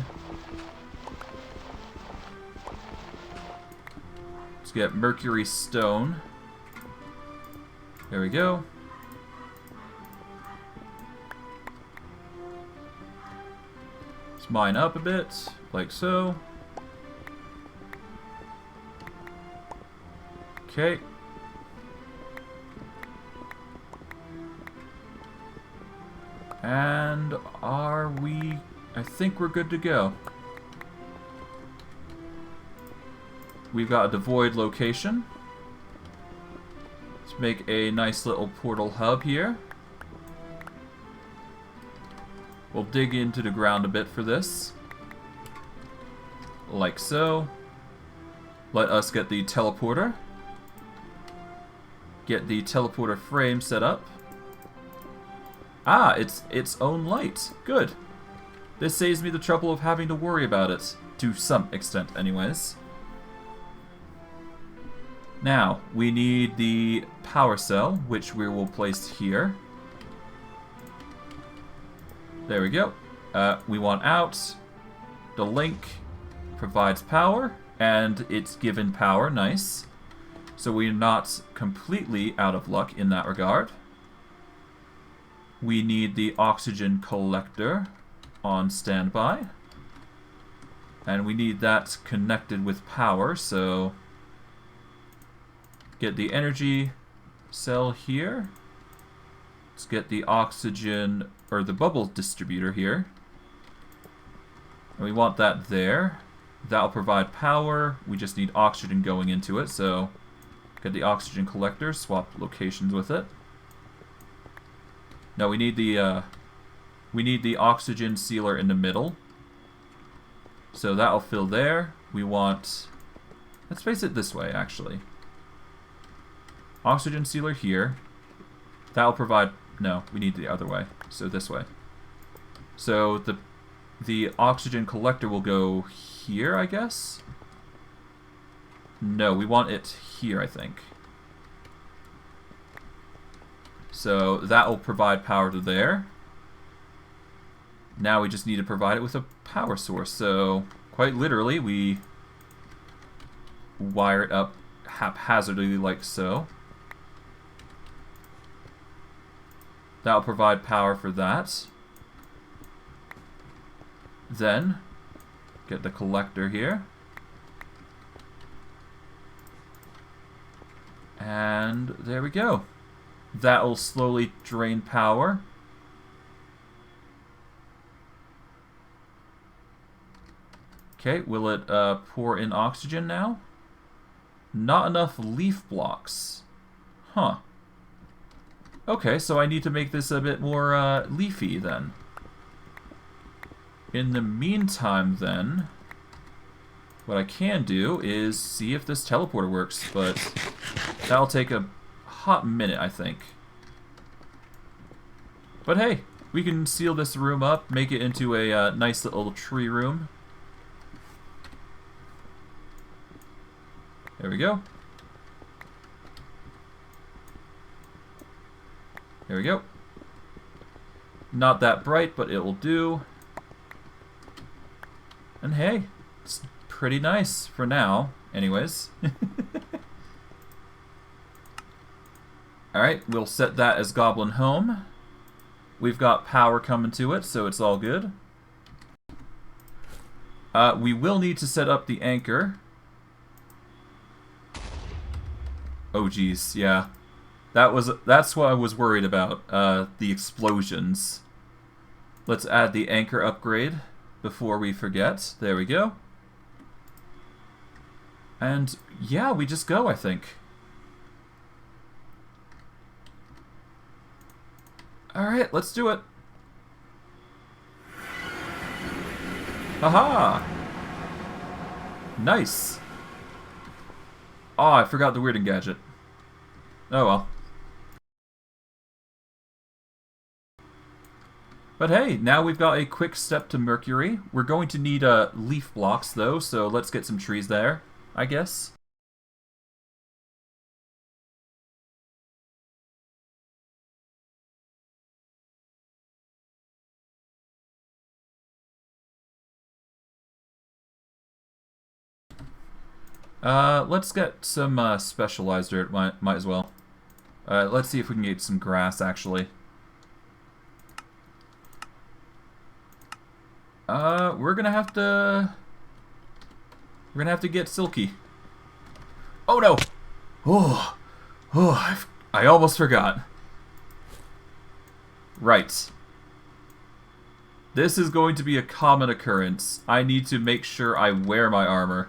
Let's get mercury stone. There we go. Let's mine up a bit, like so. Okay. And are we... I think we're good to go. We've got a devoid location. Let's make a nice little portal hub here. We'll dig into the ground a bit for this. Like so. Let us get the teleporter. Get the teleporter frame set up. Ah, it's its own light. Good. This saves me the trouble of having to worry about it. To some extent, anyways. Now, we need the power cell, which we will place here. There we go. We want out. The link provides power, and it's given power. Nice. So we're not completely out of luck in that regard. We need the oxygen collector on standby. And we need that connected with power, so... Get the energy cell here. Let's get the oxygen, or the bubble distributor here. And we want that there. That'll provide power. We just need oxygen going into it, so... Get the oxygen collector, swap locations with it. No, we need the oxygen sealer in the middle. So that'll fill there. We want... Let's face it this way, actually. Oxygen sealer here. That'll provide... No, we need the other way. So this way. So the oxygen collector will go here, I guess? No, we want it here, I think. So that will provide power to there. Now we just need to provide it with a power source. So quite literally, we wire it up haphazardly like so. That'll provide power for that. Then, get the collector here. And there we go. That'll slowly drain power. Okay, will it pour in oxygen now? Not enough leaf blocks. Huh. Okay, so I need to make this a bit more leafy then. In the meantime then, what I can do is see if this teleporter works, but that'll take a hot minute, I think. But hey, we can seal this room up, make it into a nice little tree room. There we go. There we go. Not that bright, but it will do. And hey, it's pretty nice for now, anyways. Alright, we'll set that as Goblin home. We've got power coming to it, so it's all good. We will need to set up the anchor. Oh geez, yeah. That's what I was worried about, the explosions. Let's add the anchor upgrade before we forget. There we go. And yeah, we just go, I think. Alright, let's do it. Haha! Nice. Oh, I forgot the weirding gadget. Oh well. But hey, now we've got a quick step to Mercury. We're going to need leaf blocks though, so let's get some trees there, I guess. Let's get some specialized dirt, might as well. Let's see if we can get some grass, actually. We're gonna have to get silky. Oh no! I almost forgot. Right. This is going to be a common occurrence. I need to make sure I wear my armor.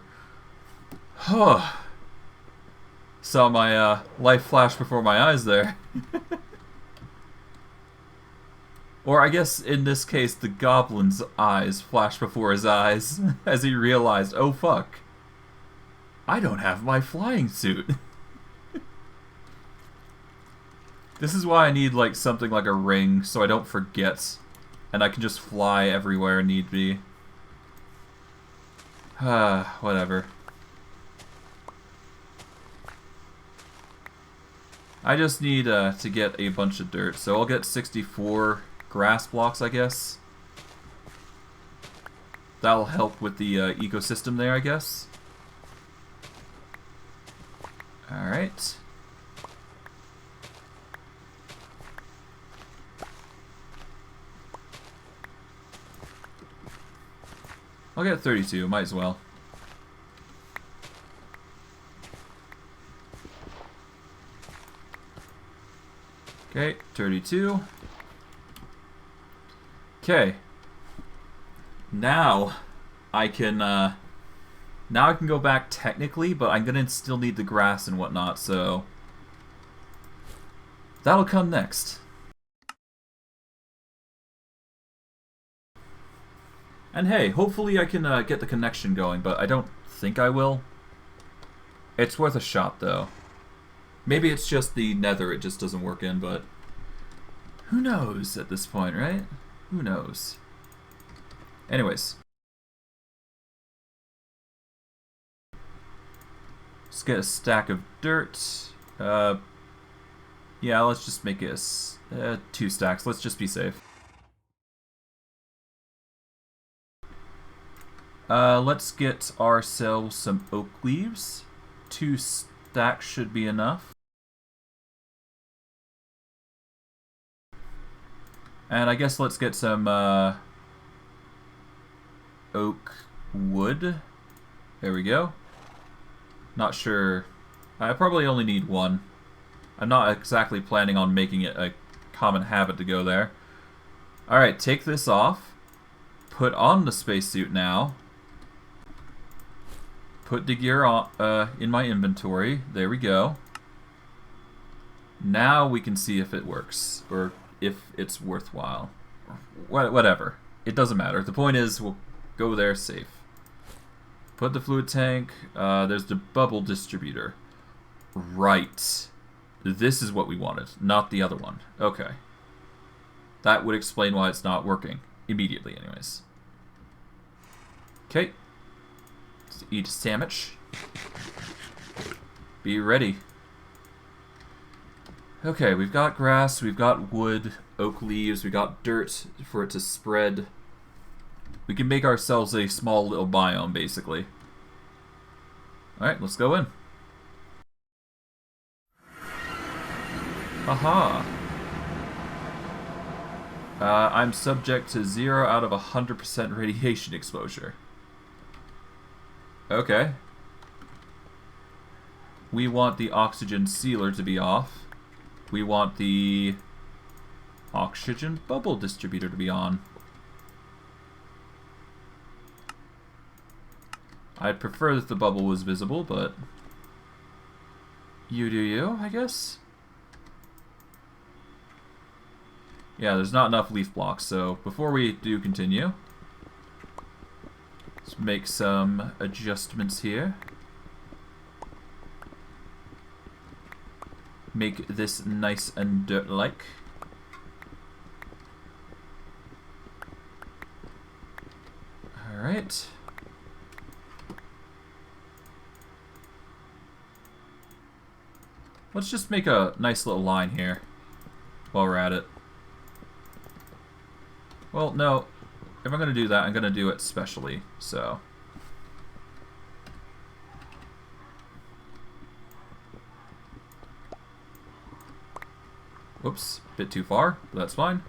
Saw my life flash before my eyes there. Or I guess in this case the Goblin's eyes flashed before his eyes as he realized, oh fuck, I don't have my flying suit. This is why I need like something like a ring so I don't forget and I can just fly everywhere need be. Whatever. I just need to get a bunch of dirt, so I'll get 64 grass blocks, I guess. That'll help with the ecosystem there, I guess. Alright. I'll get 32, might as well. Okay, 32. Okay. Now I can go back technically, but I'm gonna still need the grass and whatnot, so that'll come next. And hey, hopefully I can get the connection going, but I don't think I will. It's worth a shot though. Maybe it's just the nether it just doesn't work in, but who knows at this point, right? Who knows? Anyways. Let's get a stack of dirt. Yeah, let's just make it 2 stacks. Let's just be safe. Let's get ourselves some oak leaves. 2 stacks should be enough. And I guess let's get some oak wood. There we go. Not sure. I probably only need 1. I'm not exactly planning on making it a common habit to go there. Alright, take this off. Put on the spacesuit now. Put the gear on, in my inventory. There we go. Now we can see if it works, or if it's worthwhile. Whatever. It doesn't matter. The point is, we'll go there safe. Put the fluid tank. There's the bubble distributor. Right. This is what we wanted, not the other one. Okay. That would explain why it's not working. Immediately, anyways. Okay. Let's eat a sandwich. Be ready. Okay, we've got grass, we've got wood, oak leaves, we've got dirt for it to spread. We can make ourselves a small little biome, basically. Alright, let's go in. Aha! I'm subject to 0 out of 100% radiation exposure. Okay. We want the oxygen sealer to be off. We want the oxygen bubble distributor to be on. I'd prefer that the bubble was visible, but you do you, I guess? Yeah, there's not enough leaf blocks, so before we do continue, let's make some adjustments here. Make this nice and dirt-like. Alright. Let's just make a nice little line here while we're at it. Well, no. If I'm going to do that, I'm going to do it specially, so... Whoops, bit too far, but that's fine.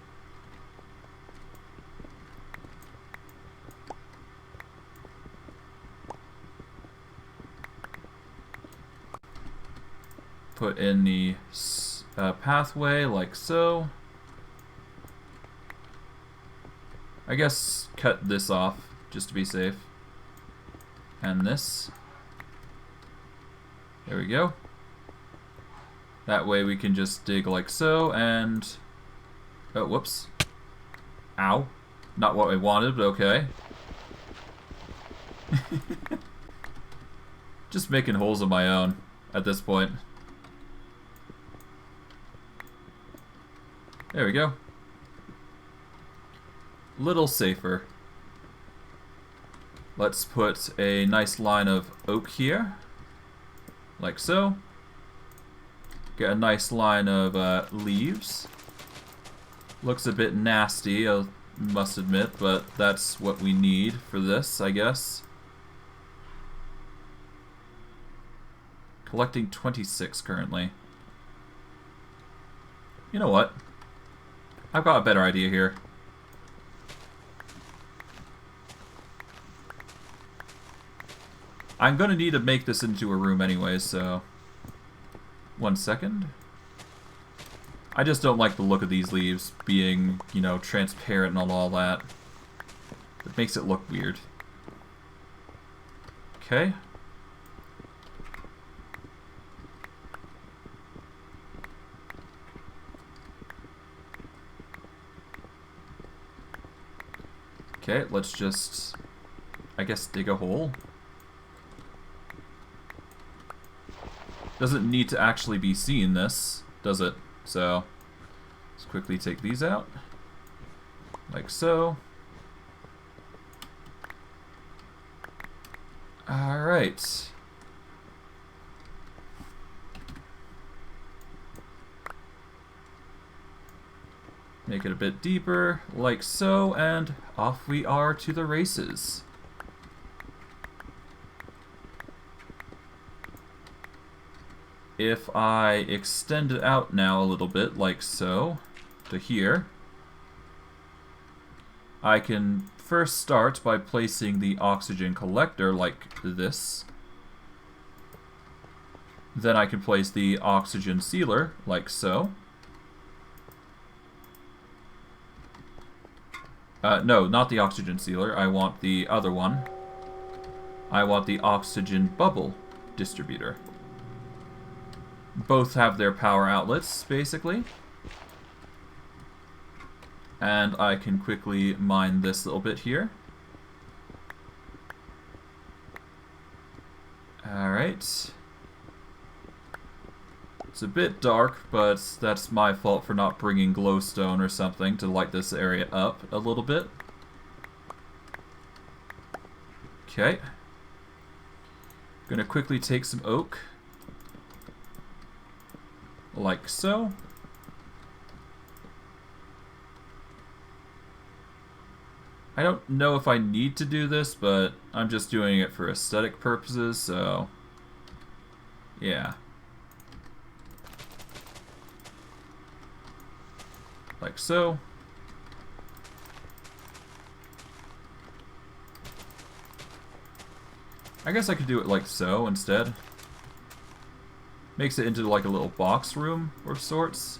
Put in the pathway like so. I guess cut this off just to be safe. And this. There we go. That way we can just dig like so, and... Oh, whoops. Ow. Not what I wanted, but okay. Just making holes of my own at this point. There we go. Little safer. Let's put a nice line of oak here. Like so. Get a nice line of leaves. Looks a bit nasty, I must admit, but that's what we need for this, I guess. Collecting 26 currently. You know what? I've got a better idea here. I'm gonna need to make this into a room anyway, so... 1 second. I just don't like the look of these leaves being, you know, transparent and all that. It makes it look weird. Okay. Okay, let's just, I guess, dig a hole. Doesn't need to actually be seen, this, does it? So, let's quickly take these out. Like so. Alright. Make it a bit deeper, like so, and off we are to the races. If I extend it out now a little bit, like so, to here, I can first start by placing the oxygen collector like this. Then I can place the oxygen sealer like so. No, not the oxygen sealer. I want the other one. I want the oxygen bubble distributor. Both have their power outlets, basically. And I can quickly mine this little bit here. Alright. It's a bit dark, but that's my fault for not bringing glowstone or something to light this area up a little bit. Okay. Gonna quickly take some oak. Like so. I don't know if I need to do this, but I'm just doing it for aesthetic purposes, so Yeah. Like so. I guess I could do it like so instead. Makes it into like a little box room of sorts.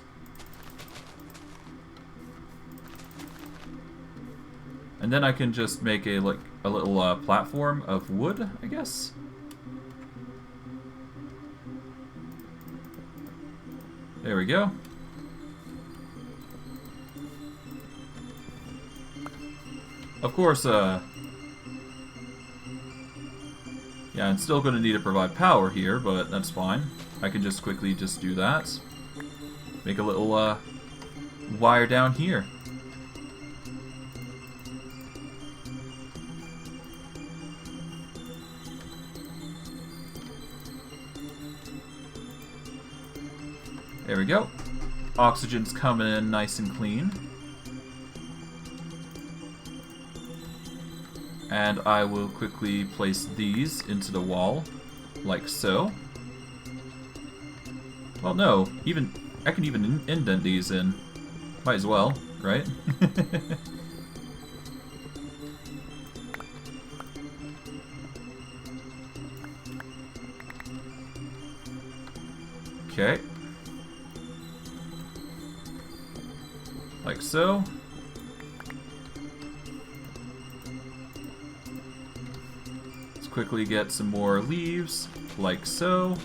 And then I can just make a little platform of wood, I guess. There we go. Of course, yeah, I'm still going to need to provide power here, but that's fine. I can just quickly just do that. Make a little wire down here. There we go. Oxygen's coming in nice and clean. And I will quickly place these into the wall, like so. Well, no, I can even indent these in. Might as well, right? Okay. Like so. Let's quickly get some more leaves, like so.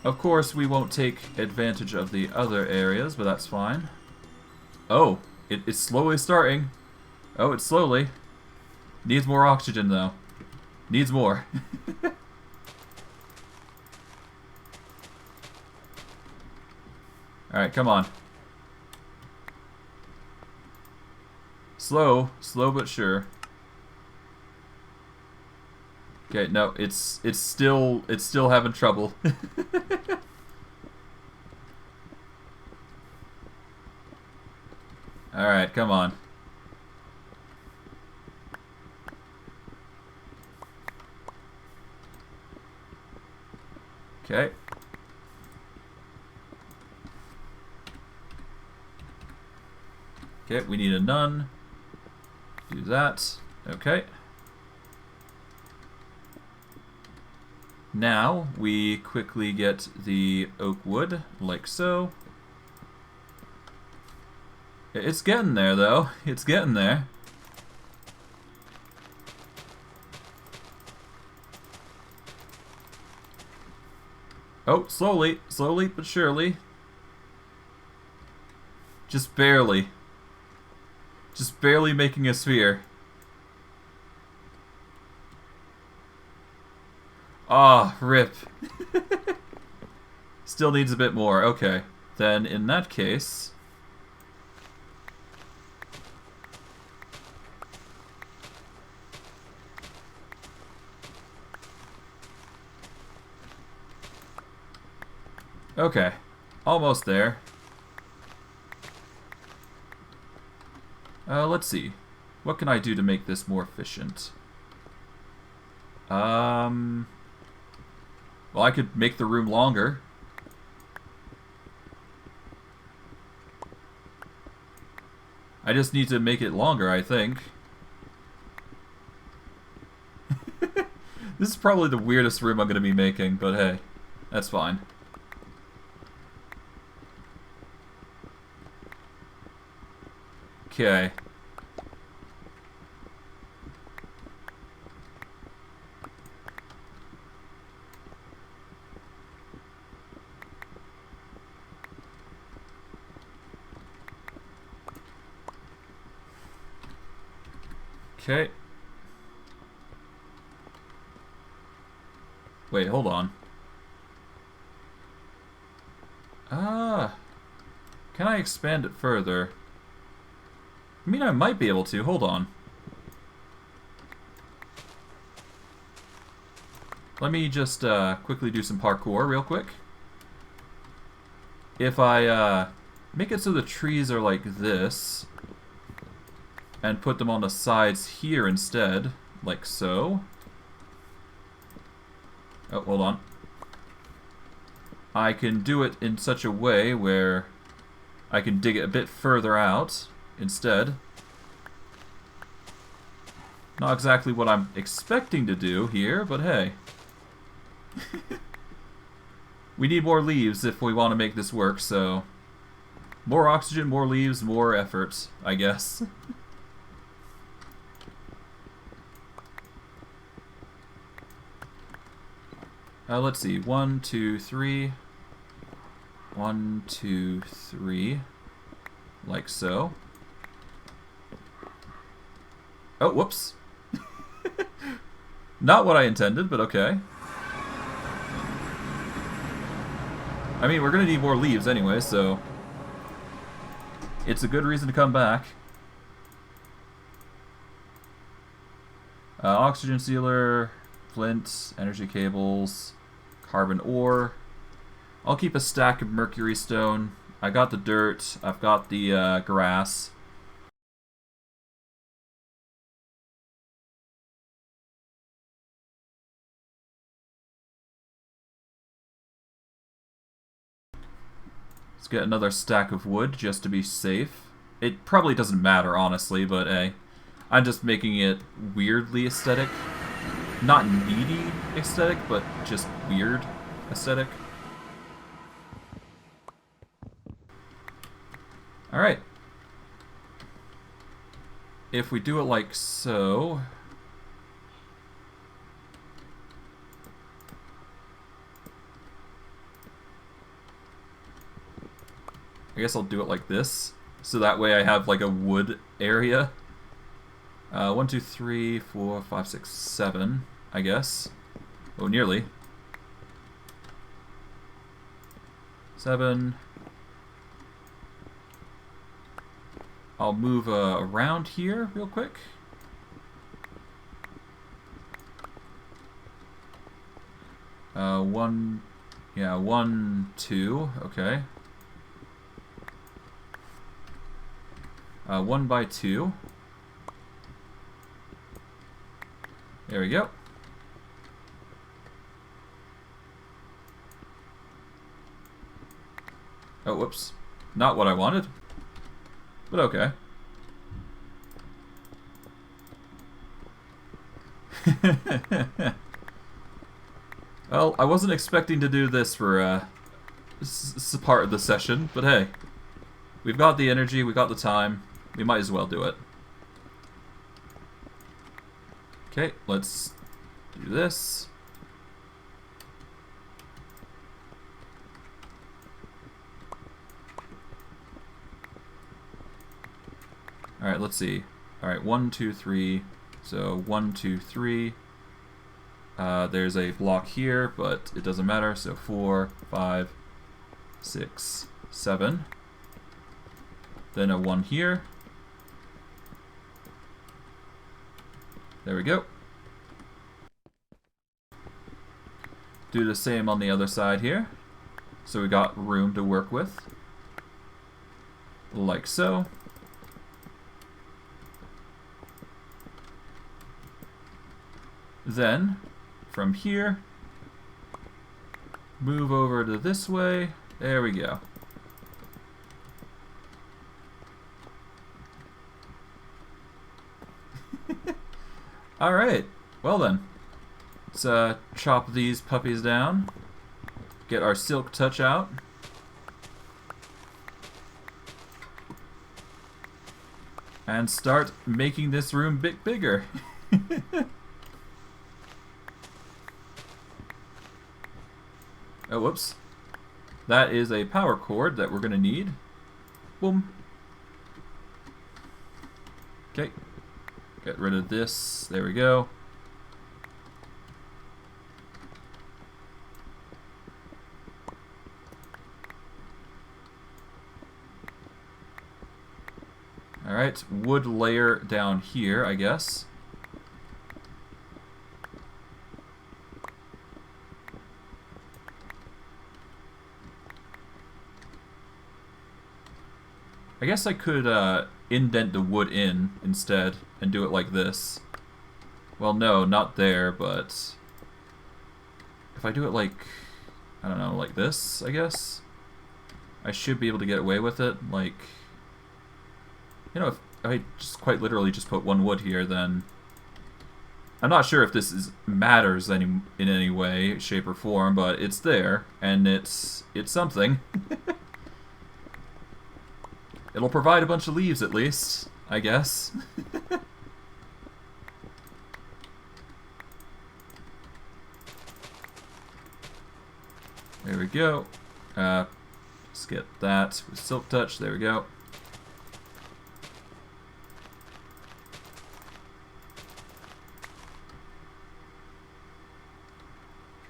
Of course, we won't take advantage of the other areas, but that's fine. Oh, it's slowly starting. Oh, it's slowly. Needs more oxygen, though. Needs more. Alright, come on. Slow but sure. Okay, no, it's still having trouble. Alright, come on. Okay. Okay, we need a none. Do that. Okay. Now, we quickly get the oak wood, like so. It's getting there, though. It's getting there. Oh, slowly but surely. Just barely. Just barely making a sphere. Ah, rip. Still needs a bit more. Okay. Then, in that case... Okay. Almost there. Let's see. What can I do to make this more efficient? Well, I could make the room longer. I just need to make it longer, I think. This is probably the weirdest room I'm going to be making, but hey, that's fine. Okay. Okay. Wait, hold on. Can I expand it further? I mean, I might be able to. Hold on. Let me just quickly do some parkour real quick. If I make it so the trees are like this, and put them on the sides here instead, like so. Oh, hold on. I can do it in such a way where I can dig it a bit further out instead. Not exactly what I'm expecting to do here, but hey. We need more leaves if we want to make this work, so... More oxygen, more leaves, more effort, I guess. Let's see. 1, 2, 3. 1, 2, 3. Like so. Oh, whoops. Not what I intended, but okay. I mean, we're gonna need more leaves anyway, so... It's a good reason to come back. Oxygen sealer, flint, energy cables, carbon ore. I'll keep a stack of mercury stone. I got the dirt. I've got the grass. Let's get another stack of wood just to be safe. It probably doesn't matter, honestly, but hey. I'm just making it weirdly aesthetic. Not needy aesthetic, but just weird aesthetic. Alright. If we do it like so... I guess I'll do it like this. So that way I have like a wood area. 1, 2, 3, 4, 5, 6, 7, I guess. Oh, nearly. 7. I'll move around here real quick. One, yeah, 1, 2, okay. 1 by 2. There we go. Oh, whoops. Not what I wanted. But okay. Well, I wasn't expecting to do this for part of the session, but hey. We've got the energy, we got the time. We might as well do it. Okay, let's do this. Alright, let's see. Alright, 1, 2, 3. So 1, 2, 3. There's a block here, but it doesn't matter. So 4, 5, 6, 7. Then a 1 here. There we go. Do the same on the other side here. So we got room to work with. Like so. Then, from here, move over to this way. There we go. Alright, well then. Let's chop these puppies down. Get our silk touch out. And start making this room a bit bigger. Oh, whoops. That is a power cord that we're going to need. Boom. Okay. Get rid of this. There we go. Alright, wood layer down here, I guess. I guess I could indent the wood in instead and do it like this. Well, no, not there, but if I do it like, I don't know, like this, I guess, I should be able to get away with it. Like, you know, if I just quite literally just put one wood here, then I'm not sure if this matters in any way, shape, or form, but it's there, and it's something. It'll provide a bunch of leaves, at least, I guess. There we go. Let's get that with Silk Touch. There we go.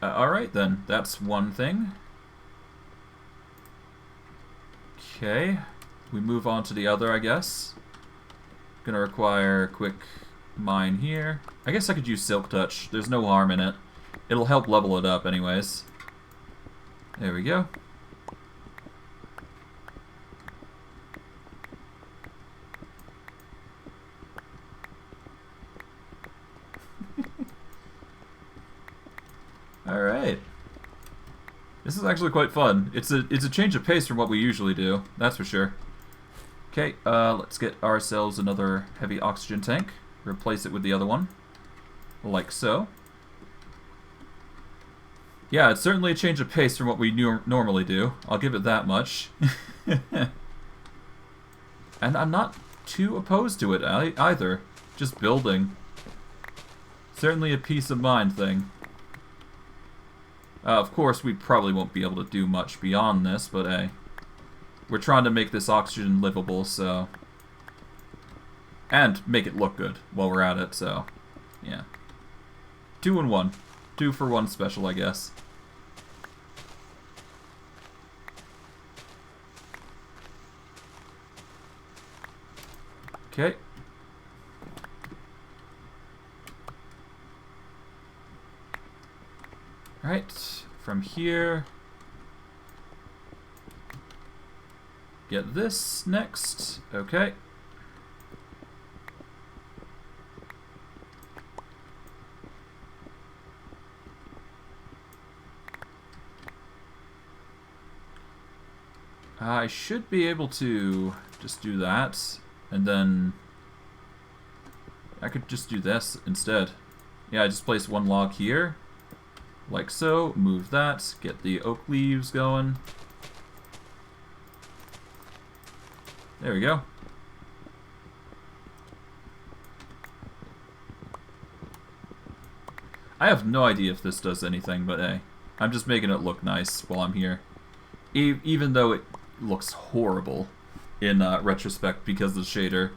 Alright then, that's one thing. Okay, we move on to the other, I guess. Gonna require a quick mine here. I guess I could use Silk Touch. There's no harm in it. It'll help level it up anyways. There we go. Alright. This is actually quite fun. It's a change of pace from what we usually do, that's for sure. Okay, let's get ourselves another heavy oxygen tank. Replace it with the other one. Like so. Yeah, it's certainly a change of pace from what we normally do. I'll give it that much. And I'm not too opposed to it either. Just building. Certainly a peace of mind thing. Of course, we probably won't be able to do much beyond this, but hey. We're trying to make this oxygen livable, so... And make it look good while we're at it, so... Yeah. 2 in 1. 2 for 1 special, I guess. Okay. Alright, from here... Get this next. Okay. I should be able to just do that, and then I could just do this instead. Yeah, I just place 1 log here, like so, move that, get the oak leaves going. There we go. I have no idea if this does anything, but hey, I'm just making it look nice while I'm here. Even though it looks horrible in retrospect because of the shader.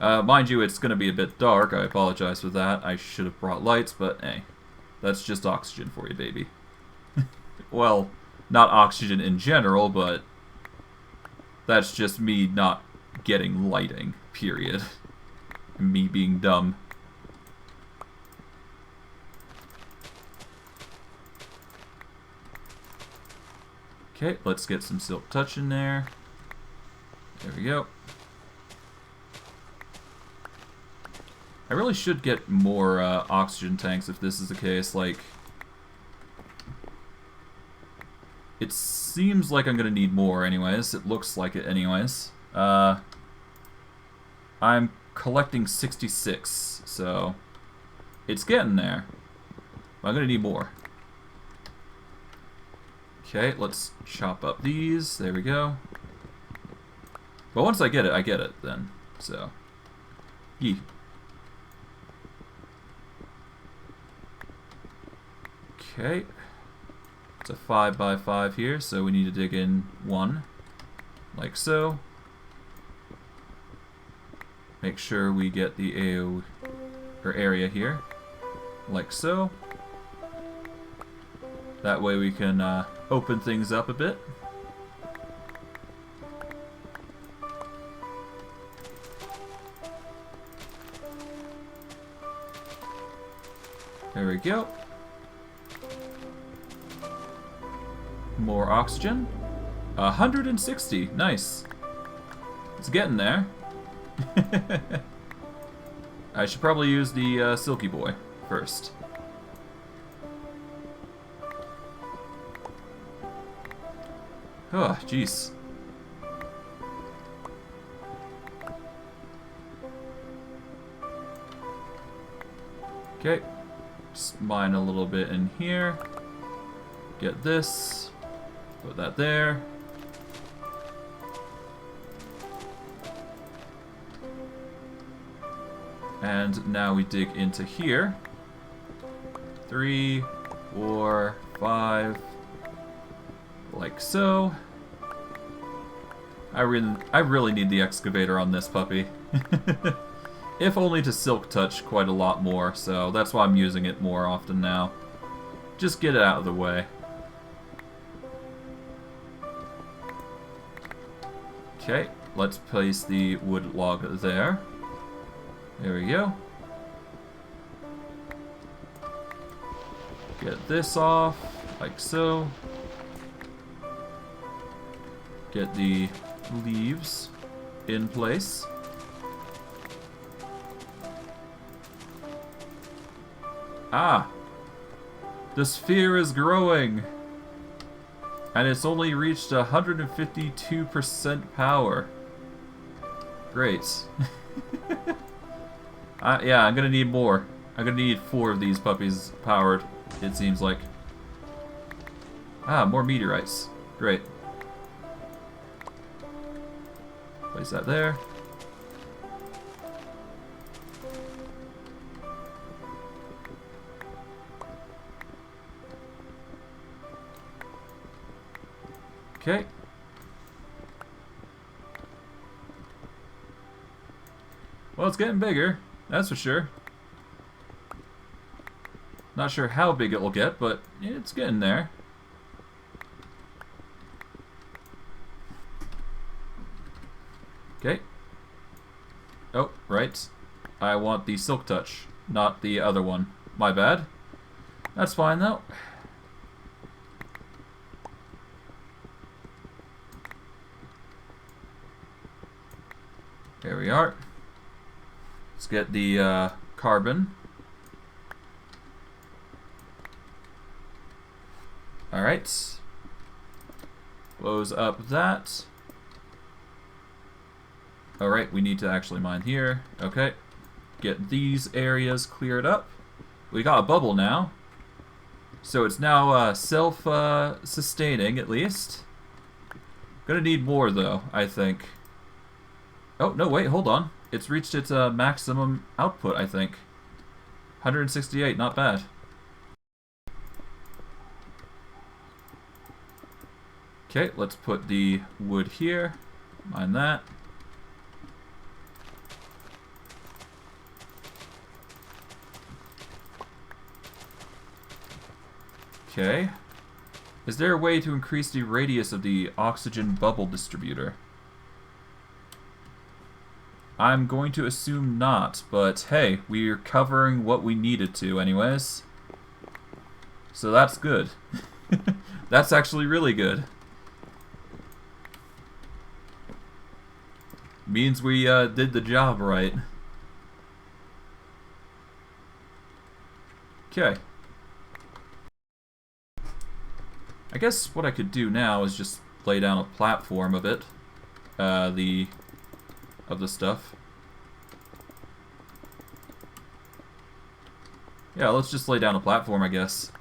Mind you, it's going to be a bit dark. I apologize for that. I should have brought lights, but hey, that's just oxygen for you, baby. Well, not oxygen in general, but that's just me not getting lighting, period. Me being dumb. Okay, let's get some Silk Touch in there. There we go. I really should get more oxygen tanks if this is the case. Like, it seems like I'm gonna need more anyways. It looks like it anyways. I'm collecting 66, so it's getting there. But I'm gonna need more. Okay, let's chop up these. There we go. But once I get it then. So, yee. Okay. It's a 5x5 here, so we need to dig in 1. Like so. Make sure we get the AO or area here. Like so. That way we can open things up a bit. There we go. More oxygen. 160. Nice. It's getting there. I should probably use the Silky Boy first. Oh, jeez. Okay. Just mine a little bit in here. Get this. Put that there. And now we dig into here. 3, 4, 5. Like so. I really need the excavator on this puppy. If only to silk touch quite a lot more, so that's why I'm using it more often now. Just get it out of the way. Okay, let's place the wood log there. There we go. Get this off, like so. Get the leaves in place. Ah! The sphere is growing! And it's only reached 152% power. Great. Yeah, I'm gonna need more. I'm gonna need 4 of these puppies powered, it seems like. Ah, more meteorites. Great. Place that there. Okay. Well, it's getting bigger, that's for sure. Not sure how big it will get, but it's getting there. Okay. Oh, right. I want the Silk Touch, not the other one. My bad. That's fine, though. There we are. Let's get the carbon. Alright. Close up that. Alright, we need to actually mine here. Okay. Get these areas cleared up. We got a bubble now. So it's now self-sustaining, at least. Gonna need more, though, I think. Oh, no, wait, hold on. It's reached its maximum output, I think. 168, not bad. Okay, let's put the wood here. Mine that. Okay. Is there a way to increase the radius of the oxygen bubble distributor? I'm going to assume not, but hey, we're covering what we needed to anyways. So that's good. That's actually really good. Means we did the job right. Okay. I guess what I could do now is just lay down a platform of it. Of the stuff. Yeah, let's just lay down a platform, I guess.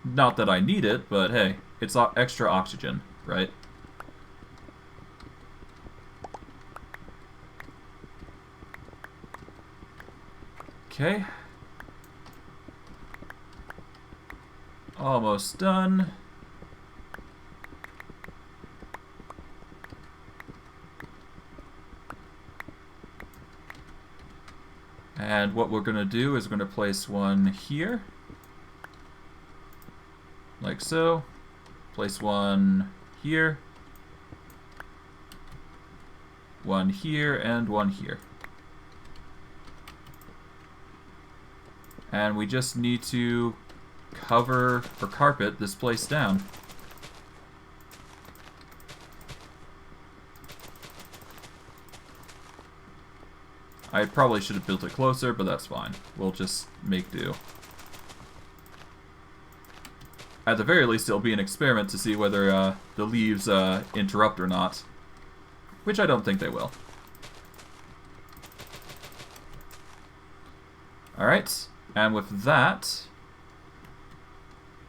Not that I need it, but hey, it's extra oxygen, right? Okay. Almost done. And what we're going to do is we're going to place one here. Like so. Place one here. One here and one here. And we just need to cover or carpet this place down. I probably should have built it closer, but that's fine. We'll just make do. At the very least, it'll be an experiment to see whether the leaves interrupt or not. Which I don't think they will. Alright, and with that,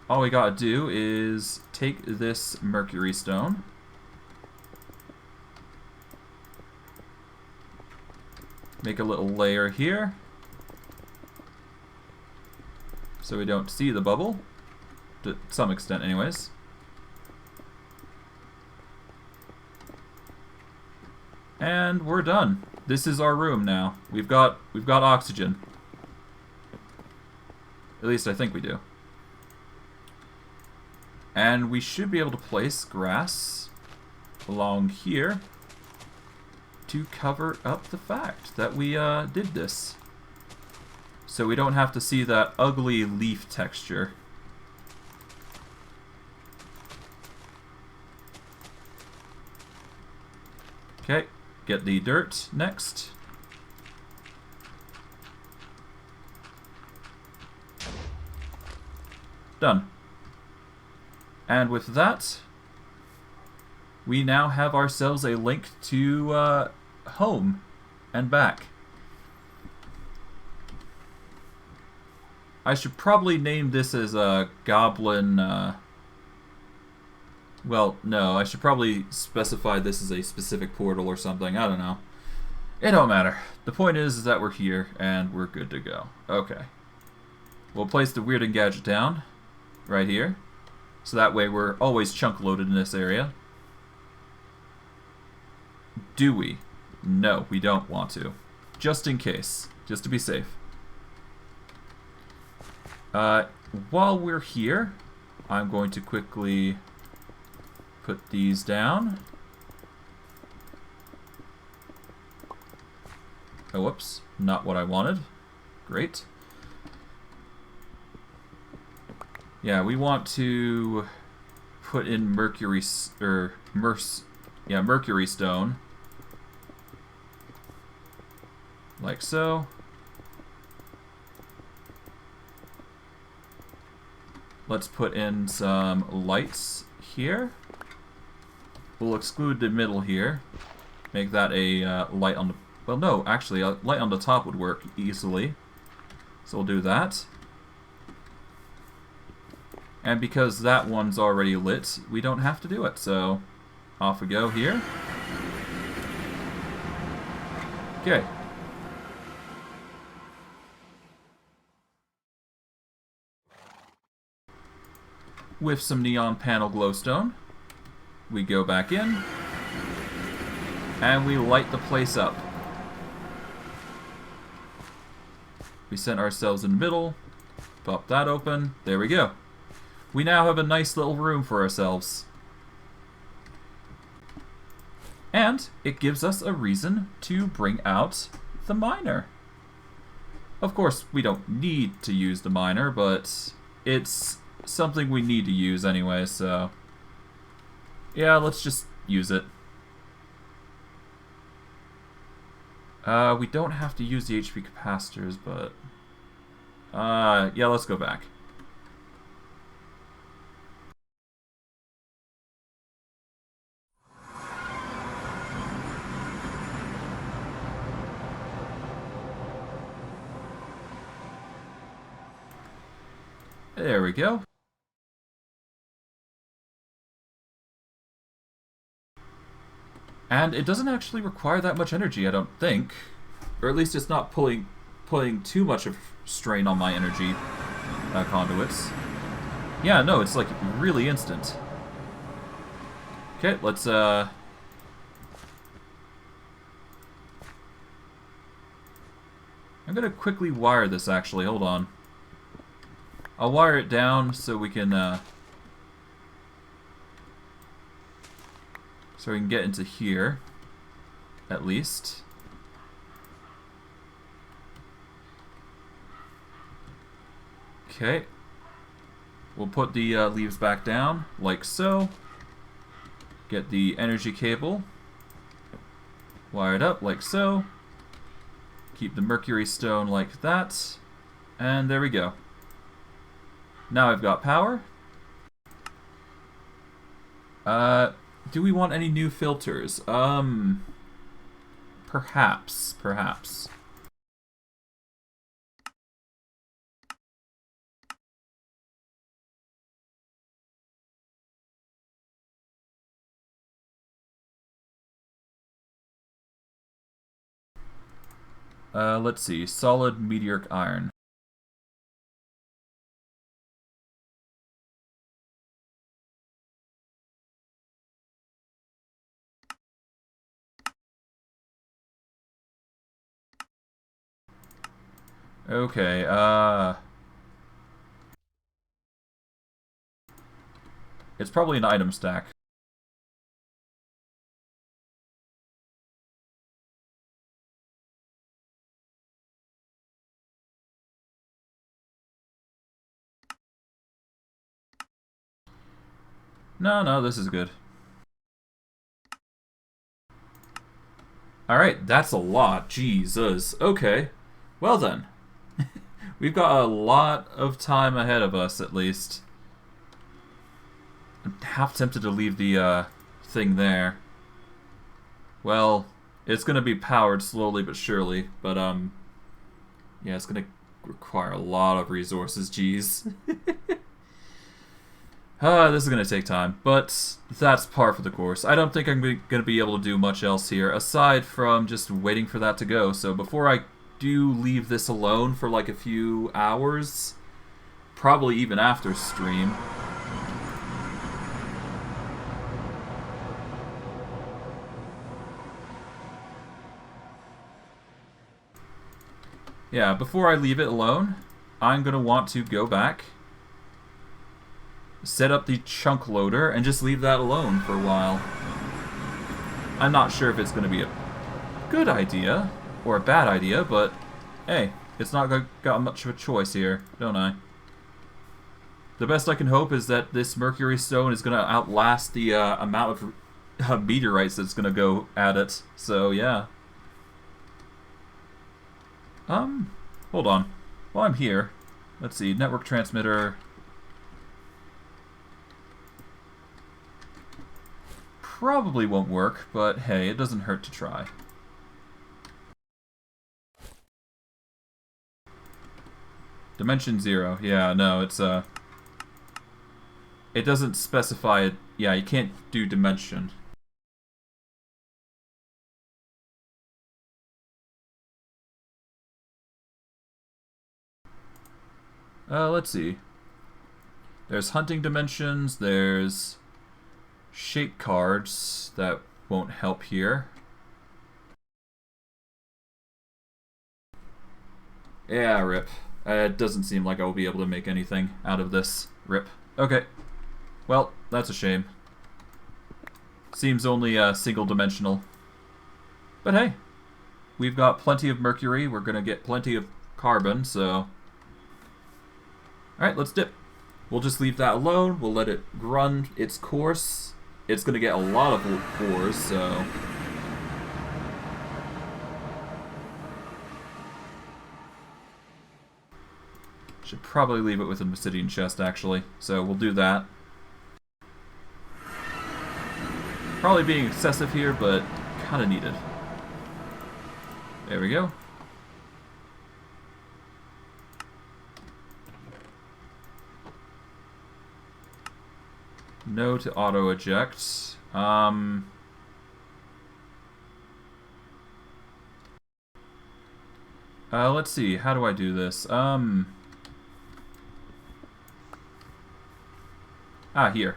all we gotta do is take this mercury stone. Make a little layer here. So we don't see the bubble. To some extent, anyways. And we're done. This is our room now. We've got oxygen. At least I think we do. And we should be able to place grass along here to cover up the fact that we did this. So we don't have to see that ugly leaf texture. Okay, get the dirt next. Done. And with that, we now have ourselves a link to home and back. I should probably name this as a Goblin. Well, no, I should probably specify this as a specific portal or something. I don't know. It don't matter. The point is that we're here and we're good to go. Okay. We'll place the Weird Engadget down right here. So that way we're always chunk loaded in this area. Do we? No, we don't want to. Just in case. Just to be safe. While we're here, I'm going to quickly put these down. Oh, whoops. Not what I wanted. Great. Yeah, we want to put in mercury stone. Like so. Let's put in some lights here. We'll exclude the middle here. Make that a light on the... Well, no, actually, a light on the top would work easily. So we'll do that. And because that one's already lit, we don't have to do it. So off we go here. Okay. With some neon panel glowstone, we go back in, and we light the place up. We sent ourselves in the middle, pop that open, there we go. We now have a nice little room for ourselves. And it gives us a reason to bring out the miner. Of course, we don't need to use the miner, but it's something we need to use anyway, so yeah, let's just use it. We don't have to use the HP capacitors, but yeah, let's go back. There we go. And it doesn't actually require that much energy, I don't think. Or at least it's not putting too much of strain on my energy conduits. Yeah, no, it's like really instant. Okay, let's I'm gonna quickly wire this actually, hold on. I'll wire it down so we can get into here, at least. Okay. We'll put the leaves back down, like so. Get the energy cable wired up, like so. keep the mercury stone like that. And there we go. Now I've got power. Do we want any new filters? Perhaps. Let's see. Solid meteoric iron. Okay, it's probably an item stack. No, this is good. Alright, that's a lot. Jesus. Okay. Well then. We've got a lot of time ahead of us, at least. I'm half tempted to leave the thing there. Well, it's gonna be powered slowly but surely, but yeah, it's gonna require a lot of resources, jeez. This is gonna take time, but that's par for the course. I don't think I'm gonna be able to do much else here, aside from just waiting for that to go. So before I do leave this alone for like a few hours, probably even after stream, yeah, before I leave it alone, I'm gonna want to go back, set up the chunk loader, and just leave that alone for a while. I'm not sure if it's gonna be a good idea or a bad idea, but hey, it's not got much of a choice here, don't I? The best I can hope is that this mercury stone is going to outlast the amount of meteorites that's going to go at it, so yeah. Hold on. While I'm here, let's see, network transmitter. Probably won't work, but hey, it doesn't hurt to try. Dimension 0. Yeah, no, it's it doesn't specify it. Yeah, you can't do dimension. Let's see. There's hunting dimensions, there's shape cards that won't help here. Yeah, rip. It doesn't seem like I will be able to make anything out of this. Rip. Okay. Well, that's a shame. Seems only single-dimensional. But hey, we've got plenty of mercury. We're going to get plenty of carbon, so... Alright, let's dip. We'll just leave that alone. We'll let it run its course. It's going to get a lot of ores, so... Should probably leave it with an obsidian chest, actually. So we'll do that. Probably being excessive here, but kind of needed. There we go. No to auto eject. Let's see. How do I do this? Here.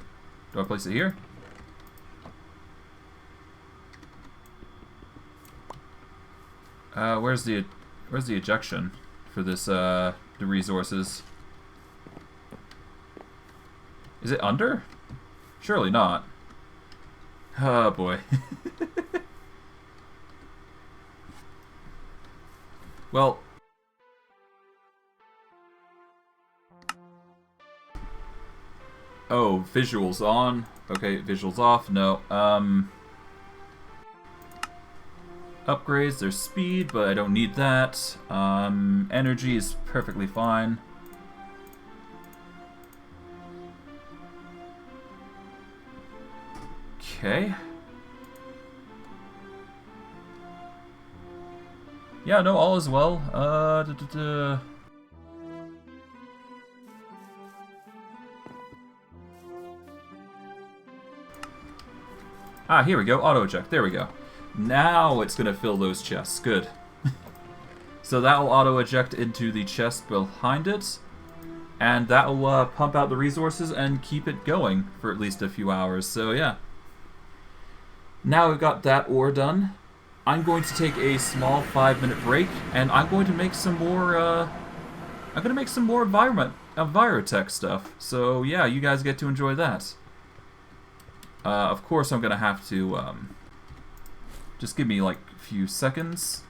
Do I place it here? Where's the ejection for this the resources? Is it under? Surely not. Oh boy. Well, oh, visuals on. Okay, visuals off. No. Upgrades, there's speed, but I don't need that. Energy is perfectly fine. Okay. Yeah, no, all is well. Ah, here we go. Auto eject. There we go. Now it's gonna fill those chests. Good. So that will auto eject into the chest behind it, and that will pump out the resources and keep it going for at least a few hours. So yeah. Now we've got that ore done. I'm going to take a small 5-minute break, and I'm going to make some more. I'm going to make some more Envirotech stuff. So yeah, you guys get to enjoy that. Of course, I'm going to have to just give me like a few seconds.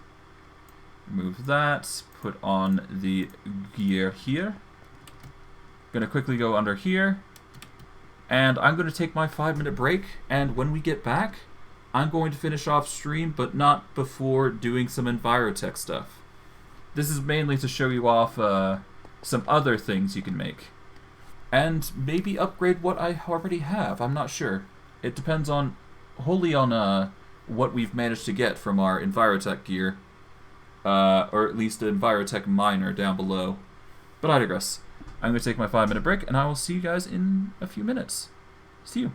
Remove that. Put on the gear here. Going to quickly go under here, and I'm going to take my 5-minute break. And when we get back, I'm going to finish off stream, but not before doing some Envirotech stuff. This is mainly to show you off some other things you can make. And maybe upgrade what I already have, I'm not sure. It depends on, wholly on what we've managed to get from our Envirotech gear. Or at least the Envirotech miner down below. But I digress. I'm going to take my 5-minute break, and I will see you guys in a few minutes. See you.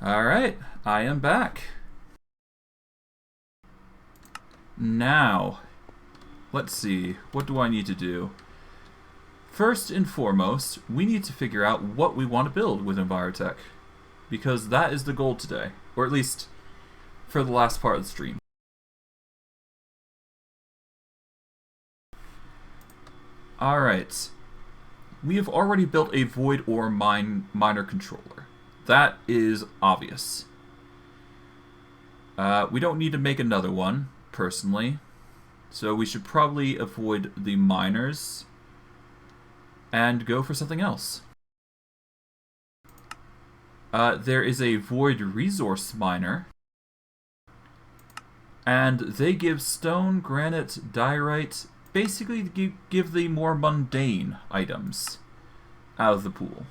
Alright, I am back. Now, let's see, what do I need to do? First and foremost, we need to figure out what we want to build with Envirotech, because that is the goal today, or at least for the last part of the stream. Alright, we have already built a void ore miner controller. That is obvious. We don't need to make another one, personally, so we should probably avoid the miners and go for something else. There is a void resource miner, and they give stone, granite, diorite, basically give the more mundane items out of the pool.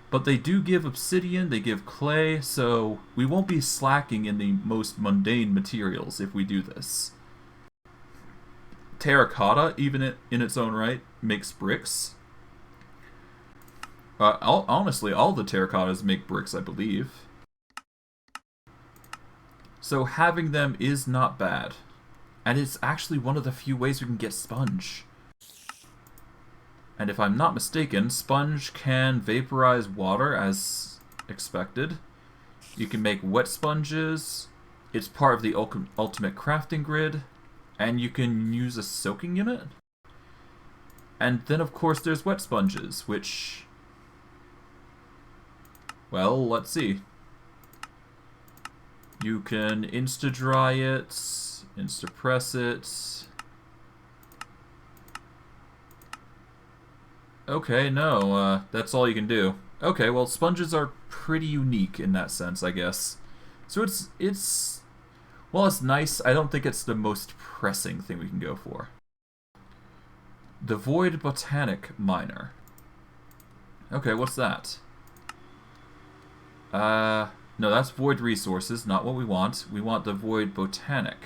But they do give obsidian, they give clay, so we won't be slacking in the most mundane materials if we do this. Terracotta, even in its own right, makes bricks. Honestly, all the terracottas make bricks, I believe. So having them is not bad. And it's actually one of the few ways we can get sponge. And if I'm not mistaken, sponge can vaporize water as expected. You can make wet sponges. It's part of the ultimate crafting grid. And you can use a soaking unit. And then of course there's wet sponges, which... well, let's see. You can insta-dry it, insta-press it. Okay, no, that's all you can do. Okay, well, sponges are pretty unique in that sense, I guess. So it's well, it's nice. I don't think it's the most pressing thing we can go for. The Void Botanic Miner. Okay, what's that? No, that's Void Resources, not what we want. We want the Void Botanic.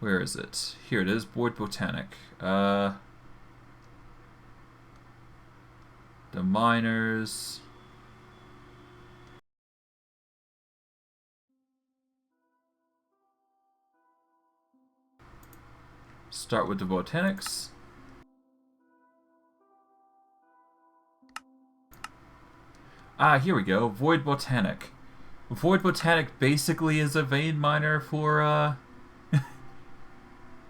Where is it? Here it is, Void Botanic. The miners. Start with the botanics. Ah, here we go. Void Botanic. Void Botanic basically is a vein miner for,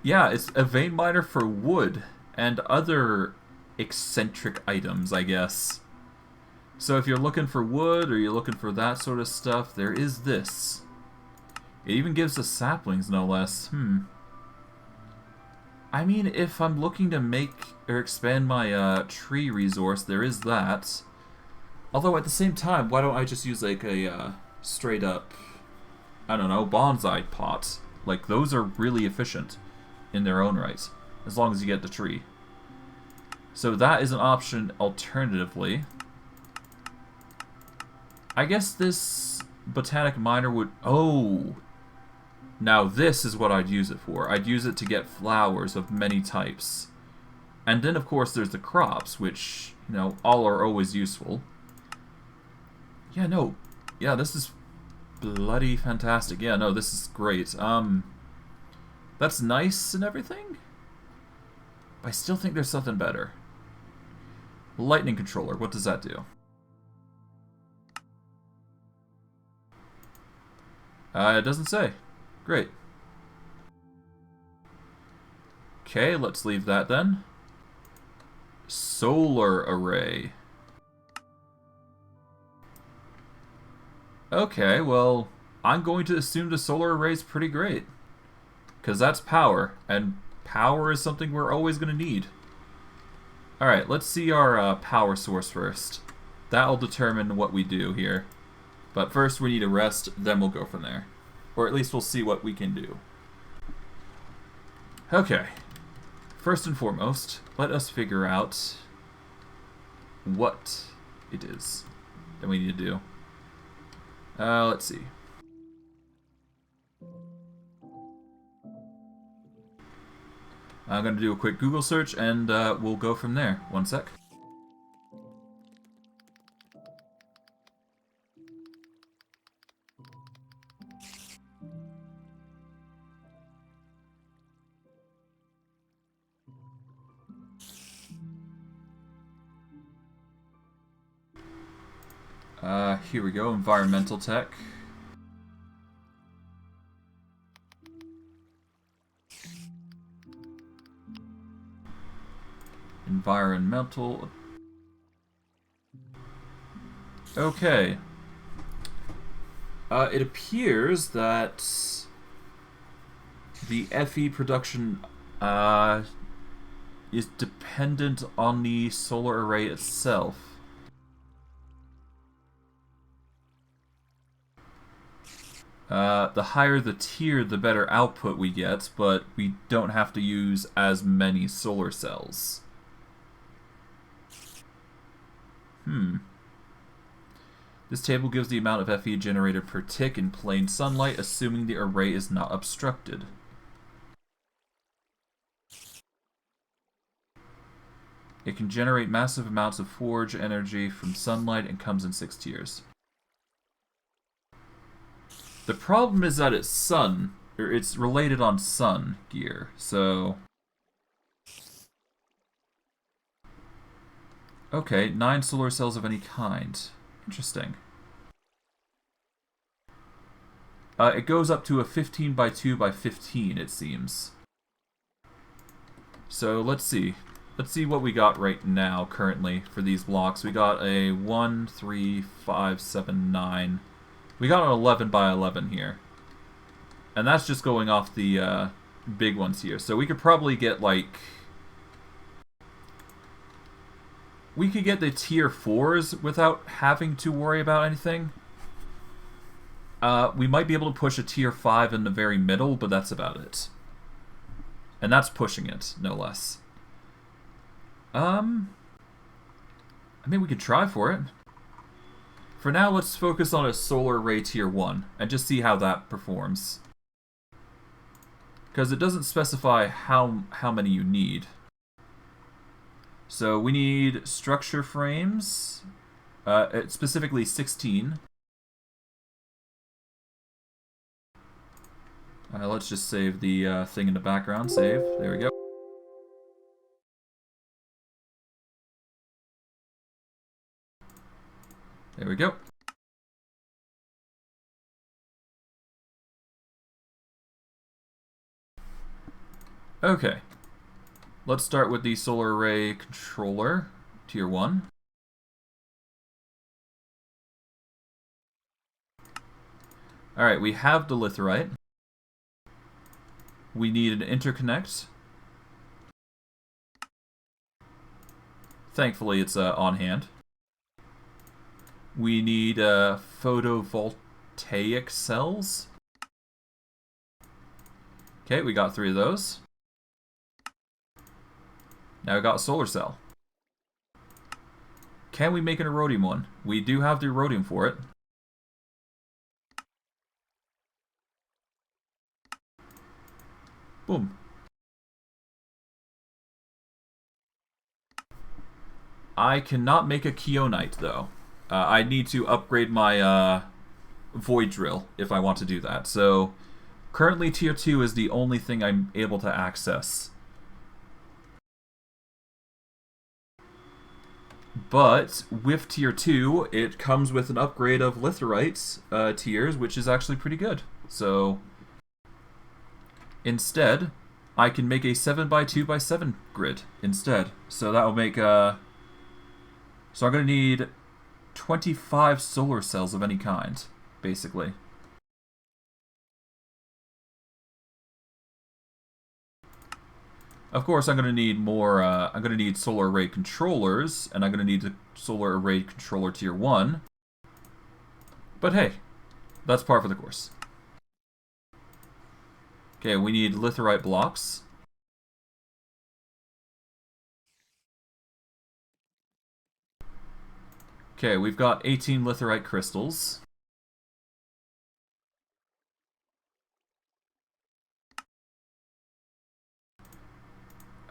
yeah, it's a vein miner for wood and other eccentric items, I guess. So if you're looking for wood or you're looking for that sort of stuff, there is this. It even gives us saplings, no less. I mean, if I'm looking to make or expand my tree resource, there is that. Although at the same time, why don't I just use like a straight up, I don't know, bonsai pot? Like, those are really efficient in their own right, as long as you get the tree. So that is an option alternatively. I guess this botanic miner would... oh! Now this is what I'd use it for. I'd use it to get flowers of many types. And then of course there's the crops, which, you know, all are always useful. Yeah, no. Yeah, this is bloody fantastic. Yeah, no, this is great. That's nice and everything. But I still think there's something better. Lightning controller, what does that do? It doesn't say. Great. Okay, let's leave that then. Solar array. Okay, well, I'm going to assume the solar array is pretty great. Because that's power, and power is something we're always going to need. Alright, let's see our power source first. That'll determine what we do here. But first we need a rest, then we'll go from there. Or at least we'll see what we can do. Okay. First and foremost, let us figure out what it is that we need to do. Let's see. I'm going to do a quick Google search and we'll go from there. One sec. Here we go, environmental tech. Environmental. Okay. It appears that the FE production is dependent on the solar array itself. The higher the tier, the better output we get, but we don't have to use as many solar cells. This table gives the amount of FE generated per tick in plain sunlight, assuming the array is not obstructed. It can generate massive amounts of forge energy from sunlight and comes in 6 tiers. The problem is that it's related on sun gear, so... Okay, 9 solar cells of any kind. Interesting. It goes up to a 15 by 2 by 15, it seems. So let's see. Let's see what we got right now, currently, for these blocks. We got a 1, 3, 5, 7, 9. We got an 11 by 11 here. And that's just going off the big ones here. So we could probably get, like... We could get the tier 4s without having to worry about anything. We might be able to push a tier 5 in the very middle, but that's about it. And that's pushing it, no less. I mean, we could try for it. For now, let's focus on a solar array tier 1 and just see how that performs. Because it doesn't specify how many you need. So we need structure frames, specifically 16. Let's just save the thing in the background. Save. There we go. There we go. Okay. Let's start with the solar array controller, tier 1. Alright, we have the litherite. We need an interconnect. Thankfully, it's on hand. We need photovoltaic cells. Okay, we got 3 of those. Now we got a solar cell. Can we make an erodium one? We do have the erodium for it. Boom. I cannot make a keonite though. I need to upgrade my void drill if I want to do that. So currently tier 2 is the only thing I'm able to access. But with tier 2, it comes with an upgrade of litherite tiers, which is actually pretty good. So instead, I can make a 7 by 2 by 7 grid instead. So that will make so I'm going to need 25 solar cells of any kind, basically. Of course, I'm going to need more, I'm going to need solar array controllers, and I'm going to need the solar array controller tier 1. But hey, that's par for the course. Okay, we need litherite blocks. Okay, we've got 18 litherite crystals.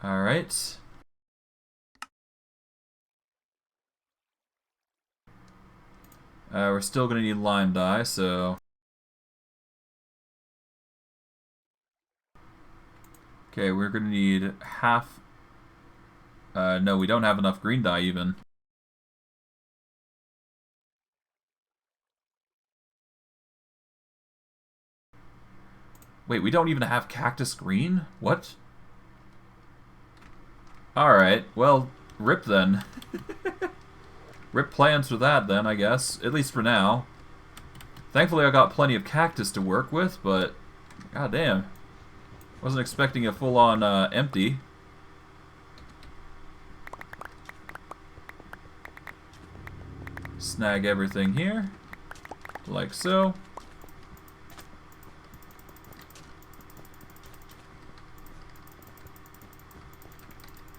Alright. We're still going to need lime dye, so... Okay, we're going to need half... no, we don't have enough green dye, even. Wait, we don't even have cactus green? What? Alright, well, rip then. Rip plans for that then, I guess. At least for now. Thankfully I got plenty of cactus to work with, but... God damn. Wasn't expecting a full-on empty. Snag everything here. Like so.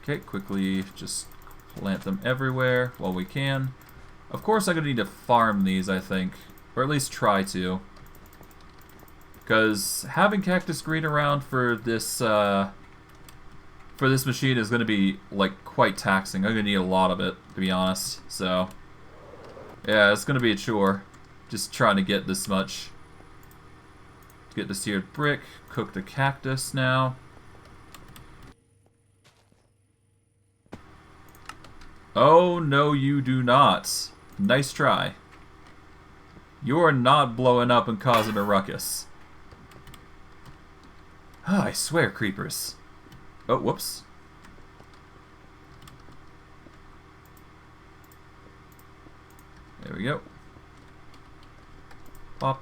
Okay, quickly just plant them everywhere while we can. Of course I'm going to need to farm these, I think. Or at least try to. Because having cactus green around for this machine is going to be, like, quite taxing. I'm going to need a lot of it, to be honest. So, yeah, it's going to be a chore. Just trying to get this much. Get the seared brick, cook the cactus now. Oh, no, you do not. Nice try. You're not blowing up and causing a ruckus. Oh, I swear, creepers. Oh, whoops. There we go. Pop.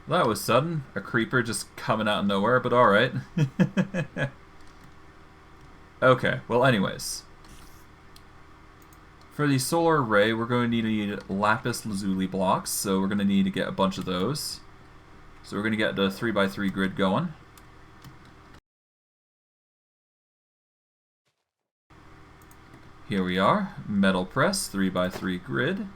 That was sudden. A creeper just coming out of nowhere, but alright. Okay, well anyways. For the solar array, we're going to need lapis lazuli blocks, so we're going to need to get a bunch of those. So we're going to get the 3x3 grid going. Here we are, metal press, 3x3 grid.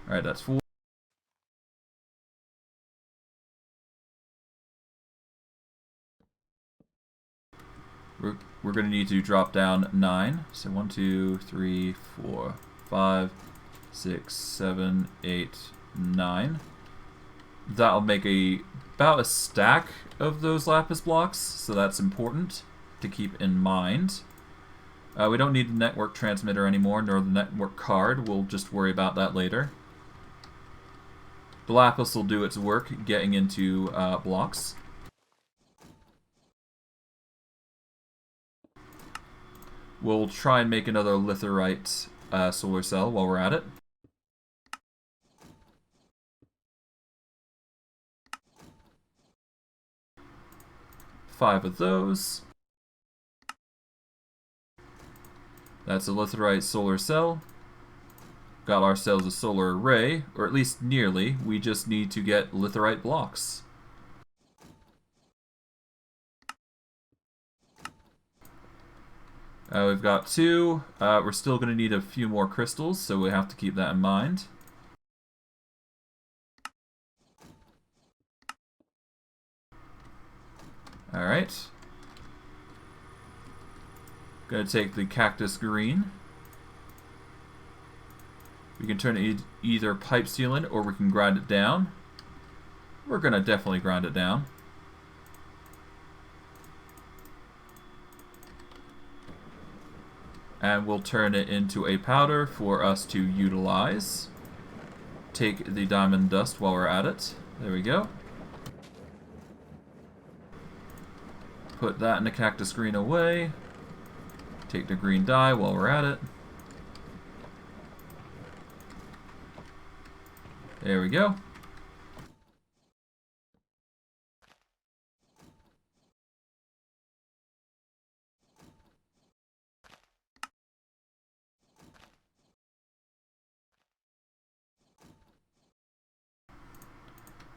Alright, that's full. We're going to need to drop down 9. So 1, 2, 3, 4, 5, 6, 7, 8, 9. That'll make about a stack of those lapis blocks, so that's important to keep in mind. We don't need the network transmitter anymore, nor the network card. We'll just worry about that later. The lapis will do its work getting into blocks. We'll try and make another litherite solar cell while we're at it. Five of those. That's a litherite solar cell. Got ourselves a solar array, or at least nearly. We just need to get litherite blocks. We've got 2. We're still going to need a few more crystals, so we have to keep that in mind. Alright. Gonna take the cactus green. We can turn it either pipe sealant or we can grind it down. We're gonna definitely grind it down. And we'll turn it into a powder for us to utilize. Take the diamond dust while we're at it. There we go. Put that in the cactus green away. Take the green dye while we're at it. There we go.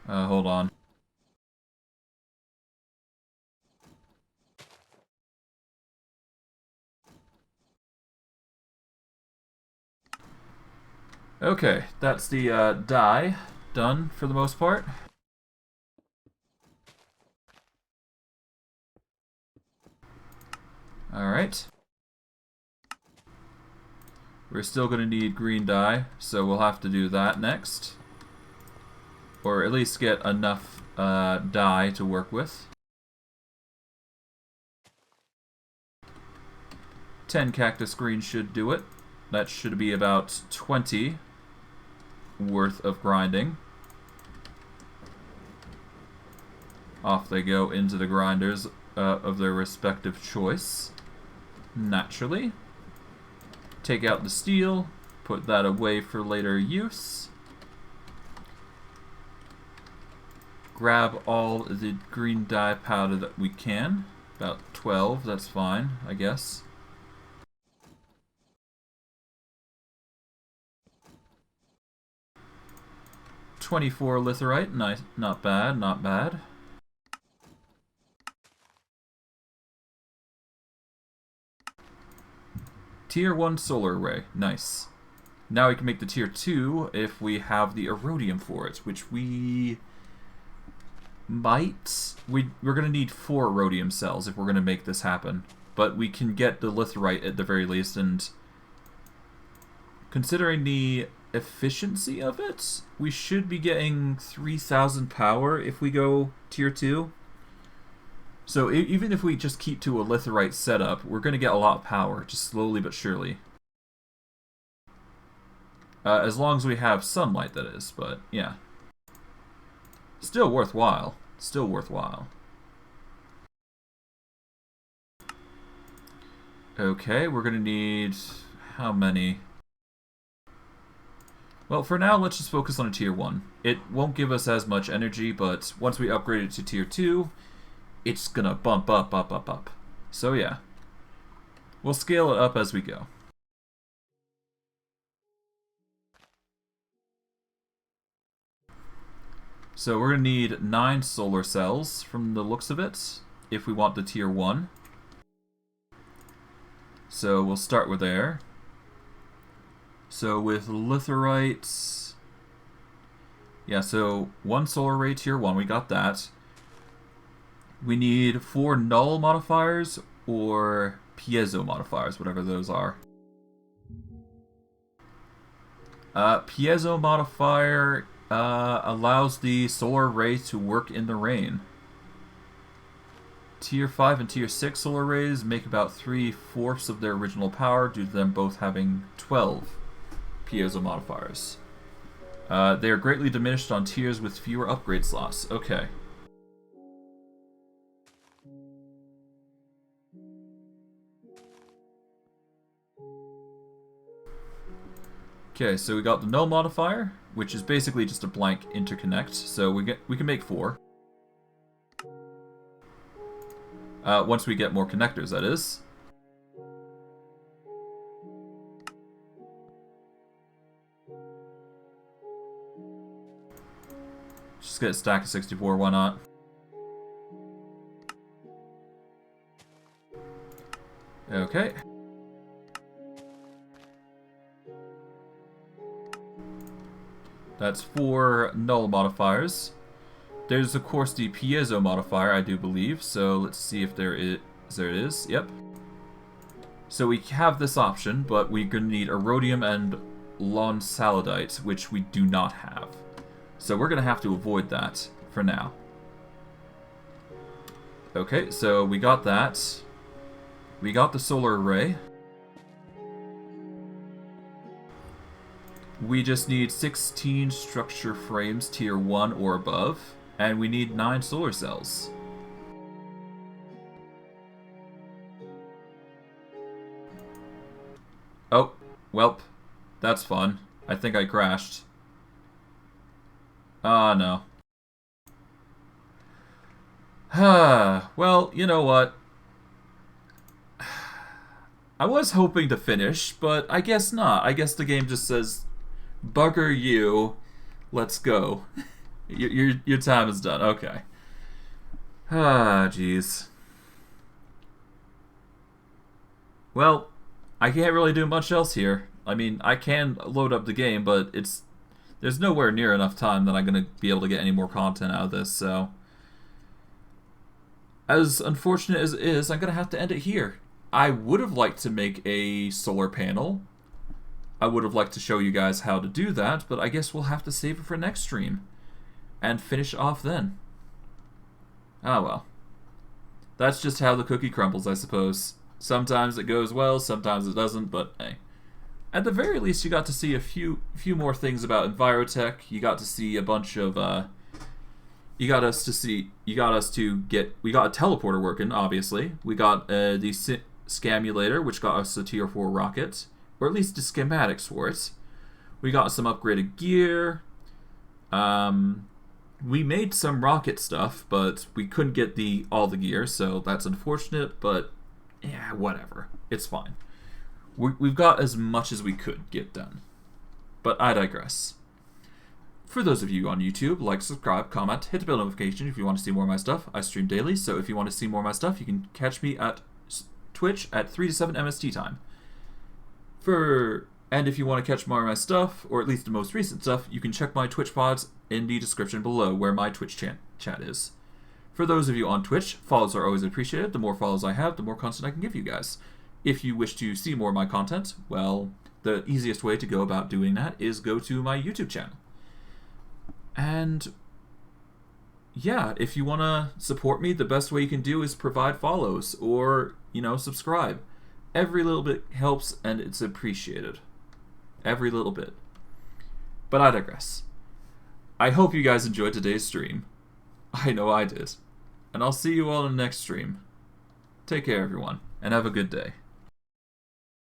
Hold on. Okay, that's the dye done for the most part. Alright. We're still going to need green dye, so we'll have to do that next. Or at least get enough dye to work with. 10 cactus green should do it. That should be about 20 worth of grinding. Off they go into the grinders of their respective choice. Naturally. Take out the steel, put that away for later use. Grab all the green dye powder that we can. About 12, that's fine, I guess. $24 litherite, nice, not bad, not bad. Tier 1 solar array, nice. Now we can make the tier 2 if we have the erodium for it, which we might. We're going to need 4 erodium cells if we're going to make this happen. But we can get the litherite at the very least, and considering the efficiency of it, we should be getting 3,000 power if we go tier 2. So even if we just keep to a litherite setup, we're going to get a lot of power, just slowly but surely. As long as we have sunlight, that is, but yeah. Still worthwhile. Still worthwhile. Okay, we're going to need how many? Well, for now, let's just focus on a tier 1. It won't give us as much energy, but once we upgrade it to tier 2, it's gonna bump up. So yeah, we'll scale it up as we go. So we're gonna need 9 solar cells from the looks of it, if we want the tier 1. So we'll start with there. So with litherite, yeah, so 1 solar array tier 1, we got that. We need 4 null modifiers or piezo modifiers, whatever those are. Piezo modifier allows the solar array to work in the rain. Tier 5 and Tier 6 solar arrays make about 3/4 of their original power due to them both having 12 piezo modifiers. They are greatly diminished on tiers with fewer upgrade slots. Okay. Okay, so we got the null modifier, which is basically just a blank interconnect. So we can make 4. Once we get more connectors, that is. Just get a stack of 64, why not? Okay. That's 4 null modifiers. There's of course the piezo modifier, I do believe, so let's see if there it is. Yep. So we have this option, but we're going to need erodium and lonsalidite, which we do not have. So we're going to have to avoid that for now. Okay, so we got that. We got the solar array. We just need 16 structure frames tier 1 or above, and we need 9 solar cells. Oh, welp. That's fun. I think I crashed. Ah, no. Well, you know what? I was hoping to finish, but I guess not. I guess the game just says, bugger you, let's go. Your time is done. Okay. Ah, jeez. Well, I can't really do much else here. I mean, I can load up the game, but there's nowhere near enough time that I'm going to be able to get any more content out of this, so as unfortunate as it is, I'm going to have to end it here. I would have liked to make a solar panel. I would have liked to show you guys how to do that, but I guess we'll have to save it for next stream. and finish off then. Oh well. That's just how the cookie crumbles, I suppose. Sometimes it goes well, sometimes it doesn't, but hey. At the very least, you got to see a few more things about Envirotech. You got to see a bunch of, we got a teleporter working, obviously. We got the Scamulator, which got us a tier 4 rocket, or at least the schematics for it. We got some upgraded gear. We made some rocket stuff, but we couldn't get all the gear, so that's unfortunate, but yeah, whatever. It's fine. We've got as much as we could get done. But I digress. For those of you on YouTube, like, subscribe, comment, hit the bell notification if you want to see more of my stuff. I stream daily, so if you want to see more of my stuff, you can catch me at Twitch at 3 to 7 MST time. And if you want to catch more of my stuff, or at least the most recent stuff, you can check my Twitch pods in the description below, where my Twitch chat is. For those of you on Twitch, follows are always appreciated. The more follows I have, the more content I can give you guys. If you wish to see more of my content, well, the easiest way to go about doing that is go to my YouTube channel. And yeah, if you want to support me, the best way you can do is provide follows or, subscribe. Every little bit helps and it's appreciated. Every little bit. But I digress. I hope you guys enjoyed today's stream. I know I did. And I'll see you all in the next stream. Take care, everyone, and have a good day.